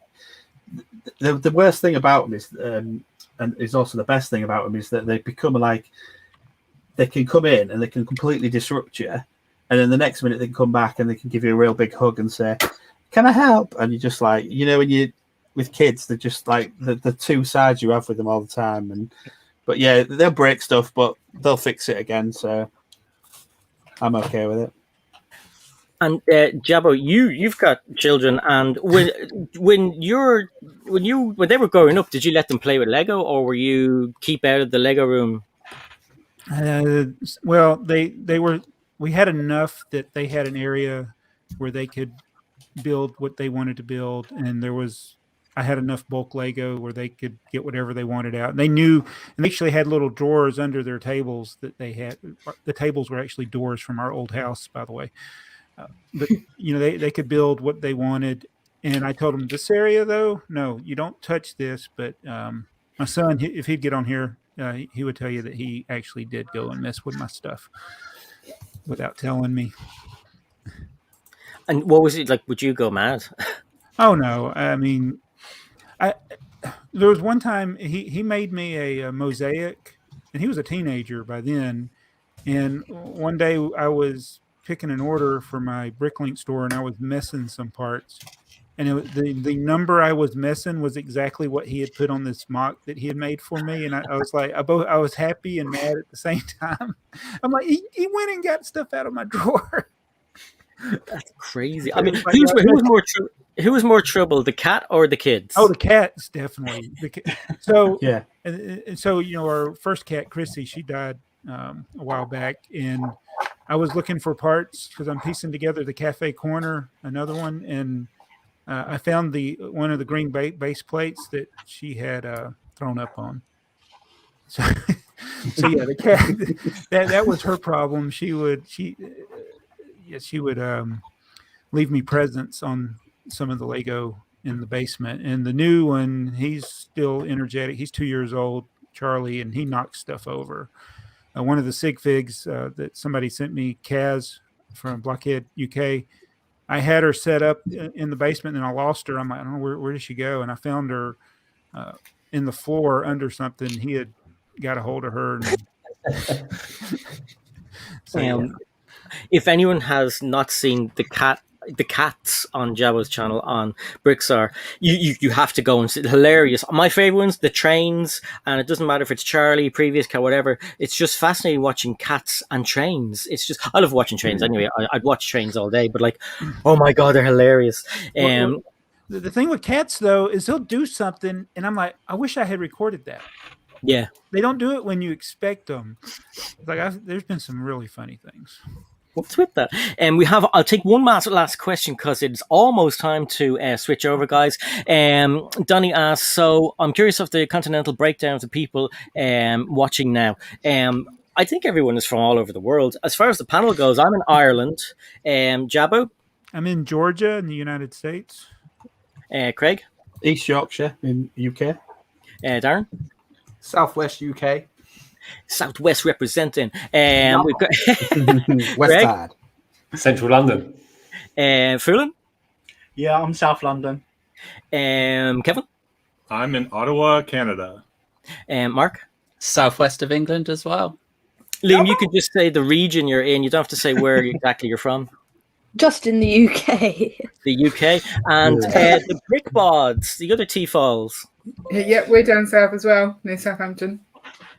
the worst thing about them is, and is also the best thing about them is that they become like they can come in and they can completely disrupt you. And then the next minute they can come back and they can give you a real big hug and say, "Can I help?" And you're just like, when you with kids, they're just like the two sides you have with them all the time. But yeah, they'll break stuff, but they'll fix it again. So I'm okay with it. And Jabbo, you've got children, and when they were growing up, did you let them play with Lego, or were you keep out of the Lego room? Well, they were. We had enough that they had an area where they could build what they wanted to build, and I had enough bulk Lego where they could get whatever they wanted out. And they knew, and they actually had little drawers under their tables that they had. The tables were actually doors from our old house, by the way. But they could build what they wanted. And I told them, this area though, no, you don't touch this. But my son, if he'd get on here, he would tell you that he actually did go and mess with my stuff without telling me. And what was it like? Would you go mad? Oh no! I mean, there was one time he made me a mosaic, and he was a teenager by then. And one day I was picking an order for my Bricklink store, and I was missing some parts. And the number I was missing was exactly what he had put on this mock that he had made for me. And I was like, I was happy and mad at the same time. I'm like, he went and got stuff out of my drawer. That's crazy. I mean, who was more trouble, the cat or the kids? Oh, the cats, definitely. So yeah. And so, our first cat, Chrissy, she died a while back. And I was looking for parts because I'm piecing together the cafe corner, another one. And I found one of the green base plates that she had thrown up on. So yeah, the cat that was her problem. She would leave me presents on some of the Lego in the basement. And the new one, he's still energetic. He's 2 years old, Charlie, and he knocks stuff over. one of the sig figs that somebody sent me, Kaz from Blockhead UK. I had her set up in the basement, and I lost her. I'm like, I don't know where did she go, and I found her in the floor under something. He had got a hold of her. And so, yeah. If anyone has not seen the cats on Jabo's channel on BrickTsar, you have to go and see. Hilarious. My favorite ones, the trains, and it doesn't matter if it's Charlie, previous cat, whatever. It's just fascinating watching cats and trains. It's just, I love watching trains anyway. I'd watch trains all day, but like, oh my God, they're hilarious. The thing with cats though is they'll do something, and I'm like, I wish I had recorded that. Yeah, they don't do it when you expect them. Like there's been some really funny things. What's with that? And I'll take one last question because it's almost time to switch over, guys. Donnie asks, so I'm curious of the continental breakdown of the people watching now. I think everyone is from all over the world. As far as the panel goes, I'm in Ireland. Jabo? I'm in Georgia in the United States. Craig? East Yorkshire in UK. Darren? Southwest UK. Southwest representing. We've got West Greg? Side. Central London. Foolin? Yeah, I'm South London. Kevin? I'm in Ottawa, Canada. Mark? Southwest of England as well. Liam, you could just say the region you're in. You don't have to say where exactly you're from. Just in the UK. The UK. And the Brick Bods, the other T-Falls. Yeah, we're down south as well, near Southampton.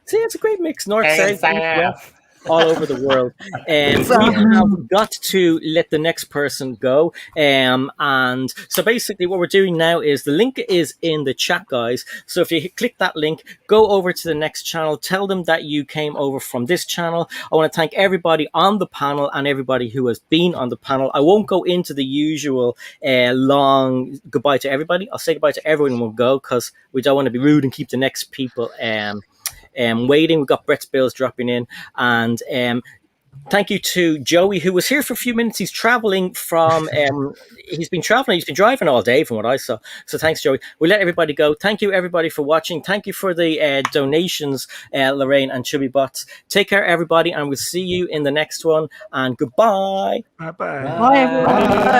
See, it's a great mix, north, south, east, west, all over the world. We have got to let the next person go. And so basically what we're doing now is the link is in the chat, guys. So if you click that link, go over to the next channel, tell them that you came over from this channel. I want to thank everybody on the panel and everybody who has been on the panel. I won't go into the usual long goodbye to everybody. I'll say goodbye to everyone and we'll go because we don't want to be rude and keep the next people waiting. We've got Brett's bills dropping in, and thank you to Joey, who was here for a few minutes. He's traveling from he's been driving all day from what I saw, so thanks, Joey. We'll let everybody go. Thank you everybody for watching. Thank you for the donations, Lorraine and Chubby Bots. Take care everybody, and we'll see you in the next one, and goodbye. Bye-bye. Bye everyone. Bye.